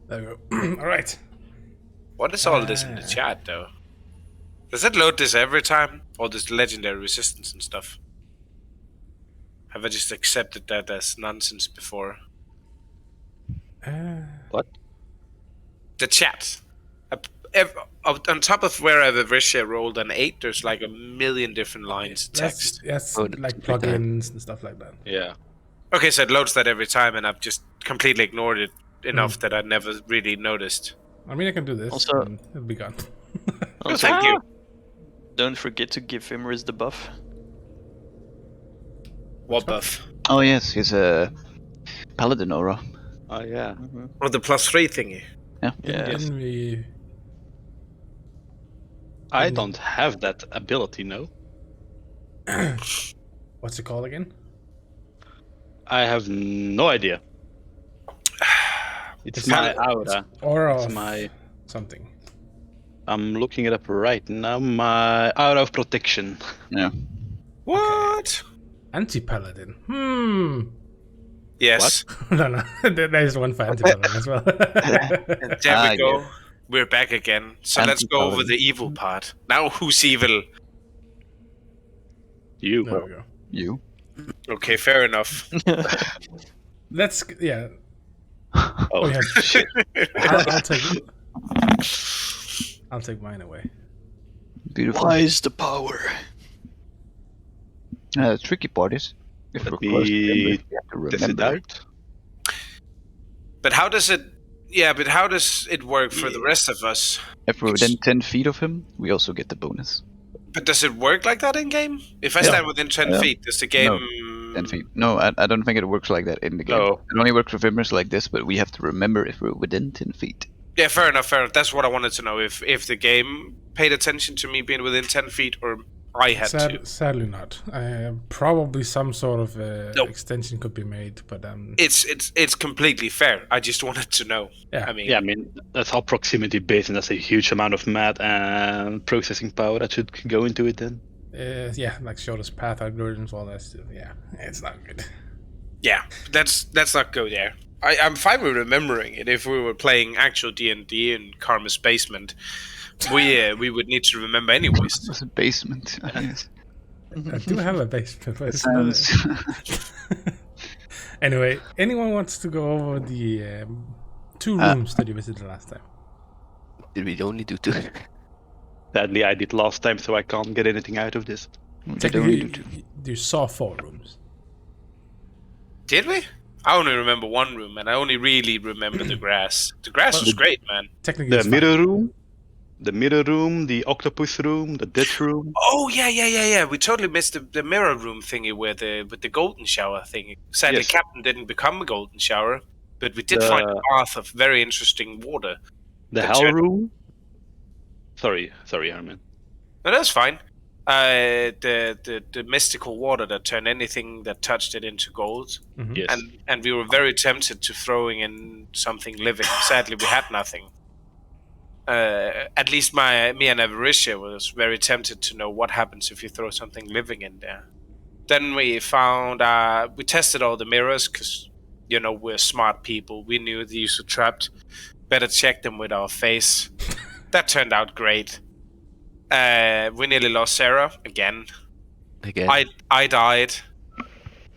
There we go. All right. What is all this in the chat, though? Does it load this every time? All this legendary resistance and stuff? Have I just accepted that as nonsense before? What? The chat. On top of where Averisha rolled an 8, there's like a million different lines of text. That's Oh, like like that. plugins and stuff like that. Yeah. Okay, so it loads that every time, and I've just completely ignored it enough that I never really noticed. I mean, I can do this. Also- and it'll be gone. Oh, thank you. Don't forget to give Imris the buff. What buff? Oh yes, he's a paladin aura. Oh yeah. Mm-hmm. Oh, the +3 thingy. Yeah. Yeah. Didn't we? I don't have that ability, no. What's it called again? I have no idea. It's It's my not- aura. Aura It's of my. something. I'm looking it up right now. My aura of protection. Yeah. What? Anti-paladin. Yes. No. There's one for anti-paladin as well. And there Ah, we go. We're back again. So let's go over Anti-paladin. the evil part. Now, who's evil? You. There we go. You. Okay, fair enough. Let's yeah. Oh yeah. shit. I'll take mine away. Beautiful. Why is the power? Tricky part is if Let we're close to me them, we have to Test it remember. out. But how does it... Yeah, but how does it work for the rest of us? If we're within 10 feet of him, we also get the bonus. But does it work like that in-game? If I Yeah. stand within 10 Yeah. feet, does the game... 10 feet. No, I don't think it works like that in the game. No. It only works with Vimmers like this, but we have to remember if we're within 10 feet. Yeah, fair enough. That's what I wanted to know. If the game paid attention to me being within 10 feet or I had to. Sadly not. Probably some sort of Nope. extension could be made, but It's completely fair. I just wanted to know. Yeah. I mean, Yeah, I mean that's all proximity based, and that's a huge amount of math and processing power that should go into it. Then. yeah, like shortest path algorithms, all that stuff. Yeah, it's not good. yeah, let's not go there. I'm fine with remembering it. If we were playing actual D&D in Karma's basement, we would need to remember anyways. It's a basement. Yes. I do have a basement, but it's not. Sounds... Anyway, anyone wants to go over the 2 rooms that you visited last time? Did we only do 2? Sadly, I did last time, so I can't get anything out of this. we did Technically, only do 2. you saw 4 rooms. Did we? I only remember one room, and I only really remember the grass. The grass was great, man. Technically, The it's mirror room, the octopus room, the death room. Oh yeah. We totally missed the mirror room thingy with the golden shower thingy. Sadly, Yes. Captain didn't become a golden shower, but we did The- find a bath of very interesting water. The The hell chat- room. Sorry, Herman. No, that's fine. The mystical water that turned anything that touched it into gold, Mhm. Yes. and we were very tempted to throwing in something living. Sadly, we had nothing. At least me and Avaricia was very tempted to know what happens if you throw something living in there. Then we found we tested all the mirrors because we're smart people. We knew these were trapped. Better check them with our face. That turned out great. We nearly lost Sarah again. Again. I died.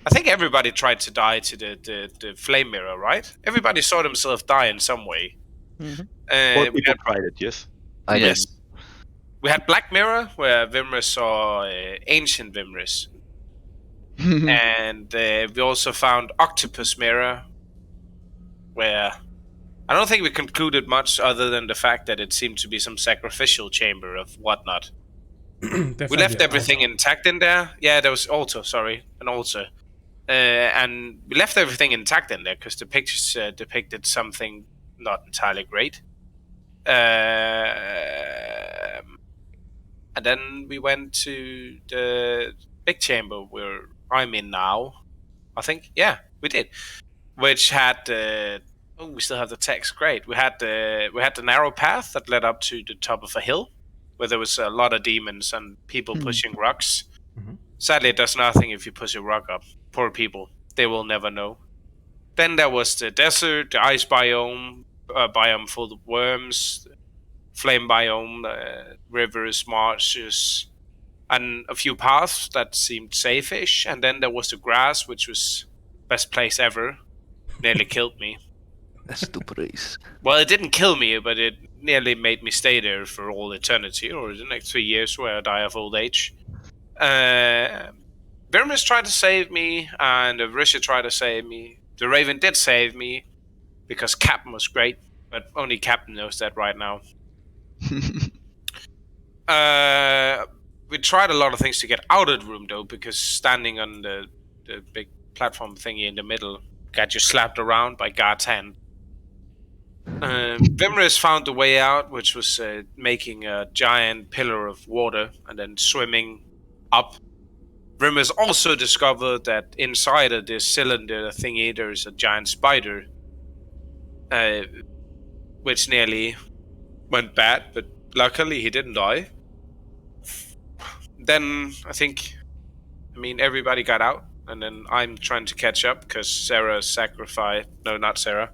I think everybody tried to die to the flame mirror, right? Everybody saw themselves die in some way. Four We people had, tried it, yes. I yes. did. We had Black Mirror, where Vimris saw Ancient Vimris. And we also found Octopus Mirror, where I don't think we concluded much other than the fact that it seemed to be some sacrificial chamber of whatnot. We left everything intact in there. Yeah, there was also, an altar. And we left everything intact in there because the pictures depicted something not entirely great. And then we went to the big chamber where I'm in now. I think, yeah, we did. Which had we still have the text. Great. We had the narrow path that led up to the top of a hill, where there was a lot of demons and people pushing rocks. Mhm. Sadly, it does nothing if you push a rock up. Poor people. They will never know. Then there was the desert, the ice biome, biome full of worms, flame biome, rivers, marshes, and a few paths that seemed safe-ish. And then there was the grass, which was best place ever. Nearly killed me. That's the praise. Well, it didn't kill me, but it nearly made me stay there for all eternity, or the next 3 years where I die of old age. Vermis tried to save me, and Risha tried to save me. The Raven did save me, because Captain was great, but only Captain knows that right now. We tried a lot of things to get out of the room, though, because standing on the big platform thingy in the middle got you slapped around by Guard's hand. Vimris found the way out, which was making a giant pillar of water and then swimming up. Vimris also discovered that inside of this cylinder thingy there's a giant spider, which nearly went bad, but luckily he didn't die. Then everybody got out, and then I'm trying to catch up because Sarah sacrificed. No, not Sarah.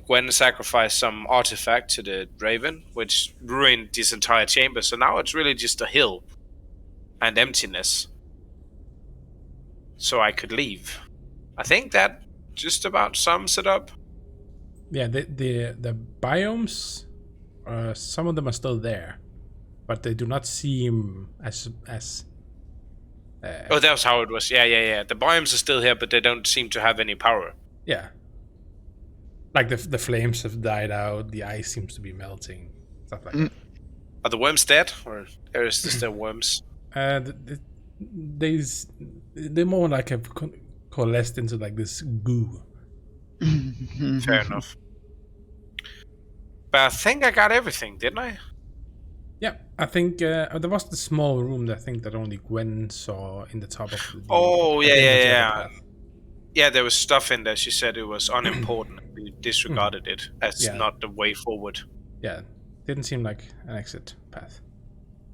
Gwen sacrificed some artifact to the Raven, which ruined this entire chamber. So now it's really just a hill and emptiness. So I could leave. I think that just about sums it up. Yeah, the biomes, some of them are still there, but they do not seem as. Oh, that's how it was. Yeah. The biomes are still here, but they don't seem to have any power. Yeah. Like the flames have died out, the ice seems to be melting, stuff like that. Are the worms dead, or is this still worms? They're more like have coalesced into like this goo. Fair enough. But I think I got everything, didn't I? Yeah, I think there was the small room that I think that only Gwen saw in the top of the. Oh, yeah. Yeah, there was stuff in there. She said it was unimportant. We disregarded it as not the way forward. Yeah, didn't seem like an exit path.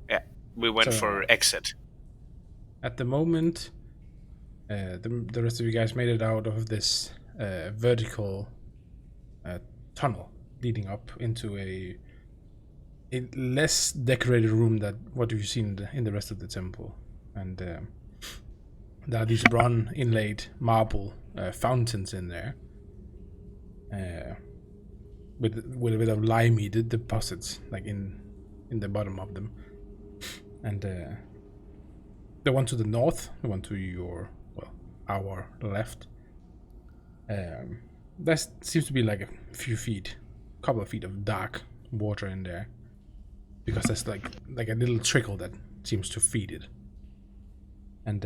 Yeah, we went for exit. At the moment, the rest of you guys made it out of this vertical tunnel leading up into a less decorated room than what you've seen in the rest of the temple. And there are these bronze inlaid marble fountains in there, with a bit of limey deposits like in the bottom of them. And the one to the north, the one to our left, that seems to be like a couple of feet of dark water in there, because there's like a little trickle that seems to feed it. And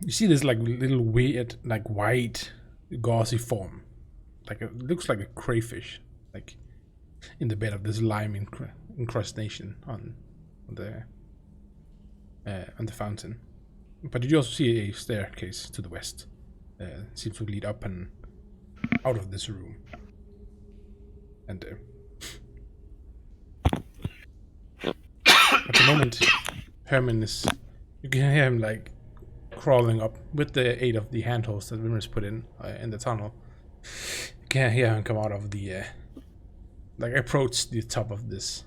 you see this like little weird, like white, gauzy form, like it looks like a crayfish, like in the bed of this lime incrustation on the fountain. But you also see a staircase to the west, seems to lead up and out of this room. And at the moment, Herman you can hear him like crawling up with the aid of the handholds that Wimmer's put in the tunnel. You can hear him come out of the approach the top of this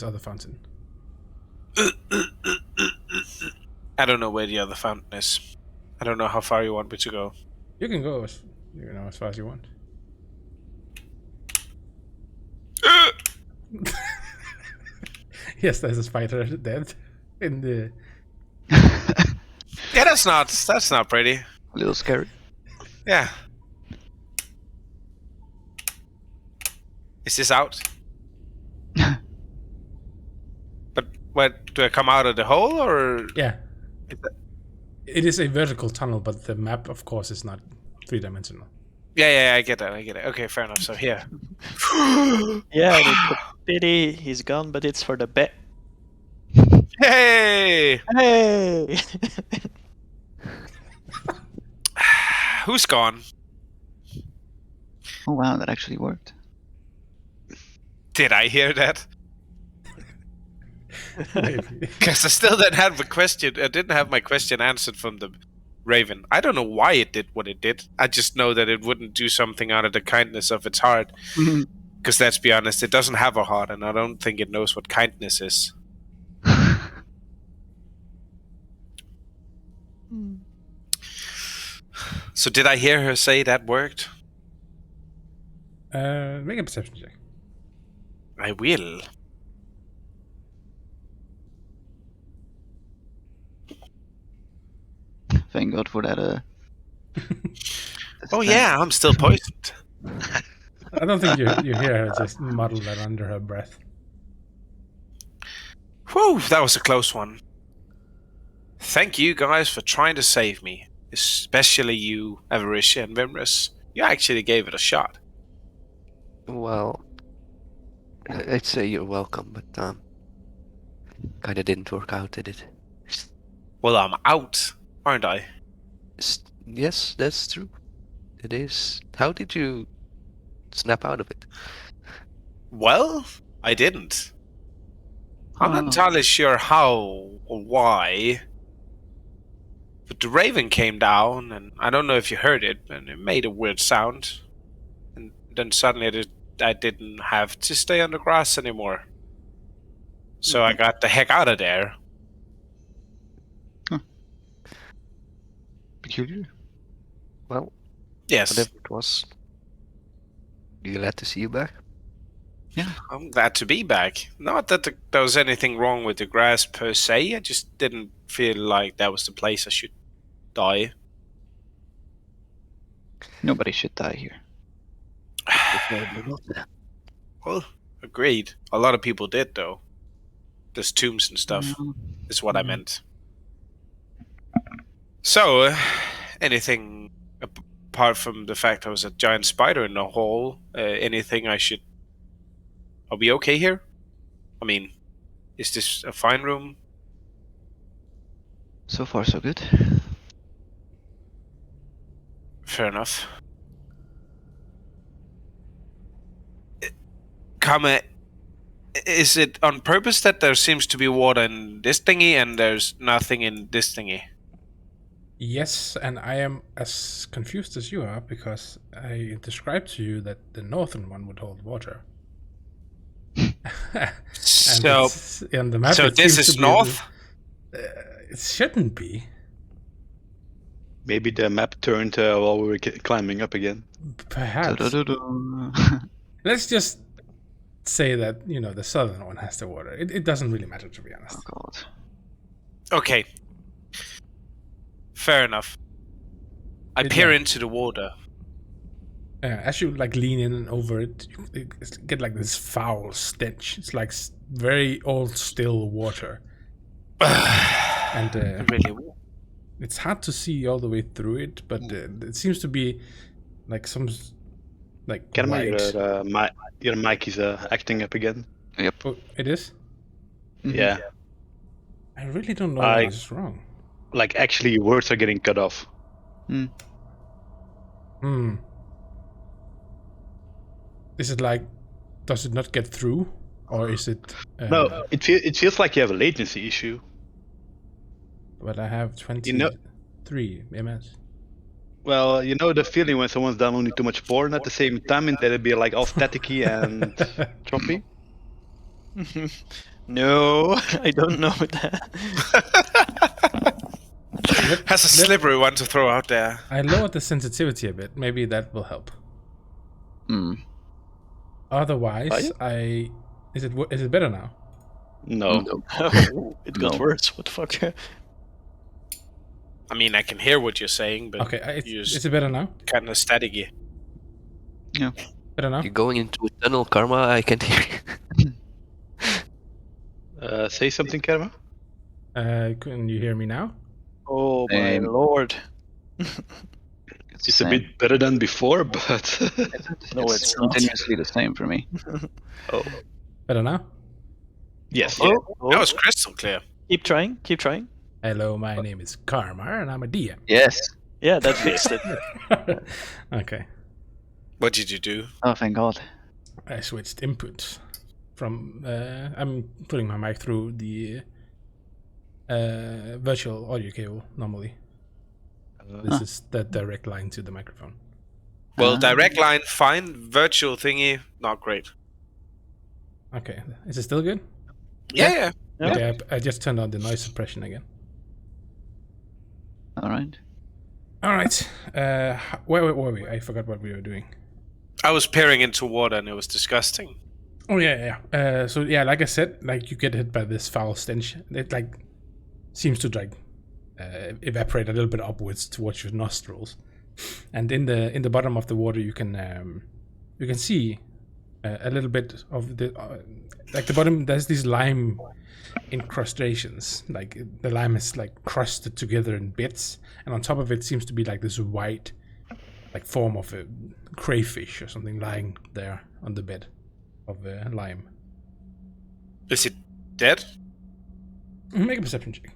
other fountain. I don't know where the other fountain is. I don't know how far you want me to go. You can go as far as you want. Yes, there's a spider dead in the. Yeah, that's not pretty. A little scary. Yeah. Is this out? But what, do I come out of the hole, or? Yeah. It is a vertical tunnel, but the map, of course, is not 3-dimensional. Yeah, I get that. Okay, fair enough. So here. Yeah, it's a pity he's gone, but it's for the bet. Hey! Hey! Who's gone? Oh wow, that actually worked. Did I hear that? Maybe. Because I still didn't have the question. I didn't have my question answered from the raven. I don't know why it did what it did. I just know that it wouldn't do something out of the kindness of its heart. Because let's be honest, it doesn't have a heart, and I don't think it knows what kindness is. So did I hear her say that worked? Make a perception check. I will. Thank God for that. Oh yeah, I'm still poisoned. I don't think you hear her just muddle that under her breath. Whew, that was a close one. Thank you guys for trying to save me. Especially you, Avaricia and Vimrus. You actually gave it a shot. Well, I'd say you're welcome, but kinda didn't work out, did it? Well, I'm out, aren't I? Yes, that's true. It is. How did you snap out of it? Well, I didn't. I'm not entirely sure how or why. But the raven came down, and I don't know if you heard it, and it made a weird sound. And then suddenly I didn't have to stay on the grass anymore. So I got the heck out of there. Peculiar. Well, Yes, whatever it was. Glad to see you back. I'm glad to be back. Not that there was anything wrong with the grass per se, I just didn't feel like that was the place I should die. Nobody should die here. Well, agreed. A lot of people did, though. There's tombs and stuff, is what I meant. So, anything apart from the fact there was a giant spider in the hall, anything I should... Are we okay here? I mean, is this a fine room? So far, so good. Fair enough. Kame, is it on purpose that there seems to be water in this thingy and there's nothing in this thingy? Yes, and I am as confused as you are because I described to you that the northern one would hold water. So, on the map, so it this seems is to be north? it shouldn't be. Maybe the map turned while we were climbing up again. Perhaps. Da-da-da-da. Let's just say that, the southern one has the water. It doesn't really matter, to be honest. Oh God. Okay. Fair enough. I It- peer yeah. into the water. As you lean in and over it, you get this foul stench. It's like very old, still water, and Really? it's hard to see all the way through it. But it seems to be like some Kerma, white. your mic is acting up again. Oh, it is. Yeah. I really don't know I- what is wrong. Like, actually, words are getting cut off. Is it does it not get through, or is it? No, it feels like you have a latency issue. But I have 23 ms. Well, you know the feeling when someone's downloading too much porn at the same time and that'd be like all staticky and choppy? No, I don't know that. Has a slippery one to throw out there. I lowered the sensitivity a bit. Maybe that will help. Otherwise, is it better now? No. It got worse. What the fuck? I mean, I can hear what you're saying, but Okay, you're is it better now? kind of staticky. Better now? You're going into a tunnel, Karma. I can't hear you. Say something, Kerma? Can you hear me now? Oh my lord. It's a bit better than before, but... No, it's not. continuously the same for me. Oh. Better now? Yes. That Oh, was crystal clear. keep trying. Keep trying. Hello, my name is Karma, and I'm a DM. Yes. Yeah, that fixed it. Okay, What did you do? Oh, thank God. I switched inputs from. I'm putting my mic through the virtual audio cable normally. This is the direct line to the microphone. Well, direct line, fine. Virtual thingy, not great. Okay, is it still good? Yeah. Yeah. Okay, I just turned on the noise suppression again. All right. All right. Where were we? I forgot what we were doing. I was peering into water and it was disgusting. Oh yeah. So yeah, like I said, like you get hit by this foul stench. It like seems to like evaporate a little bit upwards towards your nostrils, and in the bottom of the water you can see a little bit of the like the bottom. There's these lime incrustations. Like the lime is like crusted together in bits, and on top of it seems to be like this white, like form of a crayfish or something lying there on the bed of lime. Is it dead? Make a perception check.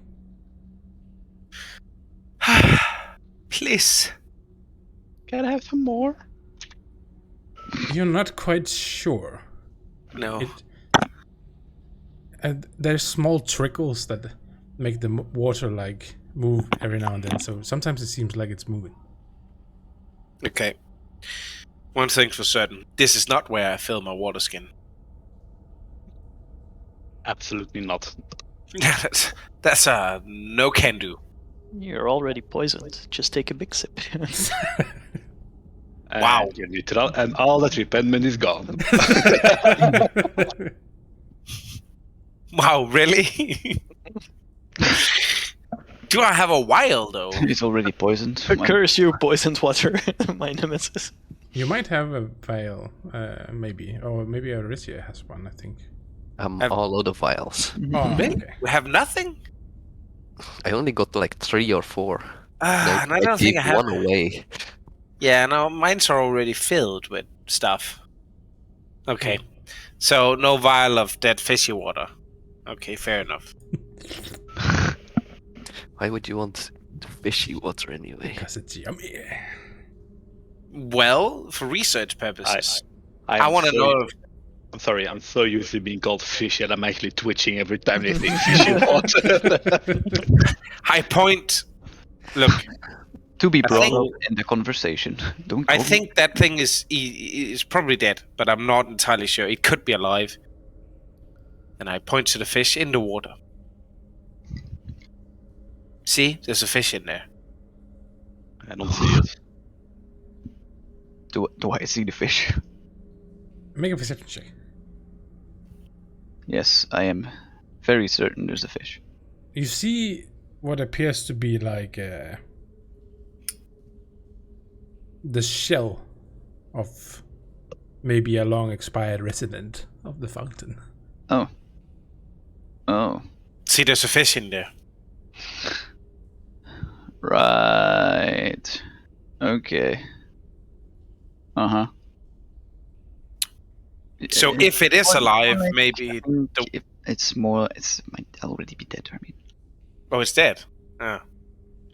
Please. Can I have some more? You're not quite sure. No. There's small trickles that make the water like move every now and then. So sometimes it seems like it's moving. Okay. One thing for certain. This is not where I fill my water skin. Absolutely not. That's a no can do. You're already poisoned. Just take a big sip. Wow. And you're neutral, and all that repentment is gone. Wow, really? Do I have a vial though? It's already poisoned. Curse you, poisoned water, my nemesis. You might have a vial, maybe, or maybe Aricia has one. I think. I'm all out of vials. Oh, Really? okay. We have nothing? I only got like 3 or 4. And I don't think I gave have. one away. Yeah, no, mines are already filled with stuff. Okay. So no vial of dead fishy water. Okay, fair enough. Why would you want fishy water anyway? Because it's yummy. Well, for research purposes. I I'm want to so- know if I'm sorry, I'm so used to being called fishy that I'm actually twitching every time they think fishy water. high point. Look, To be brought think- up in the conversation. Don't. I call me- think that thing is probably dead, but I'm not entirely sure. It could be alive. And I point to the fish in the water. See, there's a fish in there. I don't see it. Do I see the fish? Make a perception check. Yes, I am very certain there's a fish. You see what appears to be like the shell of maybe a long expired resident of the fountain. Oh, See, there's a fish in there. right. Okay. Uh-huh. So if it is alive, maybe. I think if it's more. It might already be dead. I mean, Oh, it's dead. Oh.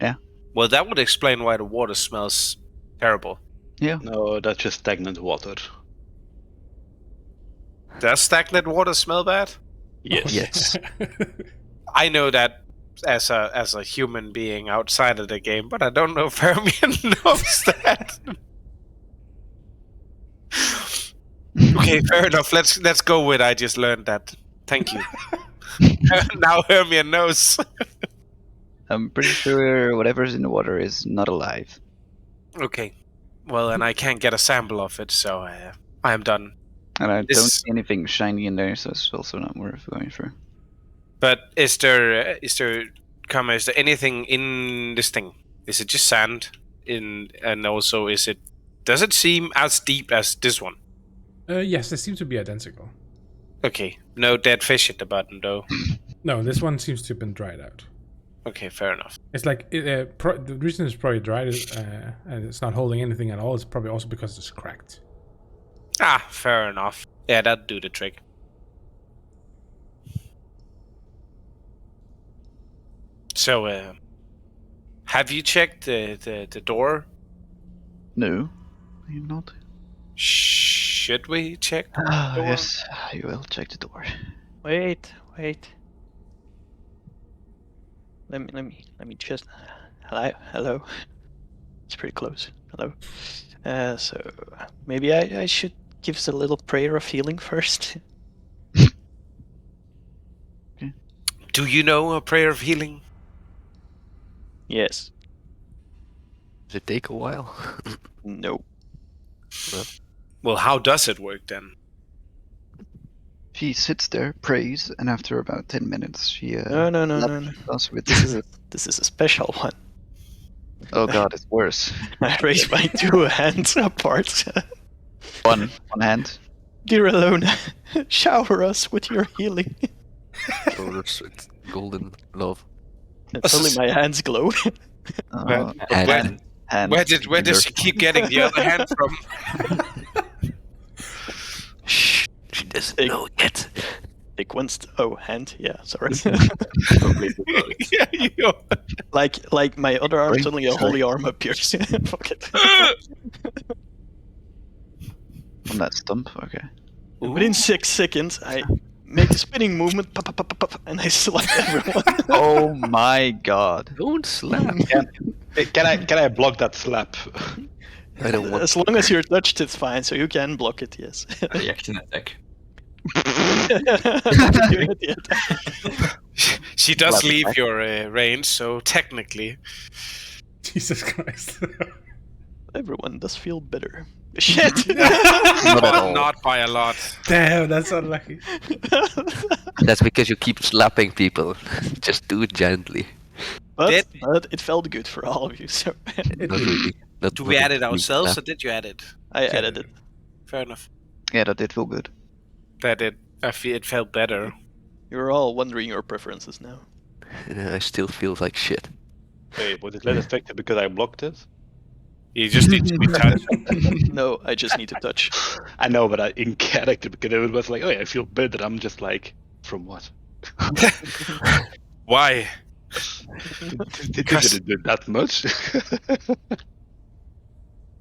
Yeah. Well, that would explain why the water smells terrible. No, that's just stagnant water. Does stagnant water smell bad? Yes. yes. I know that as a human being outside of the game, but I don't know if Hermione knows that. Okay, fair enough. Let's go with I just learned that. Thank you. Now Hermione knows. I'm pretty sure whatever's in the water is not alive. Okay. Well, and I can't get a sample of it, so I am done. And I don't This- see anything shiny in there, so it's also not worth going through. But is there anything in this thing? Is it just sand? And also does it seem as deep as this one? Yes, they seem to be identical. Okay, no dead fish at the bottom though. No, this one seems to have been dried out. Okay, fair enough. It's like the reason it's probably dried and it's not holding anything at all is probably also because it's cracked. Ah, fair enough. Yeah, that'd do the trick. So, have you checked the door? No, I'm not. Should we check the Ah, door? yes, I will check the door. Wait. Let me just. Hello. It's pretty close. Hello. So maybe I should give us a little prayer of healing first. Do you know a prayer of healing? Yes. Does it take a while? No. Well, how does it work then? She sits there, prays, and after about 10 minutes, she No. does with. This is a special one. Oh god, it's worse. I raise my 2 hands apart. One hand. Dear Alona, shower us with your healing. Or it's golden love. And suddenly my hands glow. And Hand. Where does she keep getting the other hand from? shh, she doesn't know yet. Take one hand. Yeah, sorry. Yeah, you. like my other arm, Sorry, suddenly a sorry. holy arm appears. Fuck it. On that stump, okay. Within 6 seconds, I make a spinning movement, pop, pop, pop, pop, and I slap everyone. Oh my god. Don't slap. Can I block that slap? I don't want. As long as you're touched, it's fine. So you can block it. Yes. Reaction attack. She does Slap leave back. your range, so technically. Jesus Christ. Everyone does feel better. Shit. Not at all. Not by a lot. Damn, that's unlucky. That's because you keep slapping people. Just do it gently. but it felt good for all of you. So Not really. Not Do we not add it really ourselves, or slap. did you add it? I added it. Fair enough. Yeah, that did feel good. That I feel it felt better. You're all wondering your preferences now. I still feel like shit. Wait, was it less effective because I blocked it? You just need to be touched. No, I just need to touch. I know, but in character, because it was like, oh yeah, I feel better. I'm just like, from what? Why? Did Because- it do that much?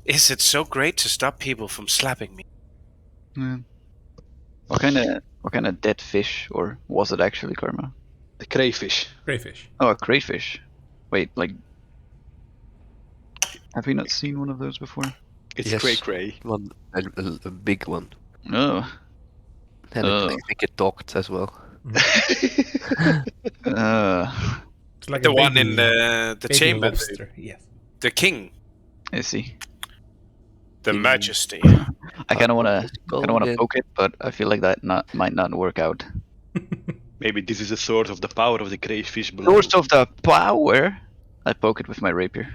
Is it so great to stop people from slapping me? Yeah. What kind of dead fish, or was it actually karma? The crayfish. Crayfish. Oh, a crayfish. Wait, like, have we not seen one of those before? It's Yes. cray. One, a big one. No. And I think it talked as well. It's like The a one baby- in the baby chamber. lobster. Yes. The king. I see. The King. majesty. I kind of wanna Golden. poke it, but I feel like that might not work out. Maybe this is a source of the power of the crayfish below. Source of the power. I poke it with my rapier.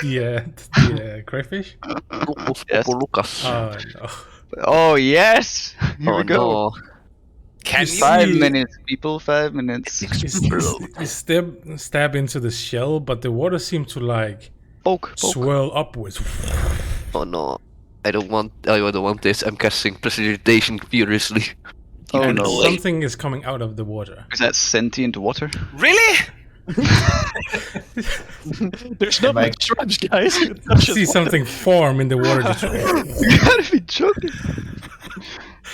The crayfish? Yes. Lucas. Oh no. Oh yes! Here Oh we go. no. Can You you? 5 see- minutes, people. 5 minutes. You stab into the shell, but the water seemed to like Poke. swirl upwards. Oh no. I don't want this. I'm casting precipitation furiously. Oh and no! something is coming out of the water. Is that sentient water? Really? There's not Am I- much trash, guys. You I touch see it. something form in the water. Just You gotta be joking.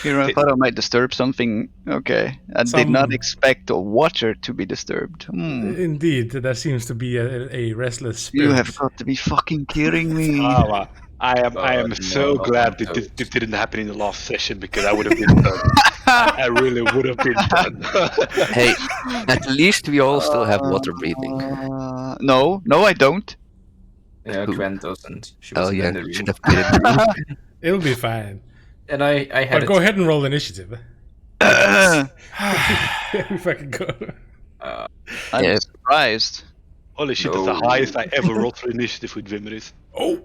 Here, I thought I might disturb something. Okay, I did not Some- expect the water to be disturbed. Indeed, there seems to be a restless spirit. You have got to be fucking kidding me. I am so no, glad that no. this didn't happen in the last session, because I would have been done. I really would have been done. Hey, at least we all still have water breathing. No, I don't. Yeah, Who? Gwen doesn't. She Oh was yeah, in the room. should have been in the room. It'll be fine. And I had But go ahead and roll initiative. I'm If I can go. Yeah. surprised. Holy shit, that's the No. highest I ever rolled for initiative with Wimmeris. Oh!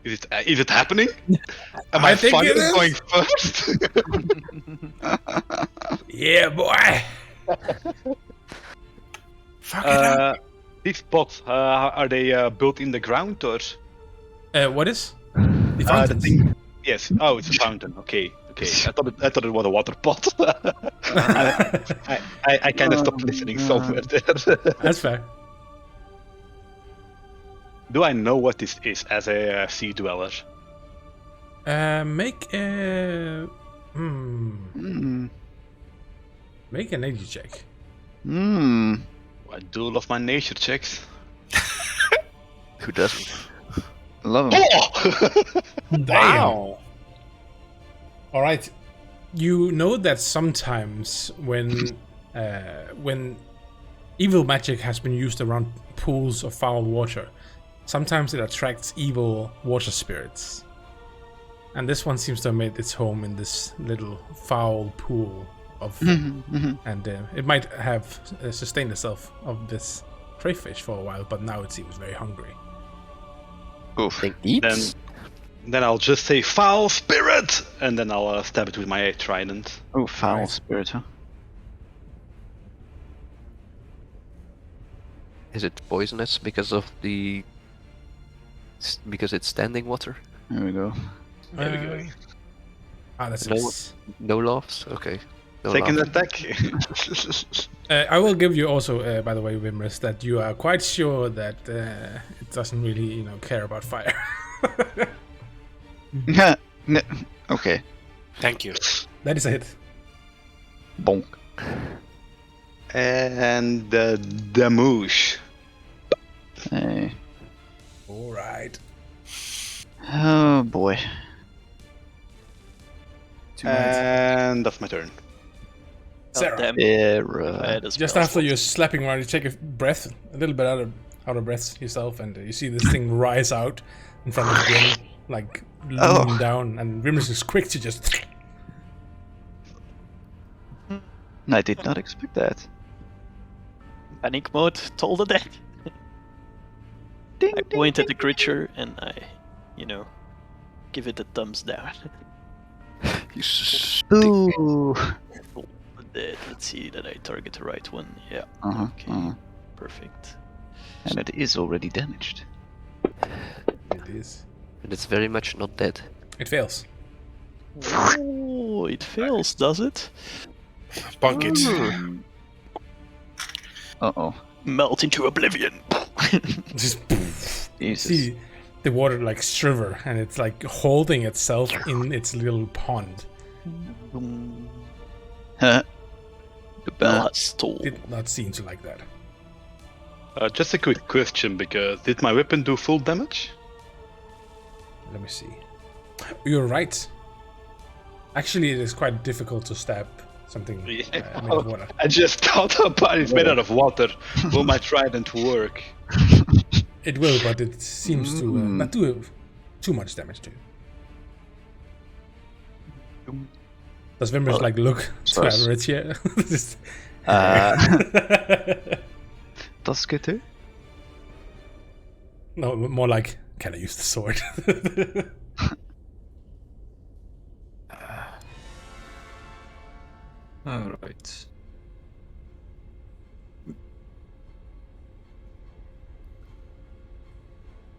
Is it happening? Am I I think finally it is. going first? Yeah, boy! Fuck it up. These pots, are they built in the ground or? What is? The fountains. Yes. Oh, it's a fountain. Okay. I thought it was a water pot. I kind of stopped listening somewhere there. That's fair. Do I know what this is as a sea dweller? Make a... Hmm. Make an energy check. I do love my nature checks. Who doesn't? Love him. Oh! Damn. All right. You know that sometimes when evil magic has been used around pools of foul water, sometimes it attracts evil water spirits. And this one seems to have made its home in this little foul pool of, and it might have sustained itself of this crayfish for a while, but now it seems very hungry. Oof. Think eats? Then I'll just say foul spirit, and then I'll stab it with my trident. Oh, foul Right. spirit, huh? Is it poisonous because of the... because it's standing water? There we go. There we go. That's No. nice. No laughs? Okay. No Second laughs. attack. I will give you also, by the way, Wimrus, that you are quite sure that it doesn't really, care about fire. Okay. Thank you. That is a hit. Bonk. And the Damoosh. Hey. All right. Oh boy. And that's my turn. Sarah. Damn. Yeah, I had a Just spell after slot. you're slapping around, you take a breath, a little bit out of breath yourself, and you see this thing rise out in front of Gwen, like leaning down, and Wimrus is quick to just. I did not expect that. Panic mode, told it that. Ding, I ding, point at ding, the creature and I, give it a thumbs down. You s- Ooh. Let's see that I target the right one. Yeah. Uh-huh, Okay. uh-huh. Perfect. And it is already damaged. It is. And it's very much not dead. It fails. Oh, it fails, does it? Bunk it. Uh-oh. Melt into oblivion. Just Jesus. see the water like shiver, and it's like holding itself in its little pond. Huh. The bell has tolled. Did not seem to like that. Just a quick question, because did my weapon do full damage? Let me see. You're right. Actually, it is quite difficult to stab something made of water. I just thought about it's made out of water. Will my trident work? It will, but it seems to not do too much damage to you. Does Wimrus like look to average here? Just- Tusker too? no, more like, can I use the sword? Alright.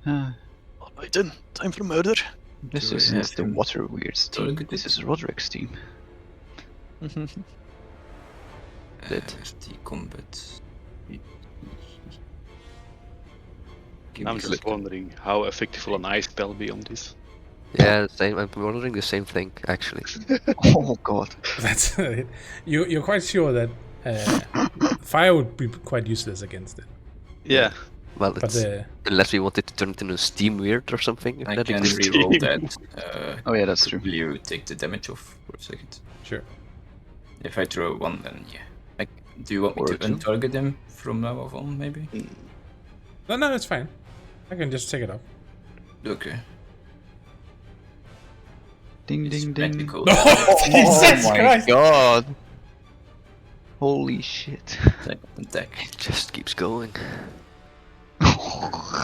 Alright then, time for murder. This Do I isn't have the to Water Weirds team. target This it? is Roderick's team. Dead. The combat. I'm just wondering how effective will an ice spell be on this. Yeah, same. I'm wondering the same thing, actually. Oh god. That's you're quite sure that fire would be quite useless against it. Yeah. Well, But it's, unless we wanted to turn it into a steam weird or something. I that can exists. reroll that. Oh yeah, that's true. Will you take the damage off for a second? Sure. If I throw one, then yeah. Do you want me Or to two. untarget them from now on, maybe? No, it's fine. I can just take it off. Okay. Ding It's ding ding. magical. Jesus my Christ! god. Holy shit. Second attack. It just keeps going.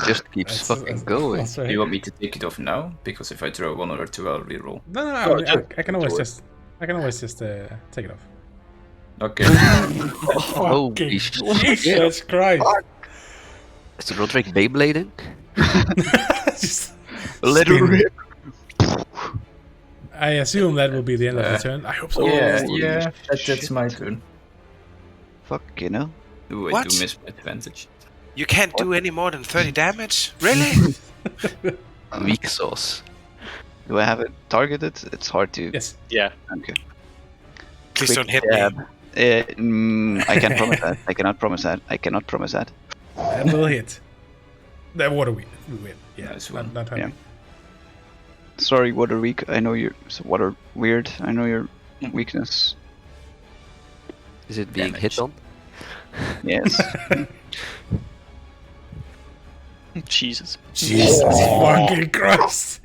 Just keeps fucking going. that's Do right. you want me to take it off now? Because if I throw one or two, I'll reroll. No, Oh, I can always sure. just take it off. Okay. Holy shit. Jesus Christ! Is the Roderick Beyblading? Just Let it spin. rip. I assume that will be the end of the turn. I hope so. yeah. That's my turn. Fuck, you know. Ooh, I What? do miss my advantage. You can't do any more than 30 damage? Really? Weak sauce. Do I have it targeted? It's hard to. Yes. Yeah. Okay. Please Quick don't hit jab. me. I can't promise that. I cannot promise that. I cannot promise that. That will hit. That water we win. Yeah, Nice not, one. not heavy. Yeah. Sorry, water weak. I know you're water weird. I know your weakness. Is it being hit Damage. on? Yes. Jesus. Jesus fucking Christ!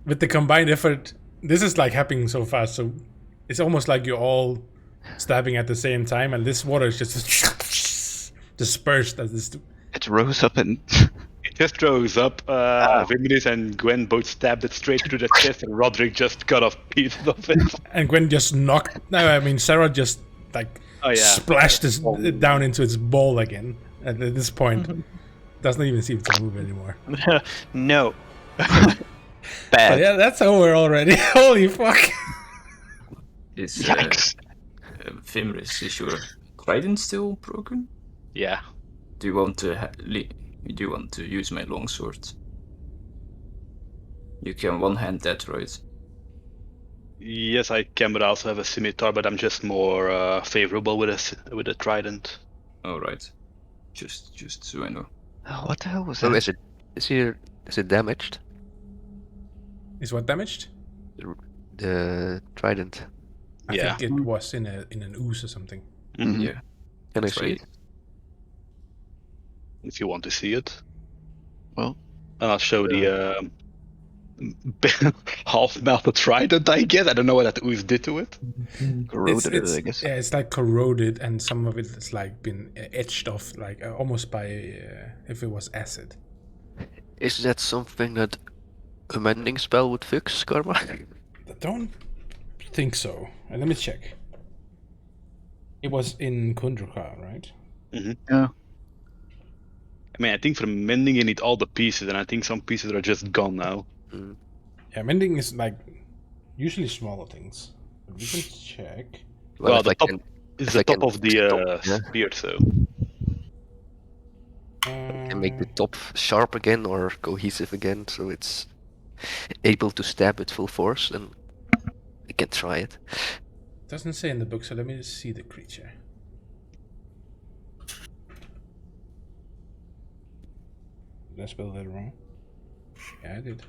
With the combined effort, this is like happening so fast. So it's almost like you're all stabbing at the same time, and this water is just dispersed as this. It rose up and It just rose up. Viminis and Gwen both stabbed it straight through the chest, and Roderick just cut off pieces of it. And Gwen just knocked. No, I mean Sarah just like splashed this down into its bowl again. And at this point, doesn't even seem to move anymore. No. bad. But yeah, that's over already. Holy fuck! Is Yikes. Fimris, is your trident still broken? Yeah. Do you want to do you want to use my longsword? You can one-hand that, right? Yes, I can, but I also have a scimitar, but I'm just more favorable with a trident. All right. Just so I know. Oh, what the hell was So that? is it damaged? Is what damaged? The trident. I Yeah. think it was in an ooze or something. Mhm. Yeah. Can I That's see right. it? If you want to see it. Well, And I'll show the half-melted trident, I guess. I don't know what that ooze did to it. corroded it's, it, I guess. Yeah, it's like corroded, and some of it is like been etched off, like almost by if it was acid. Is that something that a mending spell would fix, Karma? I don't think so. Let me check. It was in Kundrakar, right? Yeah. I mean, I think for mending you need all the pieces, and I think some pieces are just gone now. Yeah, mending is like usually smaller things. But we can check. Well, if the I top can, is if the I top can of the fix top, yeah. spear, so. Can make the top sharp again or cohesive again, so it's able to stab with full force, then I can try it. Doesn't say in the book, so let me just see the creature. Did I spell that wrong? Yeah, I did.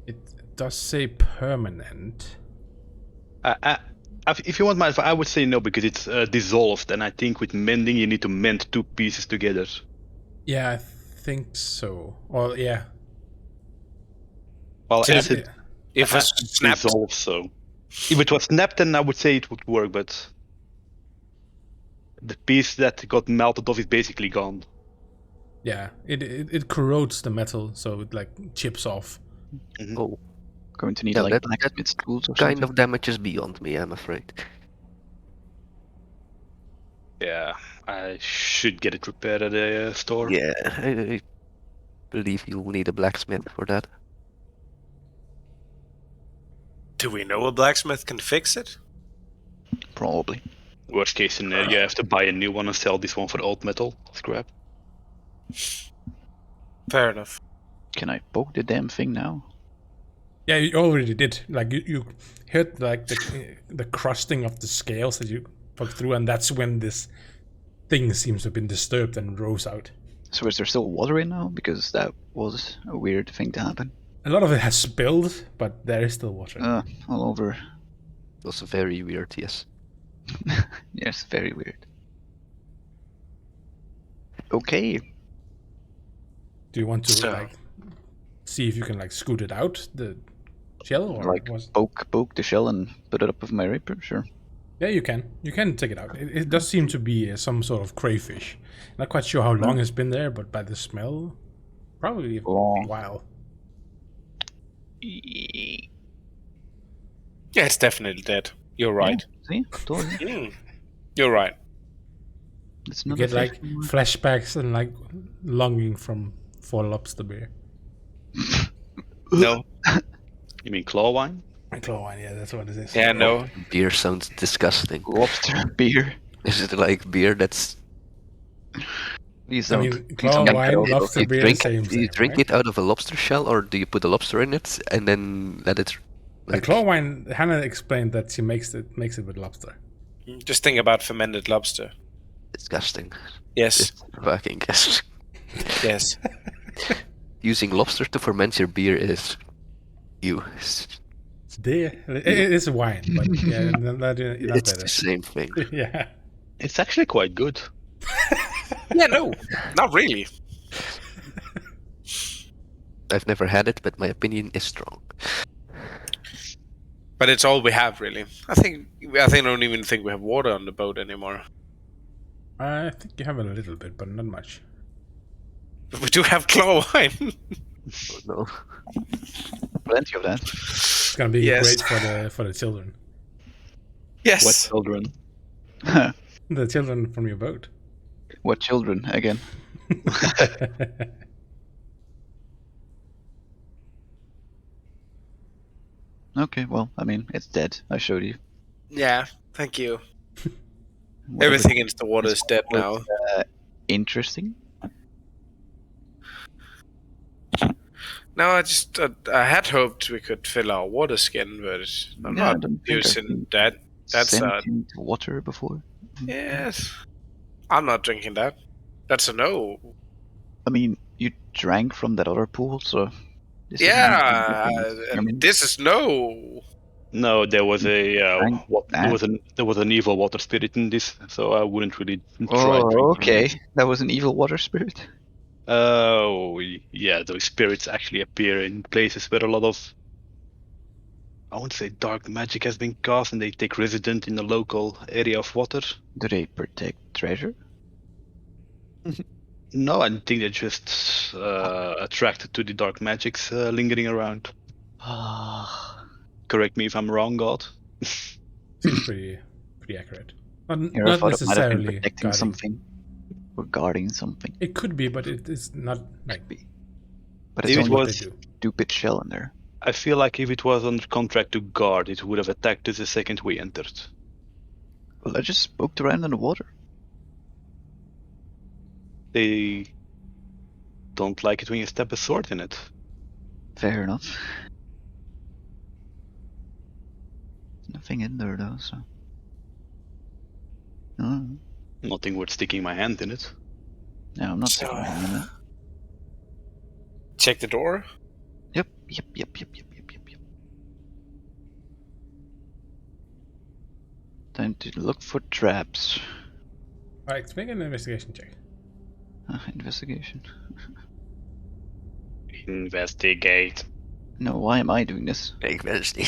It does say permanent. If you want my advice, I would say no, because it's dissolved, and I think with mending you need to mend two pieces together. Yeah, I think so. Well, yeah. Well, So as it If it's snapped, dissolves, so if it was snapped, then I would say it would work, but the piece that got melted off is basically gone. Yeah, it corrodes the metal, so it like chips off. Oh, Going to need Yeah, like that blacksmith's tools or kind something. of damage is beyond me, I'm afraid. Yeah, I should get it repaired at a store. Yeah, I believe you'll need a blacksmith for that. do we know a blacksmith can fix it? Probably. Worst case scenario, you have to buy a new one and sell this one for old metal scrap. Fair enough. Can I poke the damn thing now? Yeah, you already did. Like you hit like the crusting of the scales that you poked through, and that's when this thing seems to have been disturbed and rose out. So is there still water in now? Because that was a weird thing to happen. A lot of it has spilled, but there is still water. All over. It was very weird, yes. Yes, very weird. Okay. Do you want to So- like see if you can like scoot it out the shell, or Like was? poke the shell and put it up with my rapier, sure. Yeah, you can. You can take it out. It does seem to be some sort of crayfish. Not quite sure how long it's been there, but by the smell, probably a Long. while. Yeah, it's definitely dead. You're right. See? Told you. Mm. You're right. It's You not get like flashbacks and like longing from for lobster beer. No. You mean claw wine? Claw wine, yeah, that's what it is. Yeah, no. Beer sounds disgusting. lobster beer. Is it like beer that's Please I don't. mean, Please claw don't. wine, You lobster beer, drink, same, you drink right? it out of a lobster shell, or do you put a lobster in it and then let it? The claw wine, Hannah explained that she makes it with lobster. Just think about fermented lobster. Disgusting. Yes. Fucking yes. Yes. Using lobster to ferment your beer is you. It is wine, but yeah, not It's better. the same thing. Yeah. It's actually quite good. Yeah, no, not really. I've never had it, but my opinion is strong. But it's all we have, really. I don't even think we have water on the boat anymore. I think you have a little bit, but not much. But we do have claw wine. Oh, no. Plenty of that. It's gonna be Yes. great for the children. Yes. What children? The children from your boat. What children again? Okay, well, I mean, it's dead. I showed you. Yeah. Thank you. Whatever. Everything in the water is dead now. Was, interesting. No, I had hoped we could fill our water skin, but I'm Yeah, I not don't think I've using seen that. That's sentient water before. yes. I'm not drinking that. That's a no. I mean, you drank from that other pool, so. This is Yeah, I mean, this is no. No, there was a Drank there was an evil water spirit in this, so I wouldn't really try. oh, drinking okay. it. That was an evil water spirit. Oh, yeah, those spirits actually appear in places where a lot of, I won't say dark magic has been cast, and they take residence in the local area of water. Do they protect treasure? No, I think they're just attracted to the dark magics lingering around. Ah, Correct me if I'm wrong, God. Seems pretty accurate. I Not thought it might have been necessarily protecting guarding. something or guarding something. It could be, but it is not like But If it's it only what was- they do. stupid shell in there. I feel like if it was under contract to guard, it would have attacked us the second we entered. Well, I just poked around in the water. They don't like it when you stab a sword in it. Fair enough. There's nothing in there though, so. No, Nothing worth sticking my hand in it. no, I'm not So- sticking my hand in it. Check the door. Yep. Time to look for traps. Alright, make an investigation check. Investigation. Investigate. No, why am I doing this? Big Wednesday.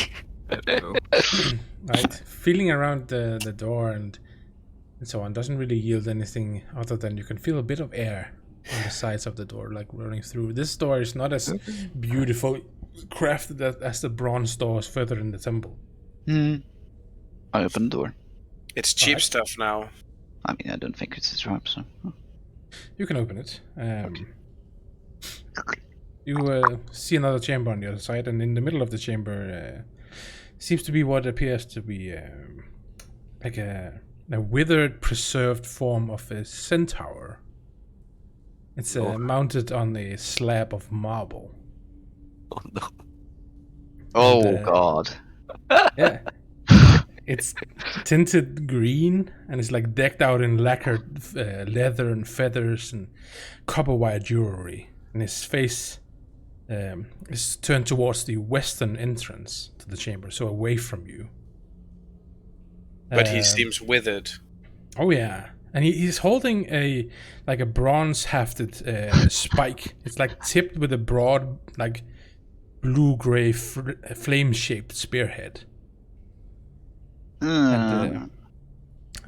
Right, feeling around the door and so on doesn't really yield anything other than you can feel a bit of air on the sides of the door, like rolling through. This door is not as beautiful crafted as the bronze doors further in the temple. I open the door. It's cheap Alright. stuff now. I mean, I don't think it's a trap, so. You can open it. You see another chamber on the other side, and in the middle of the chamber seems to be what appears to be like a withered, preserved form of a centaur. It's mounted on a slab of marble. Oh no. Oh And, god. Yeah. It's tinted green and it's like decked out in lacquered leather and feathers and copper wire jewelry. And his face is turned towards the western entrance to the chamber, so away from you. But he Um, seems withered. Oh yeah, and he's holding a bronze-hafted spike. It's like tipped with a broad, like blue-gray flame-shaped spearhead. And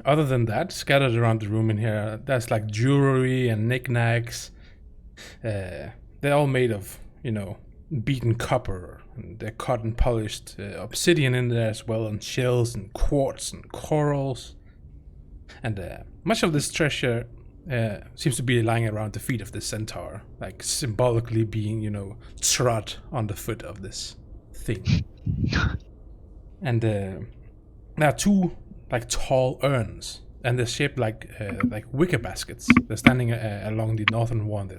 other than that, scattered around the room in here, there's like jewelry and knickknacks. They're all made of, beaten copper, and they're cut and polished obsidian in there as well, and shells and quartz and corals. And much of this treasure seems to be lying around the feet of the centaur, like symbolically being, trod on the foot of this thing. And there are two like tall urns and they're shaped like wicker baskets. They're standing along the northern wall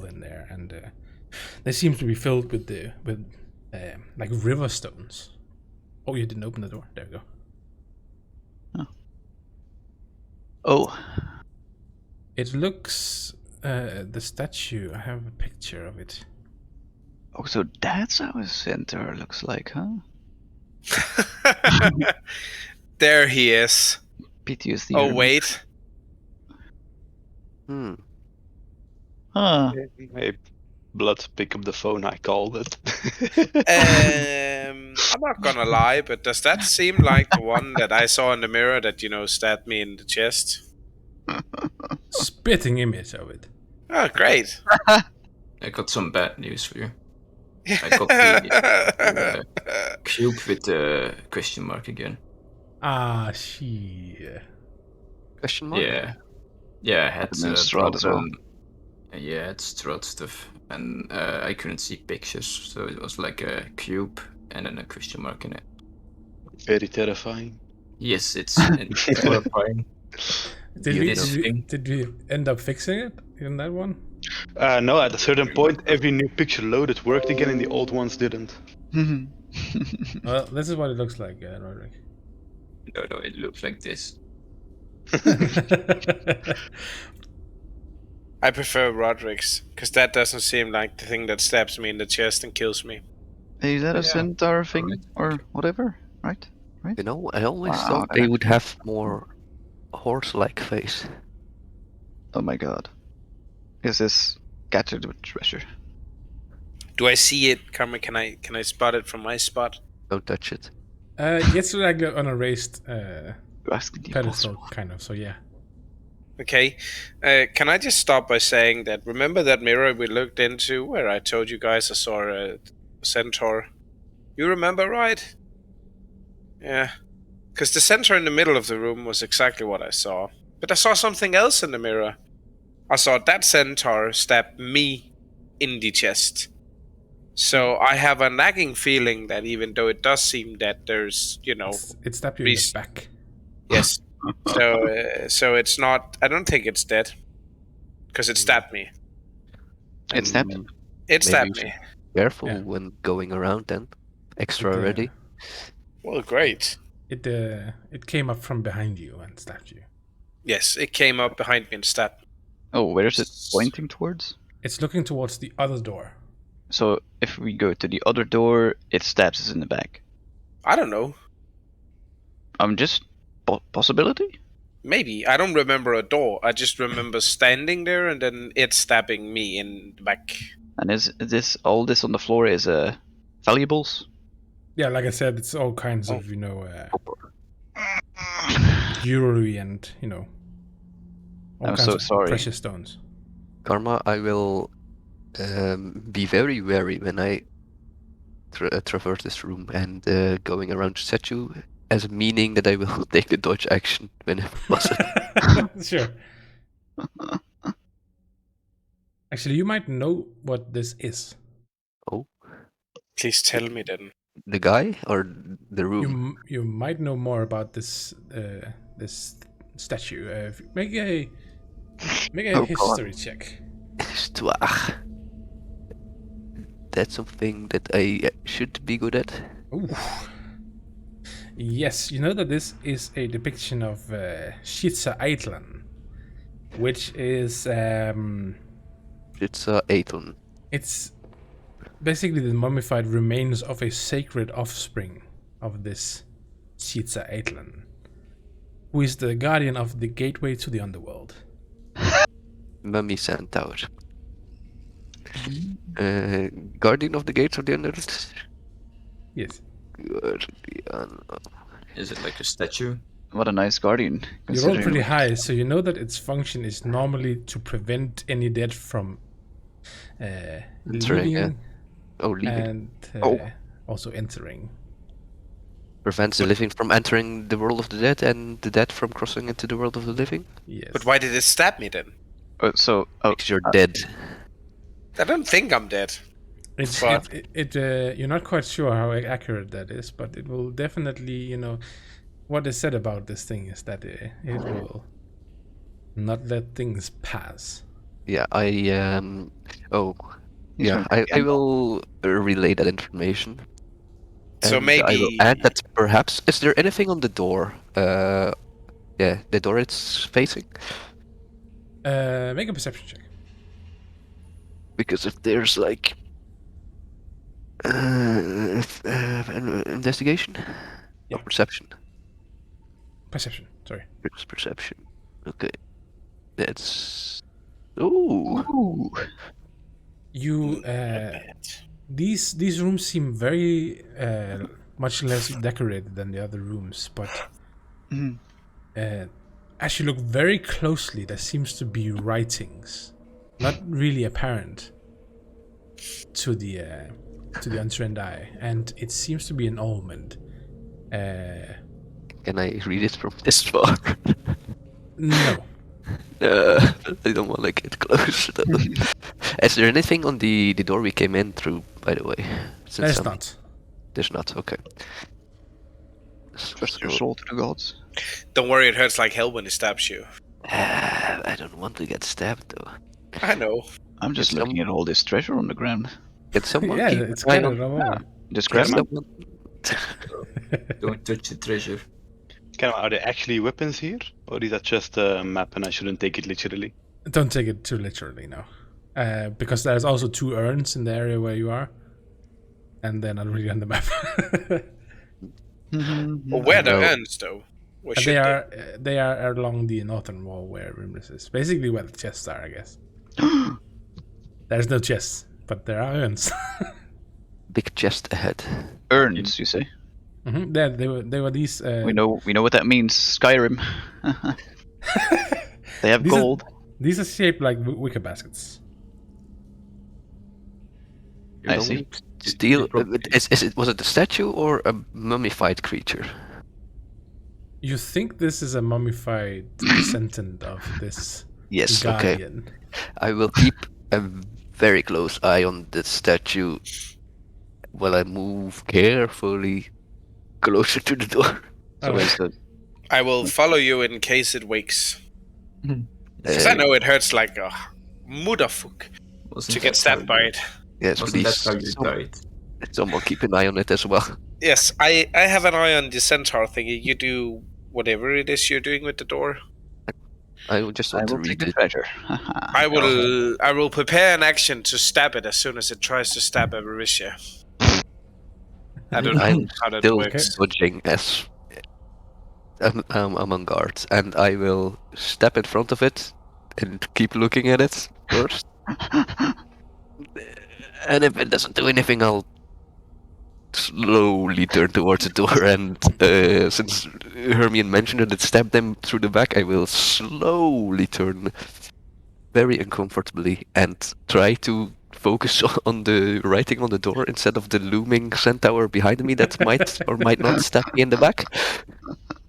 in there, and they seem to be filled with like river stones. Oh, you didn't open the door. There we go. Oh, It looks the statue. I have a picture of it. oh, so that's how a centaur looks like, huh? There he is. PTSD. Oh wait. Hmm. Huh. Hey, Blood, pick up the phone. I called it. I'm not gonna lie, but does that seem like the one that I saw in the mirror that stabbed me in the chest? Spitting image of it. Oh, great. I got some bad news for you. I got the cube with the question mark again. Ah, she. Question mark? Yeah, I had And then Strahd as well. Yeah, it's Strahd stuff, and I couldn't see pictures, so it was like a cube and then a question mark in it. Very terrifying. Yes, it's horrifying. Did we end up fixing it in that one? No, at a certain point, every new picture loaded worked again, and the old ones didn't. Well, this is what it looks like, Roderick. No, it looks like this. I prefer Roderick's, because that doesn't seem like the thing that stabs me in the chest and kills me. Is that a centaur thing Alright. or whatever? Right? You know, I always Wow, thought they would have more horse-like face. Oh my god. Is this scattered with treasure? Do I see it, Karma? Can I spot it from my spot? Don't touch it. It's like on a raised You ask the pedestal, impossible. kind of. So yeah. Okay. Can I just stop by saying that, remember that mirror we looked into where I told you guys I saw a centaur? You remember, right? Yeah. Because the centaur in the middle of the room was exactly what I saw. But I saw something else in the mirror. I saw that centaur stab me in the chest. So I have a nagging feeling that even though it does seem that there's, It stabbed you in the back. Yes. So it's not. I don't think it's dead, because it stabbed me. It snapped. Mm, It Maybe stabbed you me. Careful Yeah. when going around then. Extra It, ready. Well, great. It came up from behind you and stabbed you. Yes, it came up behind me and stabbed me. Oh, where is it pointing towards? It's looking towards the other door. So if we go to the other door, it stabs us in the back. I don't know. Just possibility? Maybe. I don't remember a door. I just remember standing there and then it stabbing me in the back. And is this all this on the floor is valuables? Yeah, like I said, it's all kinds of jewelry and all I'm kinds so of sorry. precious stones. Karma, I will be very wary when I traverse this room and going around the statue, as meaning that I will take the dodge action whenever possible. Sure. Actually, you might know what this is. Oh, Please tell me then. the guy or the room? You might know more about this this statue. Make a God. history check. Histoire. That's something that I should be good at. Ooh. Yes, you know that this is a depiction of Chitza-Atlan, which is Chitza-Atlan. it's basically the mummified remains of a sacred offspring of this Chitza-Atlan, who is the guardian of the gateway to the underworld. Mummy Centaur. Guardian of the gates of the underworld. Yes. Guardian. Is it like a statue? What a nice guardian. You roll considering- pretty high, so you know that its function is normally to prevent any dead from Entering, leaving leaving. and also entering. Prevents the living from entering the world of the dead and the dead from crossing into the world of the living. Yes. But why did it stab me then? Because you're dead. I don't think I'm dead. You're not quite sure how accurate that is, but it will definitely, what is said about this thing is that it will not let things pass. Yeah, I He's yeah, from I will relay that information. So And I will maybe add that perhaps is there anything on the door? Yeah, the door it's facing. Make a perception check. Because if there's like investigation Yeah. or perception. Perception. Sorry. It's perception. Okay, that's ooh. Ooh. You these rooms seem very much less decorated than the other rooms, but Mhm. as you look very closely, there seems to be writings, not really apparent to the untrained eye, and it seems to be an omen. Can I read it from this far? No. I don't want to get close. Is there anything on the door we came in through, by the way? Since There's not. There's not, okay. Trust your soul to the gods. don't worry, it hurts like hell when it stabs you. I don't want to get stabbed, though. I know. I'm just Get looking at all this treasure on the ground. Can someone Yeah, keep it's an eye scattered on... all over. Just Can grab them. someone... Don't touch the treasure. Are there actually weapons here? Or is that just a map and I shouldn't take it literally? Don't take it too literally, no. Because there's also 2 urns in the area where you are, and they're not really on the map. Well, where the No. urns though? Where should they are along the northern wall where Rimless is. Basically where the chests are, I guess. There's no chests, but there are urns. Big chest ahead. Urns, you say? They were these. We know what that means. Skyrim. They have These are- gold. These are shaped like wicker baskets. I see. Steel... was it a statue or a mummified creature? You think this is a mummified descendant of this Yes, okay. guardian? I will keep a very close eye on the statue while I move carefully closer to the door. So Oh. is the I will follow you in case it wakes. Because I know it hurts like a motherfuck to get stabbed by it. Yes, Wasn't please. that how you died? Someone keep an eye on it as well. Yes, I have an eye on the centaur thingy. You do whatever it is you're doing with the door. I will just I want to will take read the it. treasure. I will prepare an action to stab it as soon as it tries to stab Avariccia. I don't know I'm how that still works. dodging as I'm on guard, and I will step in front of it and keep looking at it first. And if it doesn't do anything, I'll slowly turn towards the door. And since Hermione mentioned that it stabbed them through the back, I will slowly turn very uncomfortably and try to focus on the writing on the door instead of the looming centaur behind me that might or might not stab me in the back.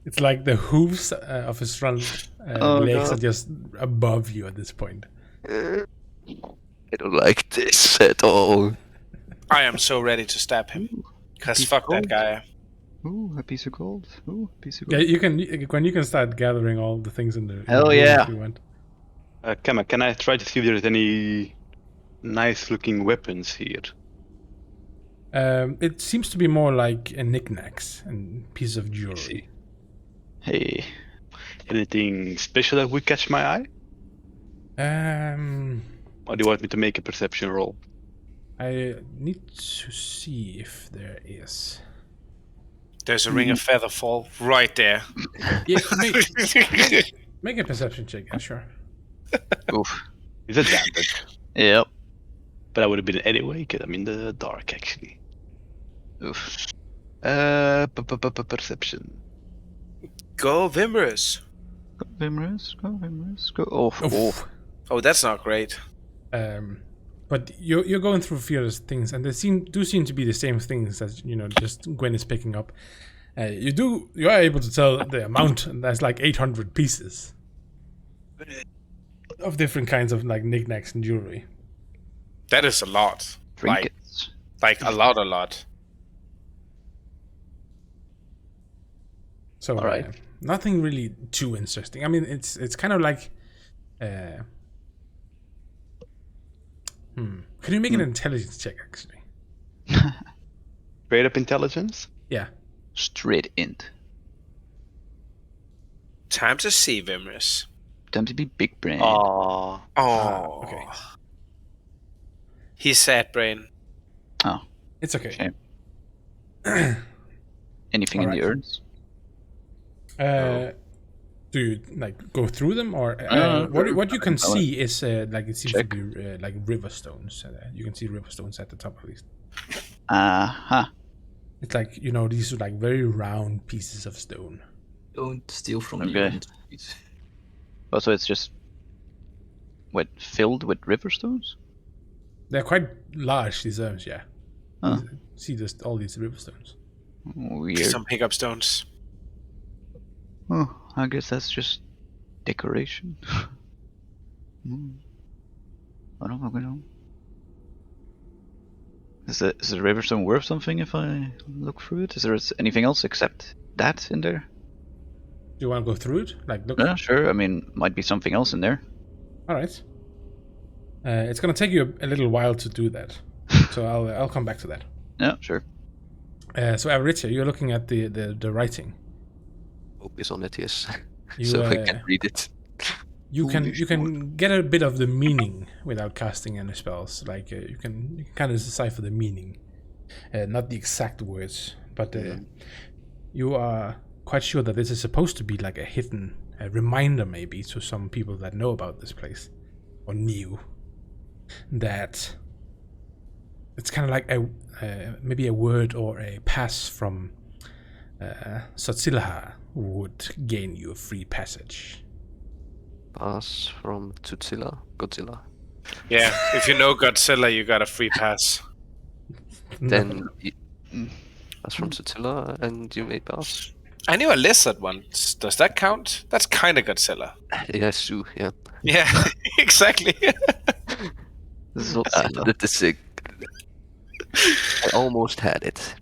It's like the hooves of his front legs are just above you at this point. I don't like this at all. I am so ready to stab him. Because fuck that guy. Ooh, a piece of gold. Ooh, a piece of Yeah, gold. when you can start gathering all the things in the Hell room yeah. if you want. Kama, can I try to see if there's any nice looking weapons here? It seems to be more like knickknacks and pieces of jewelry. Hey. Anything special that would catch my eye? Or do you want me to make a perception roll? I need to see if there is. There's a ring of feather fall right there. Yeah, make a perception check. Yeah, sure. Oof. Is it damage? Yep. But I would have been anyway, because I'm in the dark actually. Oof. Perception. Go Vimrus. Go Vimrus, go Vimrus, go. Oh, Oof. oh. Oh, that's not great. But you're going through various things, and they seem to be the same things as just Gwen is picking up. You are able to tell the amount. And there's like 800 pieces of different kinds of like knickknacks and jewelry. That is a lot. Trinkets. Like a lot. So All right. nothing really too interesting. I mean, it's kind of like. Can you make an intelligence check, actually? Straight up intelligence. Yeah. Straight int. Time to see, Vimris. Time to be big brain. Oh, Oh. Okay. He's sad brain. Oh, It's okay. shame. Anything in the Alright. urns? Do you like go through them, or what you can see is like it seems Check. to be like river stones. You can see river stones at the top at least. Uh-huh. It's like these are like very round pieces of stone. Don't steal from Okay. the end, please. Oh, so it's just filled with river stones? They're quite large, these stones, yeah. Huh. See just all these river stones. Weird. Some pickup stones. Oh, I guess that's just decoration. I don't know. Is the river stone worth something if I look through it? Is there anything else except that in there? Do you want to go through it? Like look. Yeah, sure. I mean, might be something else in there. All right. It's gonna take you a little while to do that, so I'll come back to that. Yeah, sure. So Aritia, you're looking at the writing. Focus on it, yes. You, So I can read it. You Holy can get a bit of the meaning without casting any spells. Like you can kind of decipher the meaning, not the exact words, but you are quite sure that this is supposed to be like a hidden reminder, maybe to some people that know about this place or knew that it's kind of like maybe a word or a pass from Sotsilaha would gain you a free passage. Pass from Godzilla. Yeah, if you know Godzilla, you got a free pass. Then pass from Godzilla and you may pass. I knew a lizard once. Does that count? That's kind of Godzilla. Yes, true, yeah. Yeah, exactly. That is sick. I almost had it.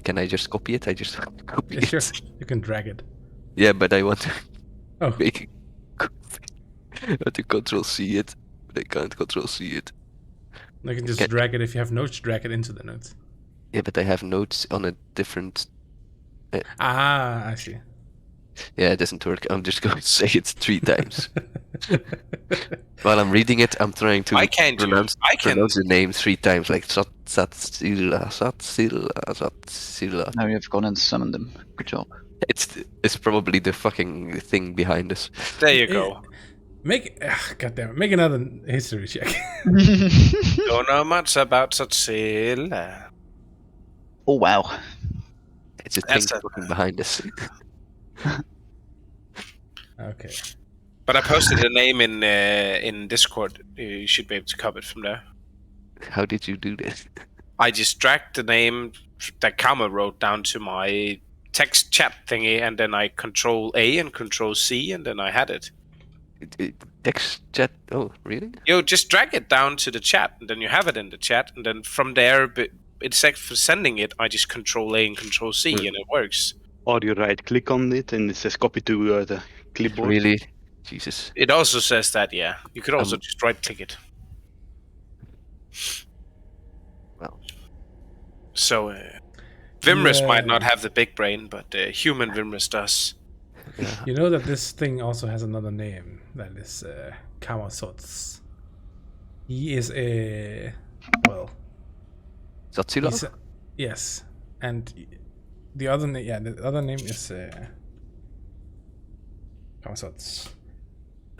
Can I just copy it? I just copy Yeah, sure. it. You can drag it. Yeah, but I want to Oh, make it copy. I want to control C it, but I can't control C it. you can just Okay. drag it if you have notes. Drag it into the notes. Yeah, but I have notes on a different. Ah, I see. Yeah, it doesn't work. I'm just going to say it 3 times. While I'm reading it, I'm trying to Why can't you? pronounce I can. the name 3 times, like Satsila. Now you have gone and summoned them. Good job. It's probably the fucking thing behind us. There you go. Goddamn, make another history check. Don't know much about Sotsila. Oh wow. It's a thing That's a- fucking behind us. Okay. But I posted a name in Discord. You should be able to copy it from there. How did you do this? I just dragged the name that Kama wrote down to my text chat thingy, and then I Control A and Control C, and then I had it. Text chat. Oh, really? You just drag it down to the chat, and then you have it in the chat, and then from there, except for sending it, I just Control A and Control C, and it works. or you right click on it and it says copy to the clipboard. Really? Jesus. It also says that, yeah. You could also just right click it. Well. So, Vimris Yeah. might not have the big brain, but human Vimris does. Yeah. You know that this thing also has another name. That is Kamasots. He is a... Well... Zatsila? he's a- yes. And the other name... Yeah, the other name is... Kamasots.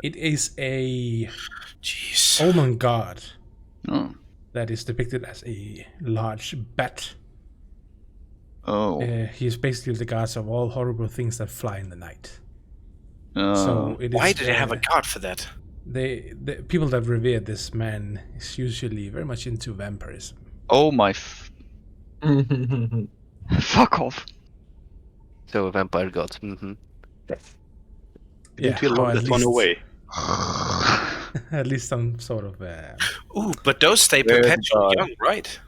It is a Jeez. Omen god Oh. that is depicted as a large bat. Oh. He is basically the god of all horrible things that fly in the night. Oh. So it is, Why do they have a god for that? the people that revere this man is usually very much into vampirism. Oh my. Fuck off. So a vampire god. Mm-hmm. Didn't we or lock at that one least- away? At least some sort of. Ooh, but those stay Very perpetually god. young, right?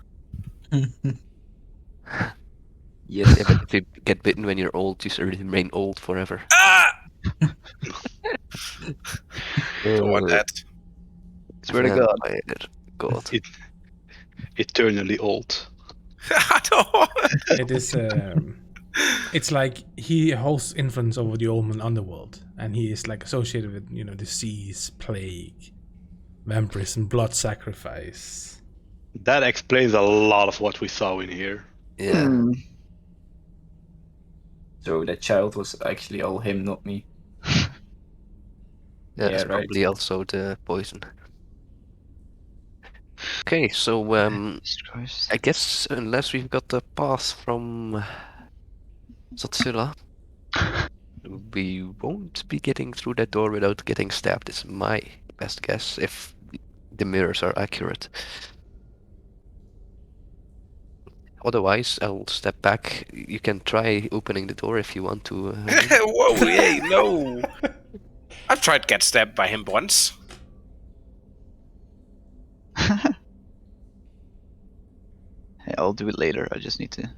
Yes, if you get bitten when you're old, you remain old forever. Don't want that. Swear to God. Vampire God. Eternally old. I don't want It is. It's like he holds influence over the old underworld, and he is like associated with disease, plague, vampirism, blood sacrifice. That explains a lot of what we saw in here. Yeah. So that child was actually all him, not me. Yeah, Yeah, it's right. probably also the poison. Okay, so Jesus Christ. I guess unless we've got the pass from Zatsula, we won't be getting through that door without getting stabbed, is my best guess, if the mirrors are accurate. Otherwise, I'll step back. You can try opening the door if you want to. Whoa, hey, no. I've tried to get stabbed by him once. Hey, I'll do it later. I just need to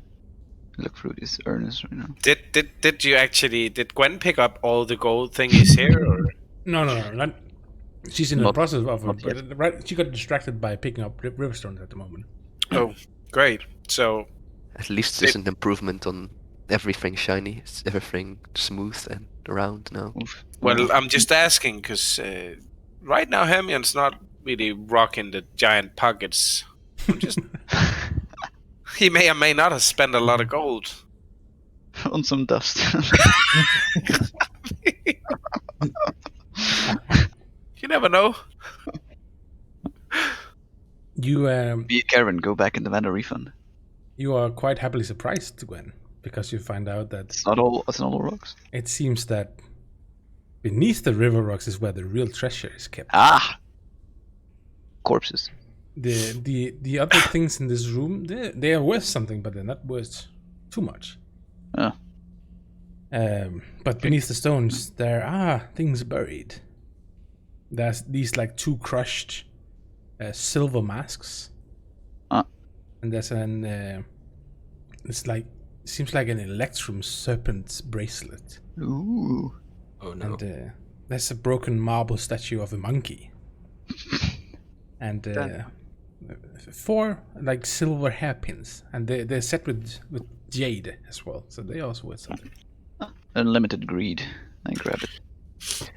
look through these urns right now. Did you actually? Did Gwen pick up all the gold thingies here? Or? No, not. She's in the Not- process of not it, but right, she got distracted by picking up riverstones at the moment. Oh, great. So At least it's an improvement on everything shiny. It's everything smooth and round now. Oof. well, I'm just asking because right now Hermion's not really rocking the giant pockets. I'm just. He may or may not have spent a lot of gold. On some dust. You never know. You Be Karen, go back in the vendor refund. you are quite happily surprised, Gwen, because you find out that It's not all rocks. it seems that beneath the river rocks is where the real treasure is kept. Ah! Corpses. The other things in this room, they are worth something, but they're not worth too much. Oh. But beneath the stones, there are things buried. There's these like two crushed silver masks, and there's seems like an electrum serpent bracelet, Ooh. Oh no. and there's a broken marble statue of a monkey, and 4 like silver hairpins, and they're set with jade as well, so they also worth something. Unlimited greed. I grab it.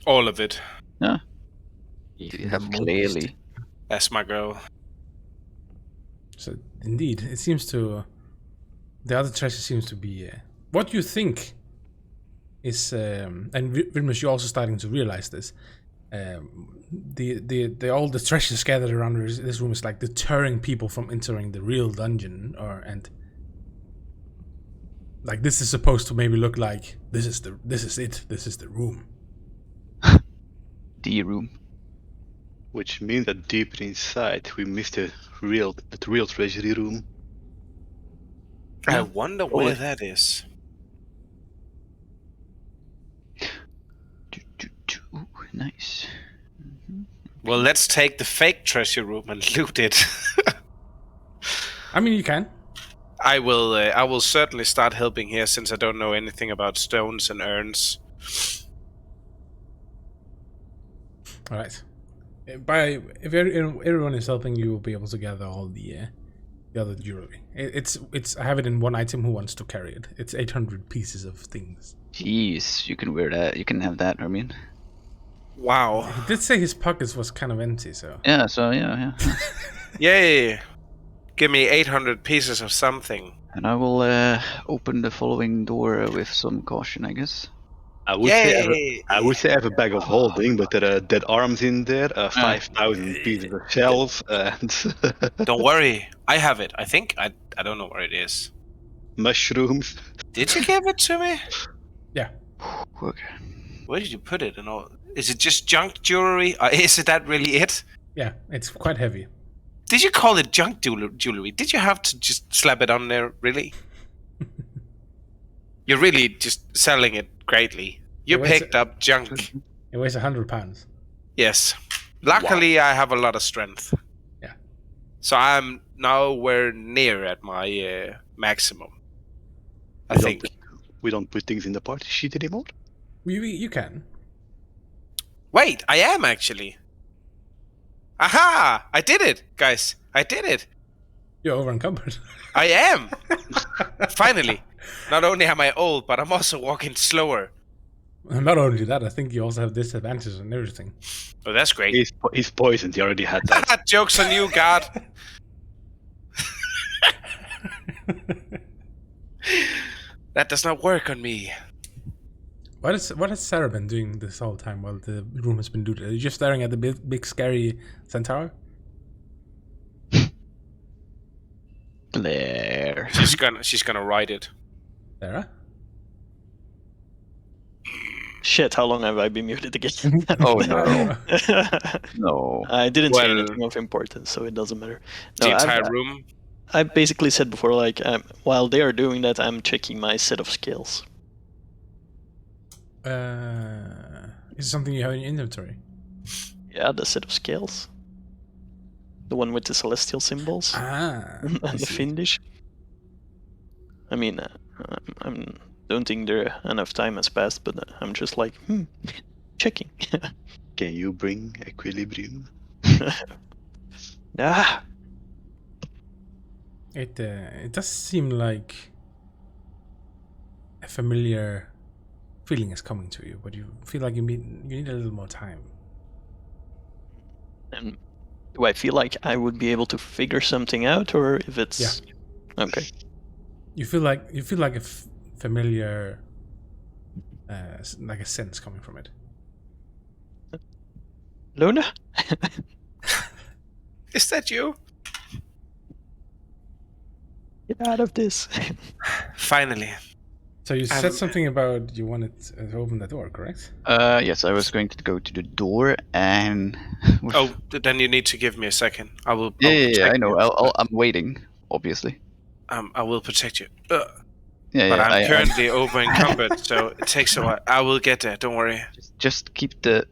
All of it. Yeah, You have clearly. That's my girl. So indeed, it seems to the other treasure seems to be what you think is, and Vilmus, you're also starting to realize this. The all the treasures gathered around this room is like deterring people from entering the real dungeon, and like this is supposed to maybe look like this is the room. D room. Which means that deeper inside we missed the real treasury room. I wonder where that is. Ooh, nice. Well, let's take the fake treasure room and loot it. I mean, you can. I will certainly start helping here since I don't know anything about stones and urns. All right. If everyone is helping, you will be able to gather all the other jewelry. It's I have it in one item. Who wants to carry it? It's 800 pieces of things. Jeez, you can wear that. You can have that, I mean. Wow. He did say his pockets was kind of empty, so Yeah, so yeah. Yay! Give me 800 pieces of something. And I will open the following door with some caution, I guess. I would say I have a bag of holding, but there are dead arms in there, 5,000 pieces of shells, and Don't worry, I have it. I think I don't know where it is. mushrooms. Did you give it to me? yeah. Okay. Where did you put it? And all? Is it just junk jewelry? Is it that really it? Yeah, it's quite heavy. Did you call it junk jewelry? Did you have to just slap it on there? Really? You're really just selling it greatly. You Wait, picked up junk. It weighs 100 pounds. Yes. Luckily, I have a lot of strength. Yeah. So I'm nowhere near at my maximum. I think. We don't put things in the party sheet anymore. You can. Wait, I am actually. Aha! I did it, guys. I did it. You're over encumbered. I am. Finally. Not only am I old, but I'm also walking slower. Not only that, I think you also have disadvantages and everything. Oh, that's great. He's poisoned. He already had that. Joke's on you, God. That does not work on me. What has Sarah been doing this whole time while the room has been looted? Are you just staring at the big scary centaur? Blair. She's gonna ride it. Sarah? Shit, how long have I been muted again? Oh no. No. I didn't say Well, anything of importance, so it doesn't matter. The No, entire room. I basically said before, like, while they are doing that, I'm checking my set of skills. Is it something you have in your inventory? Yeah, the set of skills. The one with the celestial symbols. Ah, And I the see. Finnish. I mean, I don't think there enough time has passed, but I'm just like, checking. Can you bring equilibrium? Ah, It does seem like a familiar feeling is coming to you, but you feel like you need a little more time. and do I feel like I would be able to figure something out, or if it's okay? You feel like a familiar, like a sense coming from it. Luna? Is that you? Get out of this. Finally. So you said something about you wanted to open the door, correct? Yes, I was going to go to the door and. Oh, then you need to give me a second. I will. Yeah, I know. You. I'm waiting, obviously. I will protect you. Yeah, But yeah. I'm currently over encumbered, so it takes a while. I will get there. Don't worry. Just keep the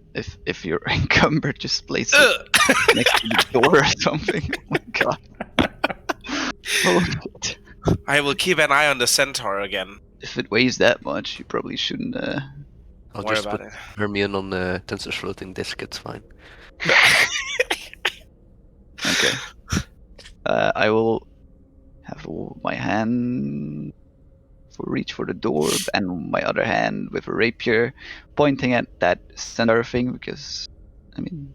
if you're encumbered, just place it next to the door or something. Oh my god. Oh, shit. I will keep an eye on the centaur again. If it weighs that much, you probably shouldn't. I'll worry just about put it. Hermione on the Tensor's floating disc, it's fine. Okay. I will have my hand for reach for the door, and my other hand with a rapier, pointing at that center thing because, I mean,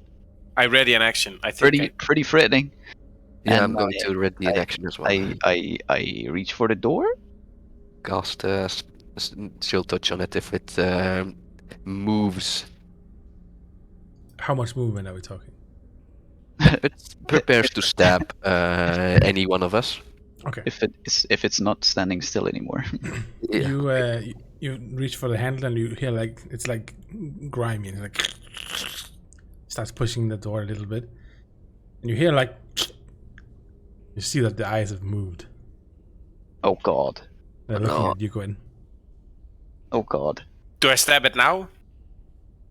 I ready an action. I think. pretty threatening. Yeah, And I'm going to ready in action as well. I reach for the door. Cast shield touch on it if it moves. How much movement are we talking? It prepares to stab any one of us. Okay. If it's not standing still anymore. Yeah. You reach for the handle and you hear like it's like grimy and it's like starts pushing the door a little bit, and you hear like you see that the eyes have moved. Oh god. They're looking at you, Gwen. Oh god. Do I stab it now?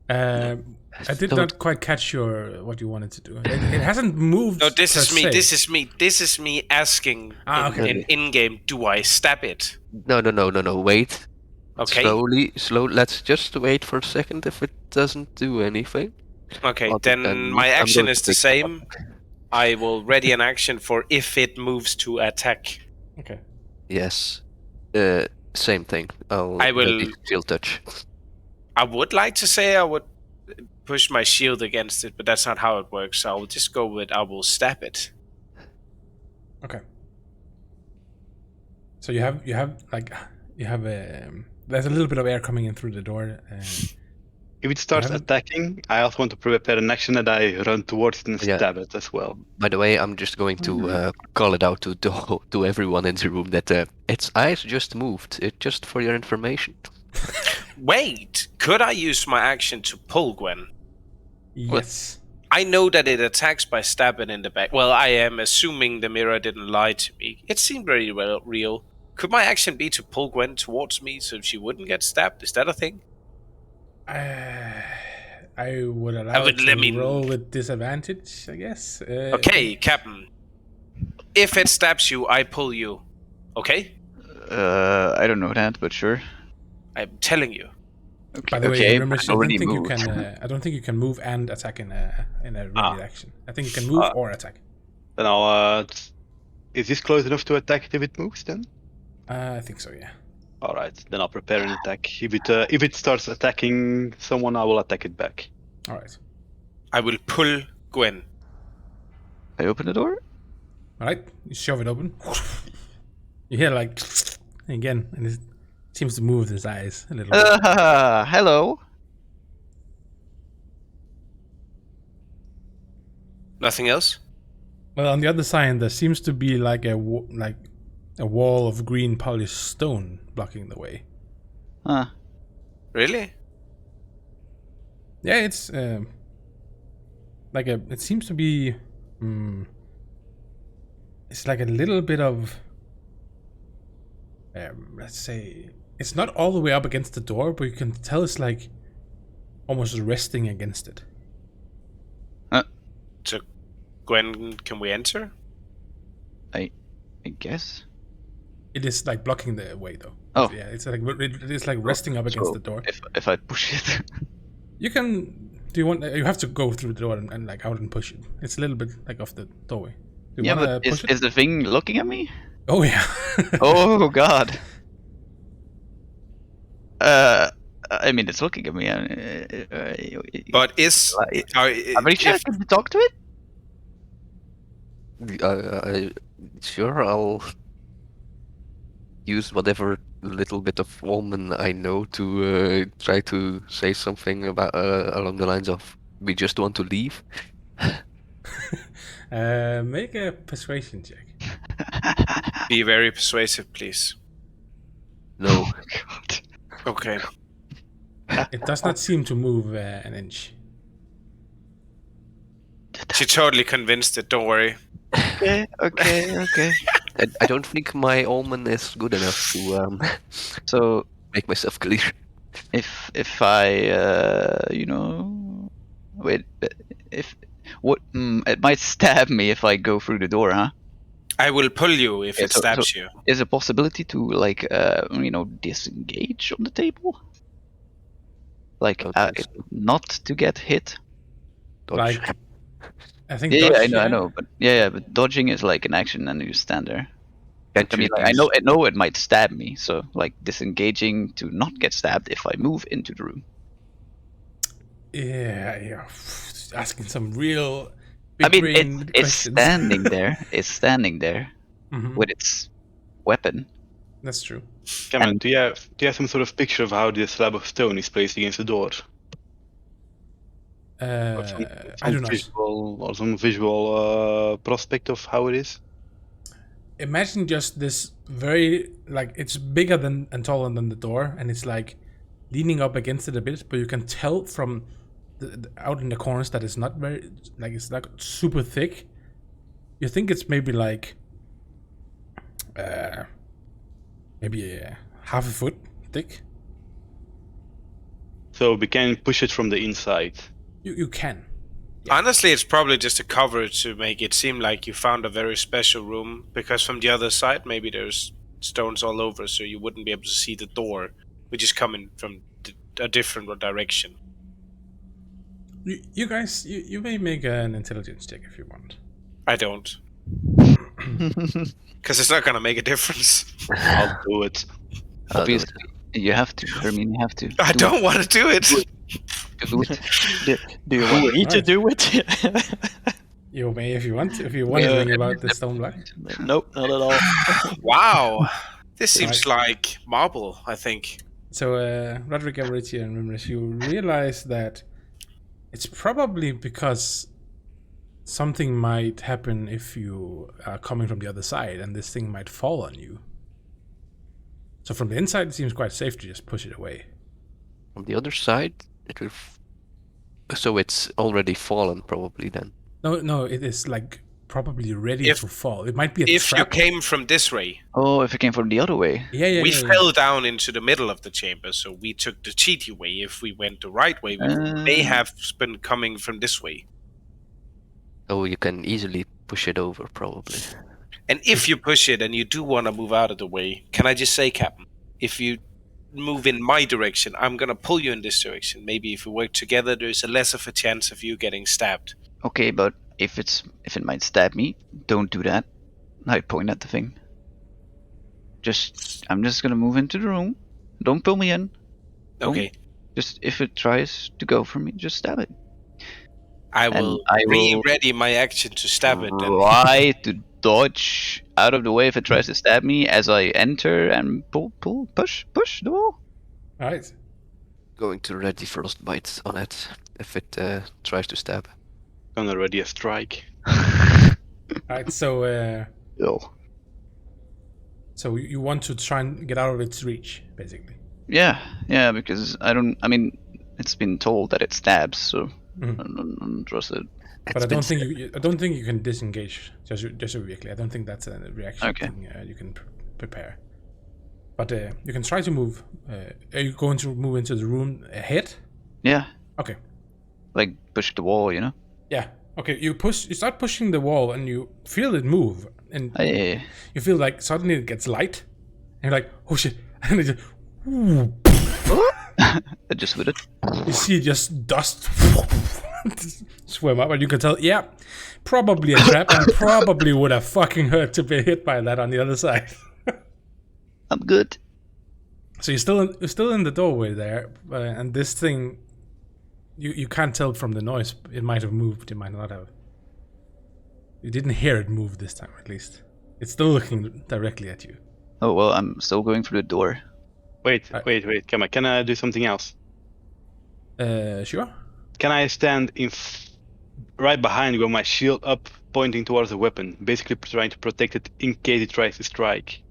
I did not quite catch what you wanted to do. It hasn't moved. No, this is per me. se. This is me asking okay. in game. Do I stab it? No. Wait. Okay. Slow. Let's just wait for a second. If it doesn't do anything. Okay. Other Then than my I'm action going is to the pick same. I will ready an action for if it moves to attack. Okay. Yes. Same thing. I will- ready shield touch. I would like to say I would push my shield against it, but that's not how it works. So I will just go with I will stab it. Okay. So you have there's a little bit of air coming in through the door. If it starts haven't- attacking, I also want to prepare an action that I run towards it and Yeah. stab it as well. By the way, I'm just going to call it out to everyone in the room that its eyes just moved. Just for your information. Wait, could I use my action to pull Gwen? Yes. I know that it attacks by stabbing in the back. Well, I am assuming the mirror didn't lie to me. It seemed very real. Could my action be to pull Gwen towards me so she wouldn't get stabbed? Is that a thing? I would allow would it let to me- roll with disadvantage, I guess. Okay, Captain. If it stabs you, I pull you. Okay? I don't know that, but sure. I'm telling you. Okay, By the way, okay, remember, but I I don't already think you moved. can. I don't think you can move and attack in a ready action. I think you can move or attack. Then I'll. Is this close enough to attack if it moves then? I think so. Yeah. All right, then I'll prepare an attack. If it starts attacking someone, I will attack it back. All right. I will pull Gwen. I open the door. All right. You shove it open. You hear like again, and it seems to move his eyes a little bit. Hello. Nothing else? Well, on the other side, there seems to be like a wall of green polished stone blocking the way. Huh. Really? Yeah, it's like a. It seems to be. It's like a little bit of. Let's say it's not all the way up against the door, but you can tell it's like almost resting against it. So, Gwen, can we enter? I guess. It is like blocking the way, though. Oh. Yeah, it's like resting up against So the door. If I push it. You can. Do you want? You have to go through the door and like out and push it. It's a little bit like off the doorway. Do you Yeah, wanna but push it? is the thing looking at me? Oh yeah. Oh God. I mean, it's looking at me. But is... I'm pretty sure I can talk to it. Sure, I'll use whatever little bit of woman I know to try to say something about along the lines of "we just want to leave." Make a persuasion check. Be very persuasive, please. No. Oh God. Okay. It does not seem to move an inch. She totally convinced it, don't worry. Okay. I don't think my omen is good enough to So make myself clear. if I wait, it might stab me if I go through the door, huh? I will pull you if Yeah, it stabs you. Is a possibility to like disengage on the table, like Don't think so. not to get hit? Dodge. Like, I think. Yeah, dodge, I know, but but dodging is like an action, and you stand there. Can't I mean, you like, I use- know it might stab me, so like disengaging to not get stabbed if I move into the room. Yeah. Asking some real. I Big mean, brain it's questions. standing there. It's standing there Mhm. with its weapon. That's true. Cameron, do you have some sort of picture of how the slab of stone is placed against the door? Or I do not. Some visual prospect of how it is? Imagine just this very like it's bigger than and taller than the door, and it's like leaning up against it a bit, but you can tell from the out in the corners that it's not very like it's not super thick. You think it's maybe like maybe half a foot thick. So we can push it from the inside. You can. Honestly, it's probably just a cover to make it seem like you found a very special room, because from the other side, maybe there's stones all over, so you wouldn't be able to see the door, which is coming from a different direction. You guys, you may make an intelligence check if you want. I don't. Because it's not going to make a difference. I'll do it. Obviously, you have to. I mean, you have to. I don't want to do it. Do it. Do you want me to Right. do it? You may if you want. If you're wondering about the stone block. Nope, not at all. Wow. This seems like marble, I think. So, Roderick, Avaritia, and Rimris, you realize that it's probably because something might happen if you are coming from the other side, and this thing might fall on you. So from the inside, it seems quite safe to just push it away. On the other side, it will. So it's already fallen, probably then. No, it is like probably ready If- to fall. It might be a If you trap. came from this way, Oh, if it came from the other way. Yeah. we fell down into the middle of the chamber, so we took the cheaty way. If we went the right way, we may have been coming from this way. So you can easily push it over, probably. And if you push it and you do want to move out of the way, can I just say, Captain, if you move in my direction, I'm going to pull you in this direction. Maybe if we work together, there's a less of a chance of you getting stabbed. Okay, but if it might stab me, don't do that. I point at the thing. I'm just gonna move into the room. Don't pull me in. Okay. Just if it tries to go for me, just stab it. I will re-ready my action to stab it. Then. Try to dodge out of the way if it tries to stab me as I enter and push the wall. Alright. Going to ready frostbite on it if it tries to stab. Gonna ready a strike. Alright, so Oh. so you want to try and get out of its reach, basically. Yeah, because I mean, it's been told that it stabs, so I don't trust it. But I don't think you can disengage just quickly. I don't think that's a reaction thing you can prepare. But you can try to move. Are you going to move into the room ahead? Yeah. Okay. Like push the wall, you know? Yeah. Okay. You start pushing the wall, and you feel it move, and Hey. you feel like suddenly it gets light, and you're like, oh shit, and it just, I just with it. you see just dust swim up, and you can tell, yeah, probably a trap, and probably would have fucking hurt to be hit by that on the other side. I'm good. So you're still in the doorway there, and this thing, you can't tell from the noise. It might have moved. It might not have. You didn't hear it move this time, at least. It's still looking directly at you. Oh well, I'm still going through the door. Wait, come on. Can I do something else? Sure. Can I stand right behind with my shield up, pointing towards the weapon, basically trying to protect it in case it tries to strike?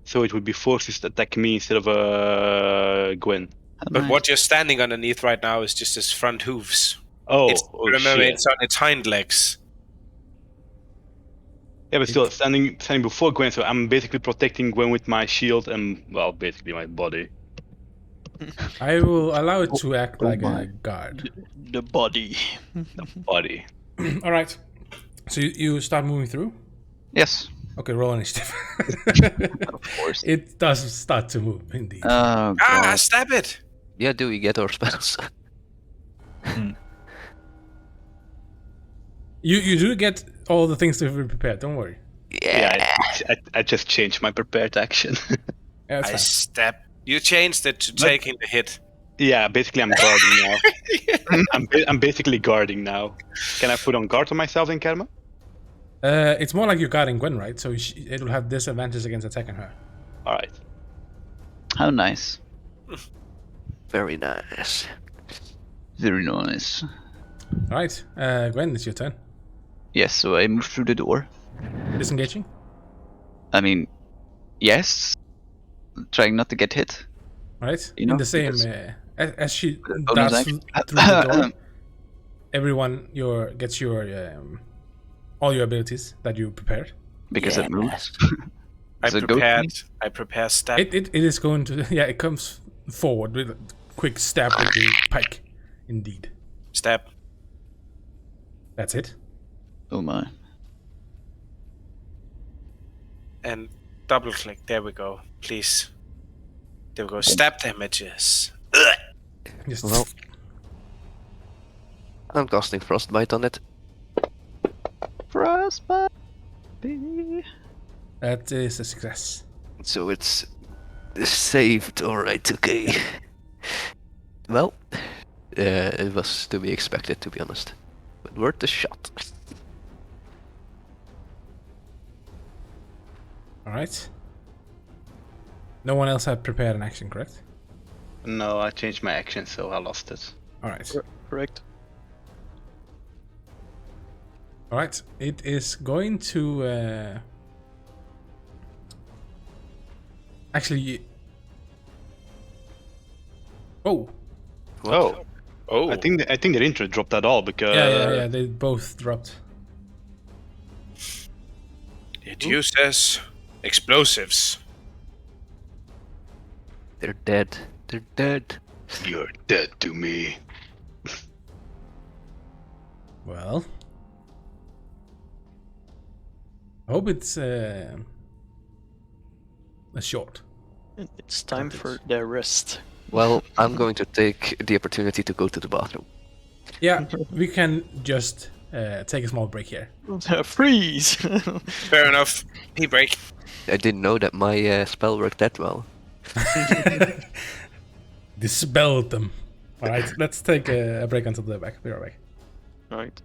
So it would be forced to attack me instead of Gwen. But what you're standing underneath right now is just its front hooves. Shit. Remember, it's on its hind legs. Yeah, but still, standing before Gwen, so I'm basically protecting Gwen with my shield and, well, basically my body. I will allow it to act like a guard. The body. Body. All right. So you start moving through? Yes. Okay, roll initiative. Of course. It does start to move, indeed. Oh god. Stab it! Yeah, do we get our spells? You do get all the things to be prepared, don't worry. Yeah, I just changed my prepared action. Yeah, that's I fine. stab. You changed it to taking the hit. Yeah, basically I'm guarding now. I'm basically guarding now. Can I put on guard on myself in Karma? It's more like you're guarding Gwen, right? So it'll have disadvantage against attacking her. Alright. How nice. Very nice. Very nice. All right, Gwen, it's your turn. Yes, so I move through the door. Disengaging. I mean, yes. Trying not to get hit. All right. You know, in the same because- as she bonus does action. through the door, everyone gets your all your abilities that you prepared. Because it moves. I So go to me. prepare stab. It is going to it comes forward with a quick stab with the pike. Indeed. Stab. That's it. Oh my. And double click. There we go. Please. There we go. Stab damages. Just Well, I'm casting frostbite on it. Frostbite. Baby. that is a success. So it's saved. Alright, okay. Well, it was to be expected, to be honest. But worth a shot. All right. No one else had prepared an action, correct? No, I changed my action, so I lost it. All right. Correct. All right. It is going to actually. Oh. Oh. Oh. I think the intro dropped that all because Yeah. They both dropped. It uses explosives. They're dead. They're dead. you're dead to me. Well. I hope it's short. It's time That for is- the rest. Well, I'm going to take the opportunity to go to the bathroom. Yeah, we can just take a small break here. Freeze! Fair enough. Pee break. I didn't know that my spell worked that well. Dispelled them. All right, let's take a break until they're back. Be right back. Right.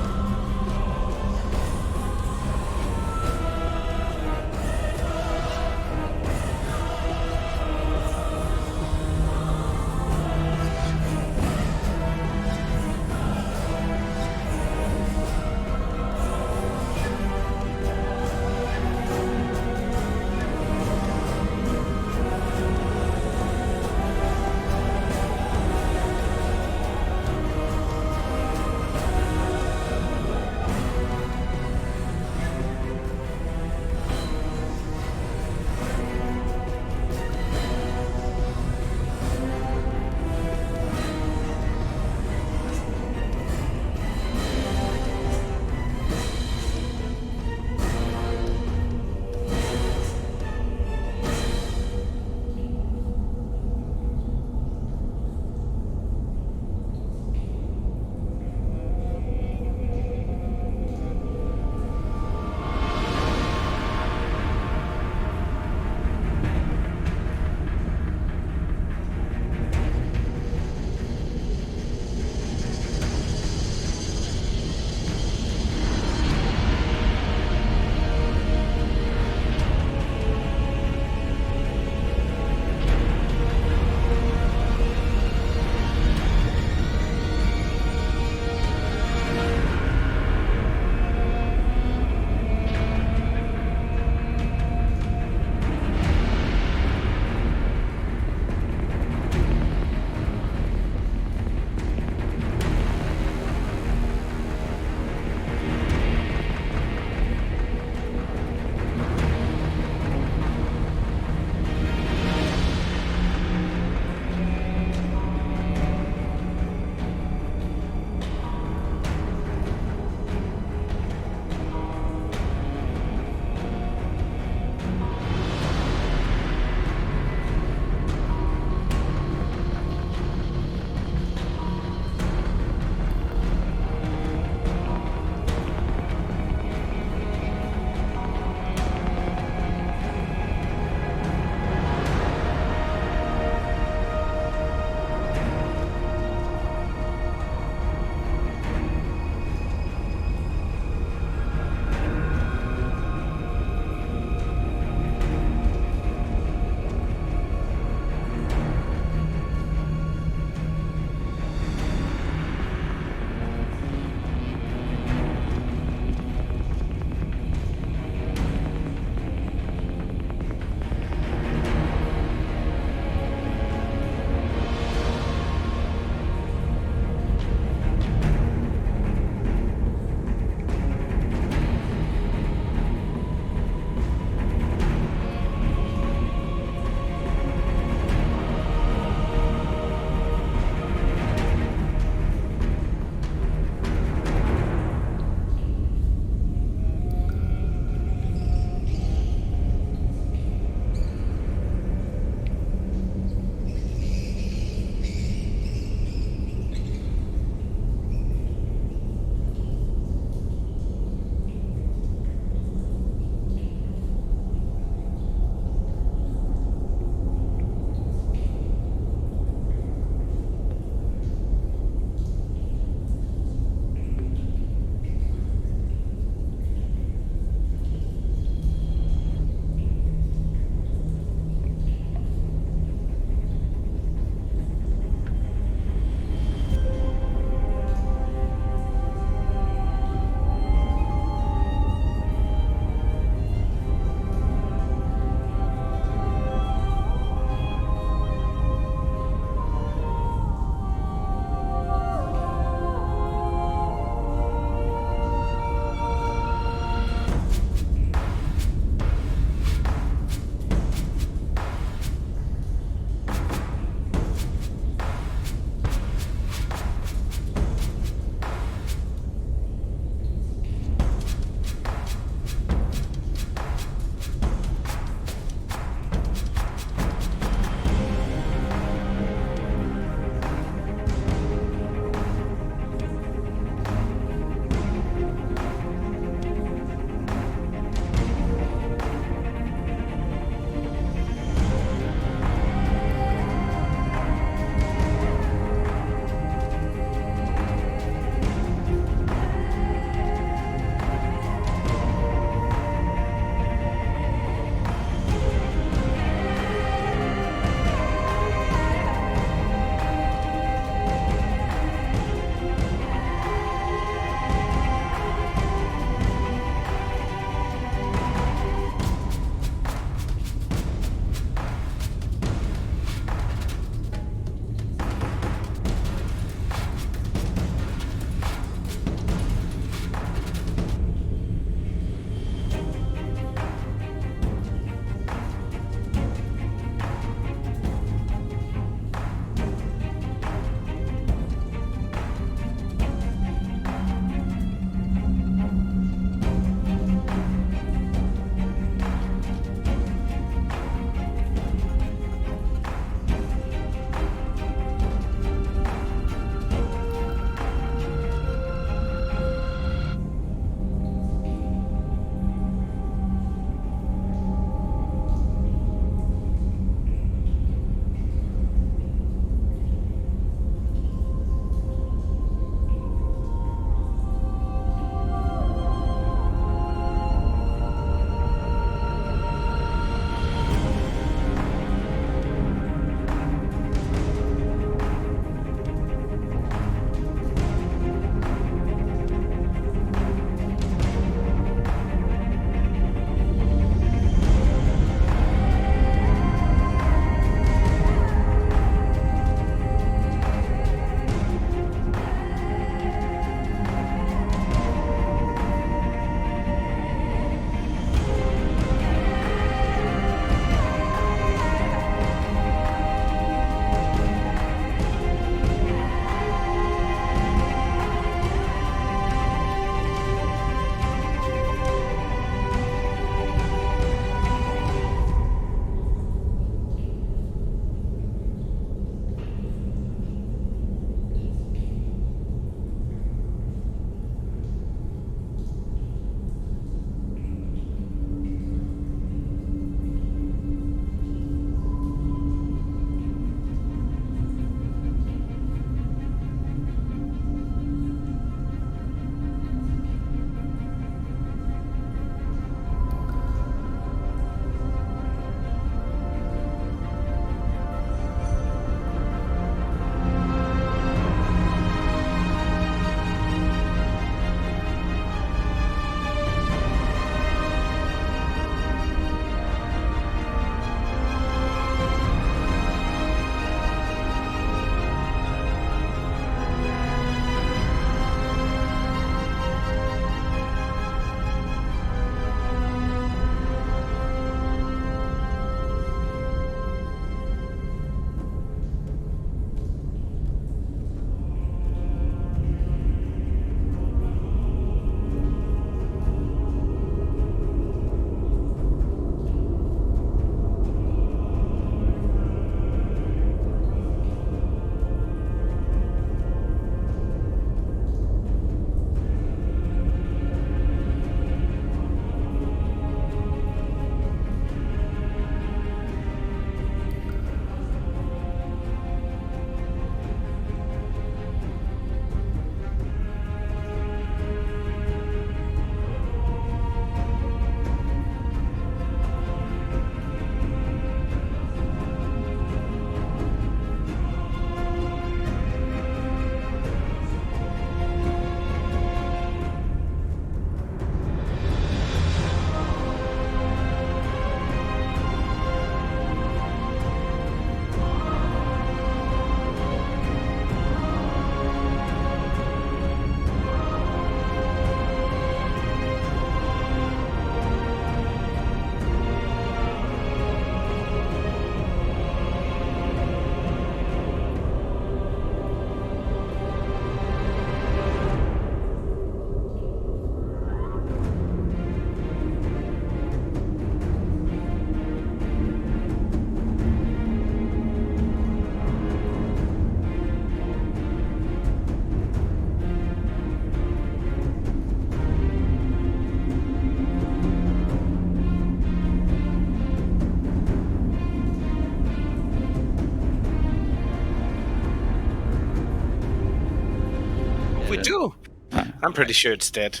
I'm pretty sure it's dead.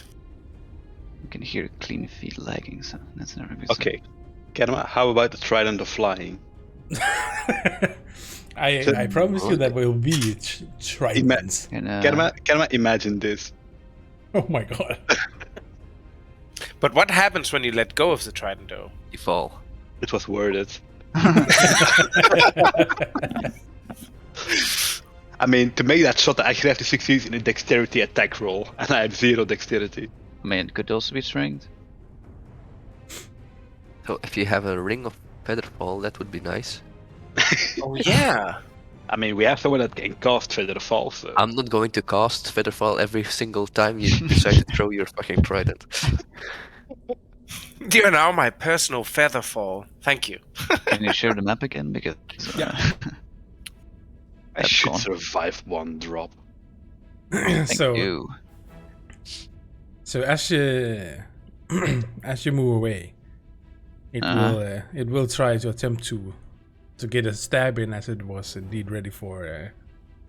You can hear clean feet lagging, so that's never good. Okay. Kenma, how about the trident of flying? I promise you that will be tridents. Kenma, imagine this. Oh my god. But what happens when you let go of the trident, though? You fall. It was worded. I mean, to make that shot, I actually have to succeed in a dexterity attack roll, and I have 0 dexterity. I mean, it could also be strength. So if you have a ring of featherfall, that would be nice. Oh yeah. I mean, we have someone that can cast Featherfall, so... I'm not going to cast featherfall every single time you decide to throw your fucking trident. You are now my personal featherfall. Thank you. Can you share the map again? Because I should survive one drop. thank you. So as you move away, it will try to attempt to get a stab in, as it was indeed ready for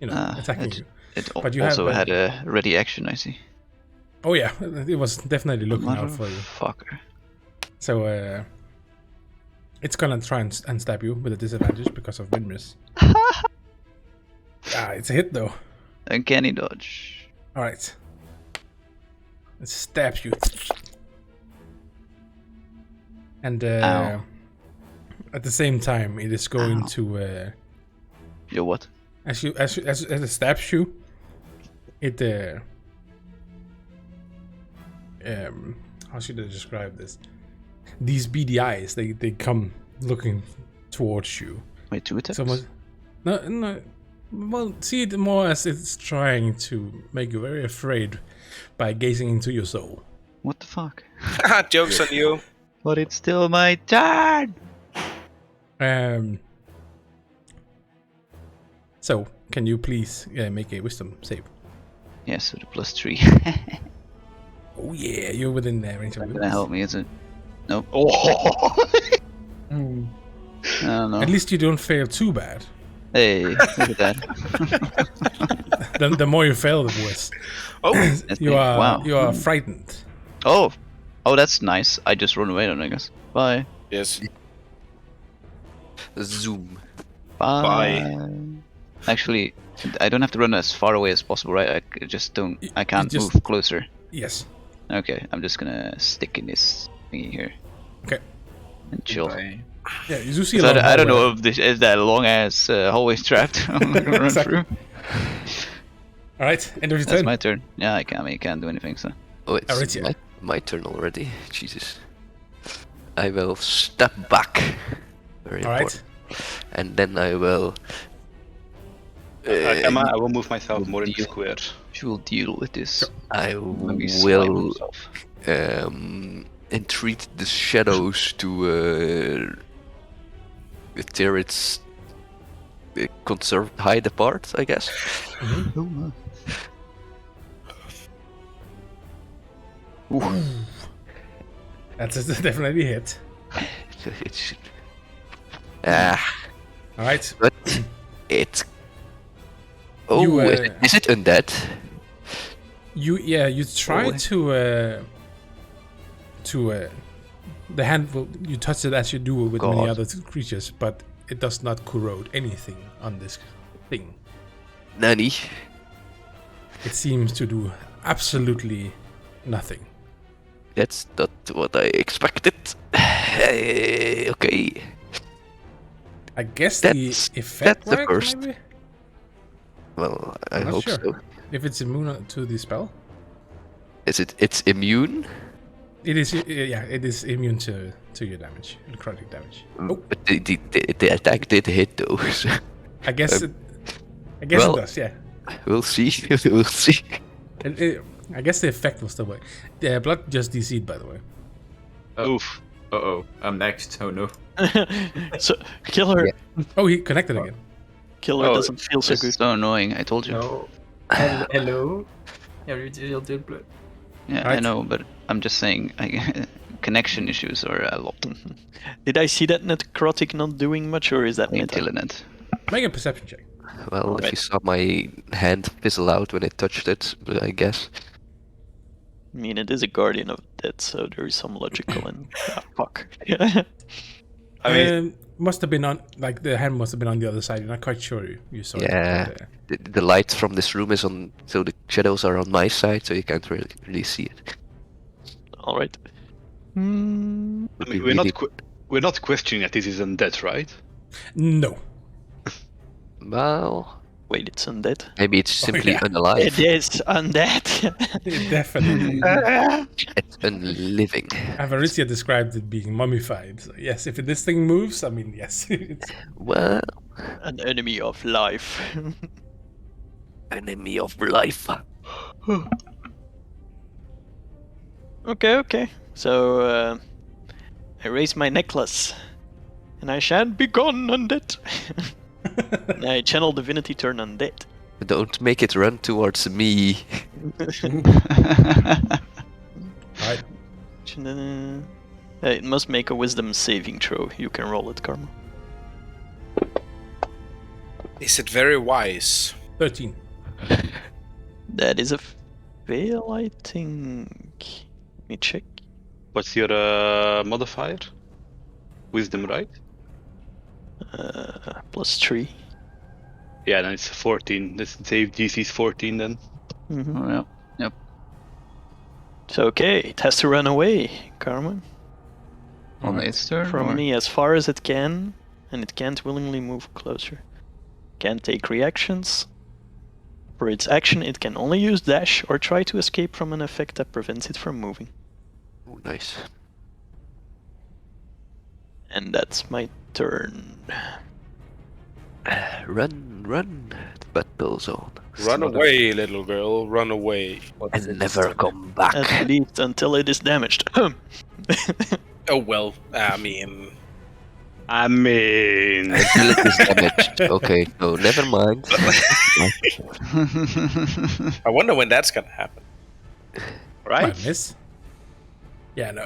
attacking you. It But you also have, had a ready action, I see. Oh yeah, it was definitely looking out for you. Fucker. So it's gonna try and stab you with a disadvantage because of wind miss. It's a hit though. Uncanny dodge. All right. It stabs you. And at the same time, it is going to. Yo, what? As it stabs you, it. How should I describe this? These beady eyes, they come looking towards you. Wait, 2 attacks? No. Well, see it more as it's trying to make you very afraid by gazing into your soul. What the fuck? Joke's on you. But it's still my turn! So, can you please make a wisdom save? Yes, so the +3. Oh yeah, you're within the range of Not gonna help me, is it? Nope. Oh! I don't know. At least you don't fail too bad. Hey, look at that. The more you fail, the worse. Oh, You are Wow. frightened. Oh, that's nice. I just run away then, I guess. Bye. yes. Zoom. Bye. Actually, I don't have to run as far away as possible, right? I just don't. I can't just- move closer. Yes. Okay, I'm just gonna stick in this thingy here Okay. and chill. Bye. Yeah, you do see a So lot of I don't hallway. know if this is that long ass hallway trapped. I'm gonna run Exactly. through. All right, end of your That's turn. my turn. Yeah, I can't do anything. So Oh, it's Aritia. my turn already. Jesus. I will step back. Very All right. important. And then I will. Emma, I will move myself more in the square. she will deal with this. I Maybe slime will himself. entreat the shadows to tear its conserved hide apart, I guess. That's definitely a hit. It's All right. but it's. Oh, You, is it undead? You try Boy. to the hand will, you touch it as you do with many God. other creatures, but it does not corrode anything on this thing. Nani? It seems to do absolutely nothing. That's not what I expected. Okay. I guess That's- the effect that's the works, first. maybe? Well, I I'm not hope sure. so. If it's immune to the spell, It's immune? it is. Yeah, it is immune to your damage, necrotic damage. Oh, But the attack did hit though. So I guess Um, it well- does. Yeah. we'll see. We'll see. I guess the effect will still work. The blood just DC'd, by the way. Oof. Uh-oh, I'm next. Oh no. So killer Oh, he connected again. killer Oh, doesn't feel so This good. is so annoying. I told you. No. Hello? You're deal blue. Yeah, I Right. know, but I'm just saying. Connection issues are a lot. Did I see that necrotic not doing much, or is that I'm meta? killing it. Make a perception check. Well, if you saw my hand fizzle out when I touched it, but I guess. I mean, it is a guardian of death, so there is some logical and fuck. I mean, must have been on, like, the hand must have been on the other side. You're not quite sure you saw Yeah. it. The light from this room is on, so the shadows are on my side, so you can't really see it. All right. I mean, we're not questioning that this is undead, right? No. Well, Wait, it's undead. maybe it's simply yeah. unalive. It is undead. Definitely. It's unliving. Avaricia described it being mummified. So yes, if this thing moves, I mean, yes. It's... Well, An enemy of life. enemy of life. Okay. So, I raise my necklace. And I shan't be gone undead. And I channel divinity turn undead. Don't make it run towards me. Right. It must make a wisdom saving throw. You can roll it, Karma. is it very wise? 13. That is a fail, I think. Let me check. What's your modifier? Wisdom, right? +3. Yeah, then it's 14. Let's save DC's 14 then. Mm-hmm. Oh, yeah. So okay, it has to run away, Carmen. On its turn? From or- me as far as it can, and it can't willingly move closer. Can't take reactions. For its action, it can only use dash or try to escape from an effect that prevents it from moving. Oh, nice. And that's my turn. Run. The battle's on. Run away, little girl, run away. And never come back. At least until it is damaged. Oh well, I mean, Until it is damaged. Okay, no, never mind. I wonder when that's gonna happen. Right? Might miss. Yeah, no.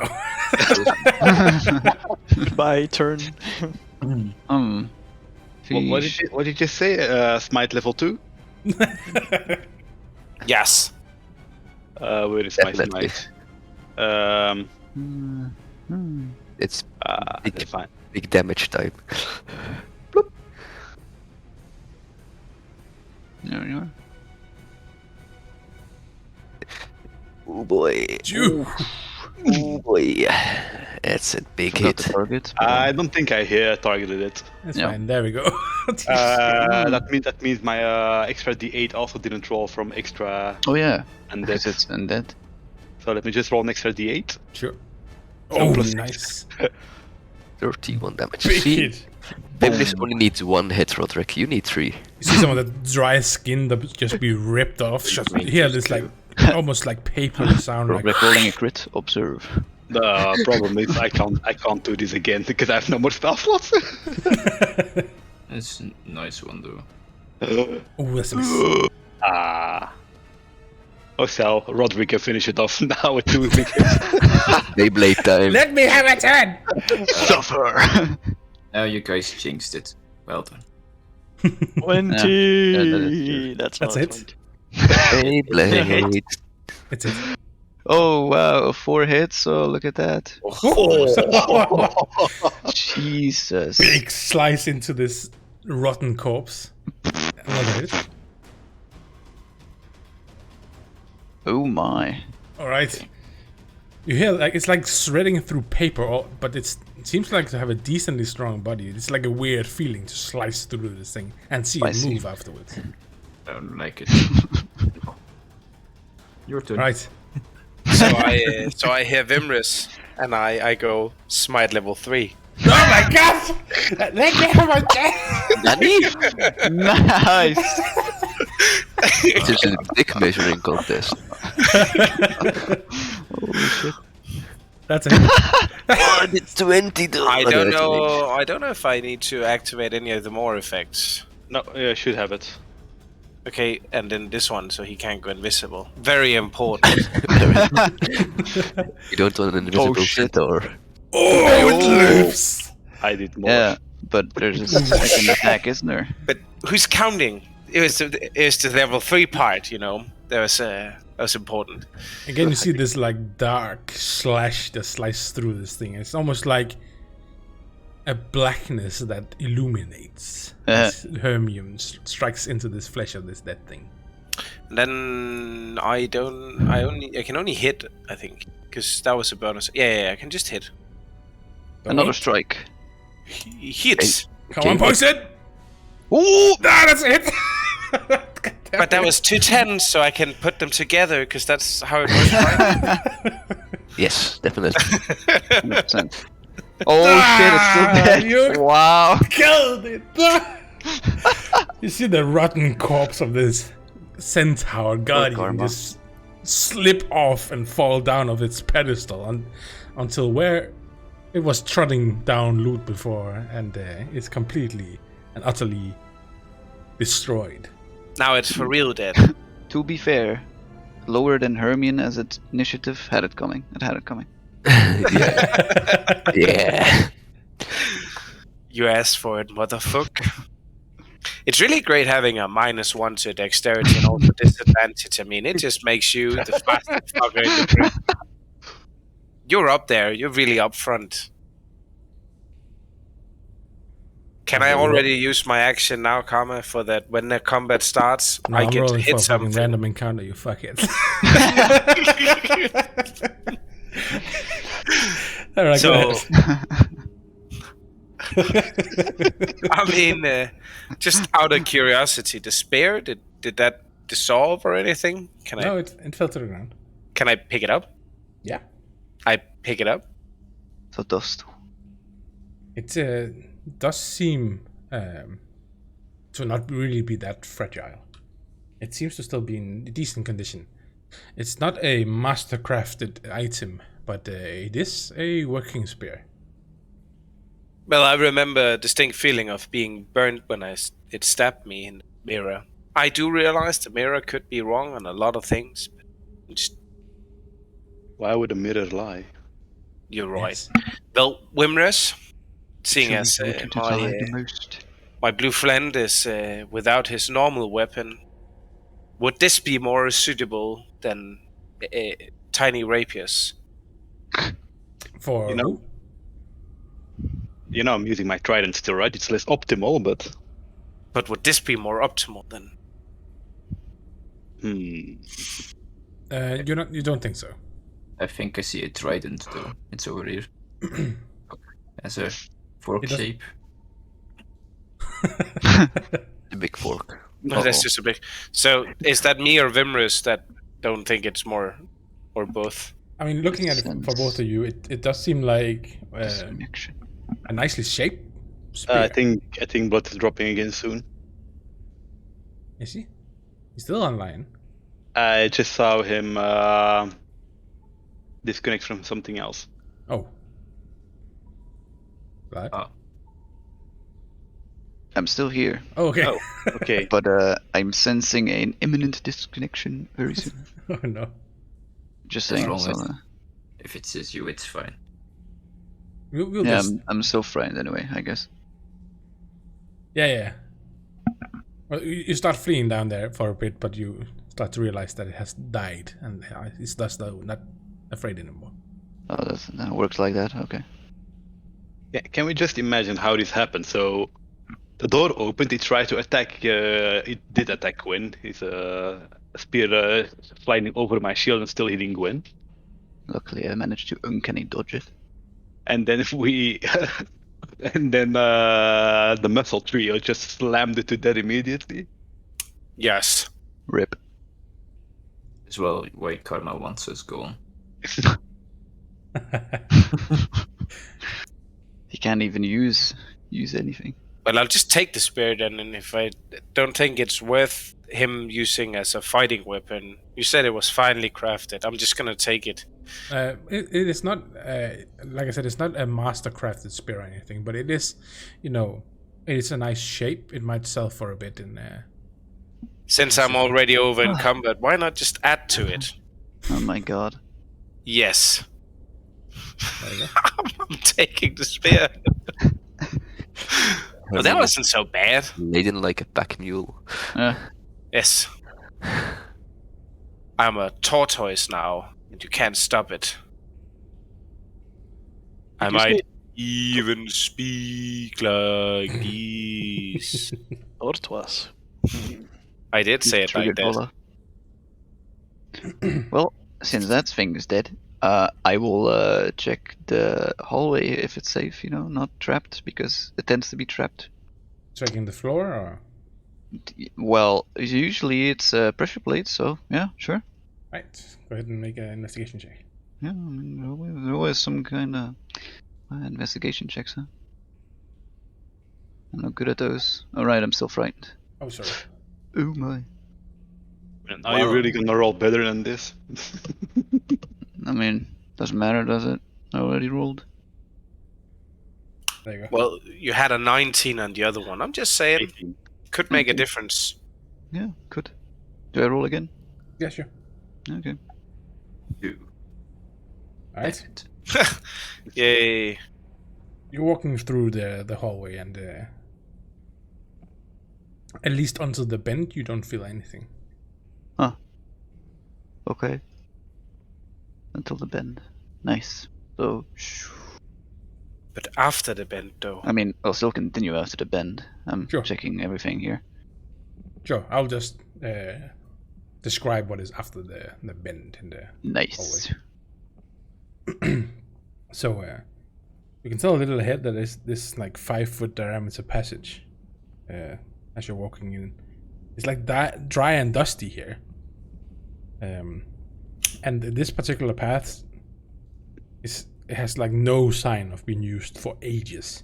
Bye, turn. What did you just say? Smite level 2? Yes. Where is my Definitely. smite? It's That's fine. big damage time. There you are. Oh boy. Phew. Oh boy. That's a big Forgot hit. the target. I don't think I targeted it. That's Yeah. fine. There we go. That means my extra D8 also didn't roll from extra Oh yeah, undead. because it's undead. So let me just roll an extra D8. Sure. So Oh, plus nice. 31 damage. Big See, hit. Beverly's only needs one hit, Roderick. You need 3. You see some of the dry skin that would just be ripped off. Just hear this like almost like paper sound. Like, Robert rolling a crit. Observe. The problem is I can't do this again because I have no more spell slots. It's a nice one though. oh, that's a miss. Oh, so Roderick can finish it off now with 2 big hits. Beyblade time. Let me have a turn. Suffer. Now you guys jinxed it. Well done. 20! that's That's That's not it. 20. Beyblade. That's it. Oh wow, 4 hits. Oh look at that. Oh. Jesus. Big slice into this rotten corpse. Another hit. Oh my. All right. You hear like it's like shredding through paper, but it seems like to have a decently strong body. It's like a weird feeling to slice through this thing and see it Spicy. move afterwards. I don't like it. Your turn. Right. So I hear Vimris, and I go smite level 3. Oh my god! Let me have my turn. Nani? Nice. This is a dick measuring contest. Holy shit. That's a hit. Oh, it's 20 though. I Oh, don't that's know. I don't know if I need to activate any of the more effects. No, I should have it. Okay, and then this one, so he can't go invisible. Very important. amazing. You don't want an invisible shit. shit or... Oh, it lives. I did more. Yeah, but there's a second attack, isn't there? But who's counting? It was the level 3 part, you know. There was That was important. Again, you see this like dark slash that slices through this thing. It's almost like a blackness that illuminates as Hermione strikes into this flesh of this dead thing. And then I can only hit, I think, because that was a bonus. Yeah, I can just hit. Another strike. He hits. Come on, Poison! Ooh! Ah, that's it! But that was 2 10s, so I can put them together, because that's how it works, right? Yes, definitely. 100%. Oh shit, it's still dead. You Wow. killed it! You see the rotten corpse of this centaur guardian karma. just slip off and fall down of its pedestal until where it was trotting down loot before, and it's completely and utterly destroyed. Now it's for real dead. To be fair, lower than Hermione as its initiative had it coming. It had it coming. Yeah. Yeah. You asked for it, motherfucker. It's really great having a -1 to dexterity and also disadvantage. I mean, it just makes you the fastest fucker in the group. You're up there. You're really up front. Can I already use my action now, Karma, for that when the combat starts, No, I I'm get to rolling for hit a fucking something? random encounter, you fuckhead. Alright, So- go ahead. I mean, just out of curiosity, the spear, did that dissolve or anything? No, it fell to the ground. Can I pick it up? Yeah. I pick it up? So dust. It does seem to not really be that fragile. It seems to still be in decent condition. It's not a master-crafted item, but it is a working spear. Well, I remember a distinct feeling of being burnt when it stabbed me in the mirror. I do realize the mirror could be wrong on a lot of things, but just, Why would a mirror lie? you're right. Yes. Well, Wimrus, seeing as Show me what you desire the most. my blue friend is without his normal weapon, would this be more suitable than tiny rapiers? For You know- who? You know, I'm using my trident still, right? It's less optimal, but But would this be more optimal than? You don't think so? I think I see a trident though. It's over here. As a fork It doesn't- shape. The big fork. No, that's just a big. So is that me or Vimrus that don't think it's more, or both? I mean, looking at it for both of you, it does seem like Disconnection. a nicely shaped spear. I think blood is dropping again soon. Is he? He's still online. I just saw him disconnect from something else. Oh. Right. I'm still here, Oh, okay. Oh. Okay. but I'm sensing an imminent disconnection very soon. Oh no. Just As saying. long So, as- If it says you, it's fine. We'll yeah, just. I'm still frightened anyway, I guess. Yeah. Well, you start fleeing down there for a bit, but you start to realize that it has died, and it's thus though not afraid anymore. Oh, that works like that. Okay. Yeah, can we just imagine how this happened? So, the door opened. It tried to attack. It did attack Gwen. His spear flying over my shield and still hitting Gwen. Luckily, I managed to uncanny dodge it. And then the muscle trio just slammed it to death immediately. Yes. Rip. As well, why Karma wants us gone. He can't even use anything. Well, I'll just take the spear then, and if I don't think it's worth him using as a fighting weapon, you said it was finely crafted. I'm just gonna take it. It is not, like I said, it's not a master-crafted spear or anything, but it is, it is a nice shape. It might sell for a bit in there. Since I'm already over in combat, why not just add to it? Oh my god. Yes. There you go. I'm taking the spear. Well, that wasn't so bad. Laden like a pack mule. Yes. I'm a tortoise now, and you can't stop it. I Did you might say- even speak like geese. Tortoise. I did say it like Triggered that. Vola. Well, since that thing is dead, I will check the hallway if it's safe, not trapped, because it tends to be trapped. Checking the floor, or Well, usually it's pressure plates, so yeah, sure. right? Go ahead and make an investigation check. Yeah, I mean, there's always some kind of investigation checks, huh? I'm not good at those. Alright, I'm still frightened. Oh, sorry. Oh my. Man, are you Well- really gonna roll better than this? I mean, doesn't matter, does it? I already rolled. There you go. Well, you had a 19 on the other one. I'm just saying, 18. could make a Okay. difference. Yeah, could. Do I roll again? Yeah, sure. Okay. All right. Yay. You're walking through the hallway, and at least onto the bend, you don't feel anything. Okay. Until the bend. Nice. So, But after the bend, though. I mean, I'll still continue after the bend. I'm Sure. checking everything here. Sure, I'll just describe what is after the bend in the Nice. So you can tell a little ahead that there's this like 5-foot diameter passage as you're walking in. It's like dry and dusty here. And this particular path it has like no sign of being used for ages.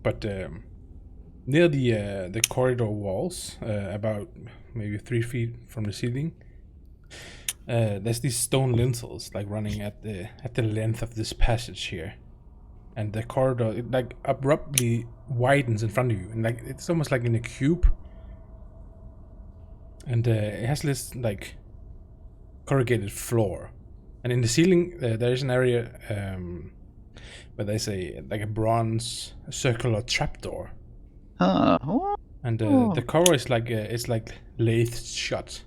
But near the corridor walls, about maybe 3 feet from the ceiling, there's these stone lintels like running at the length of this passage here, and the corridor it like abruptly widens in front of you, and like it's almost like in a cube. And it has this like corrugated floor, and in the ceiling there is an area where there's a bronze circular trapdoor, Oh. and the cover is like it's like lathed shut.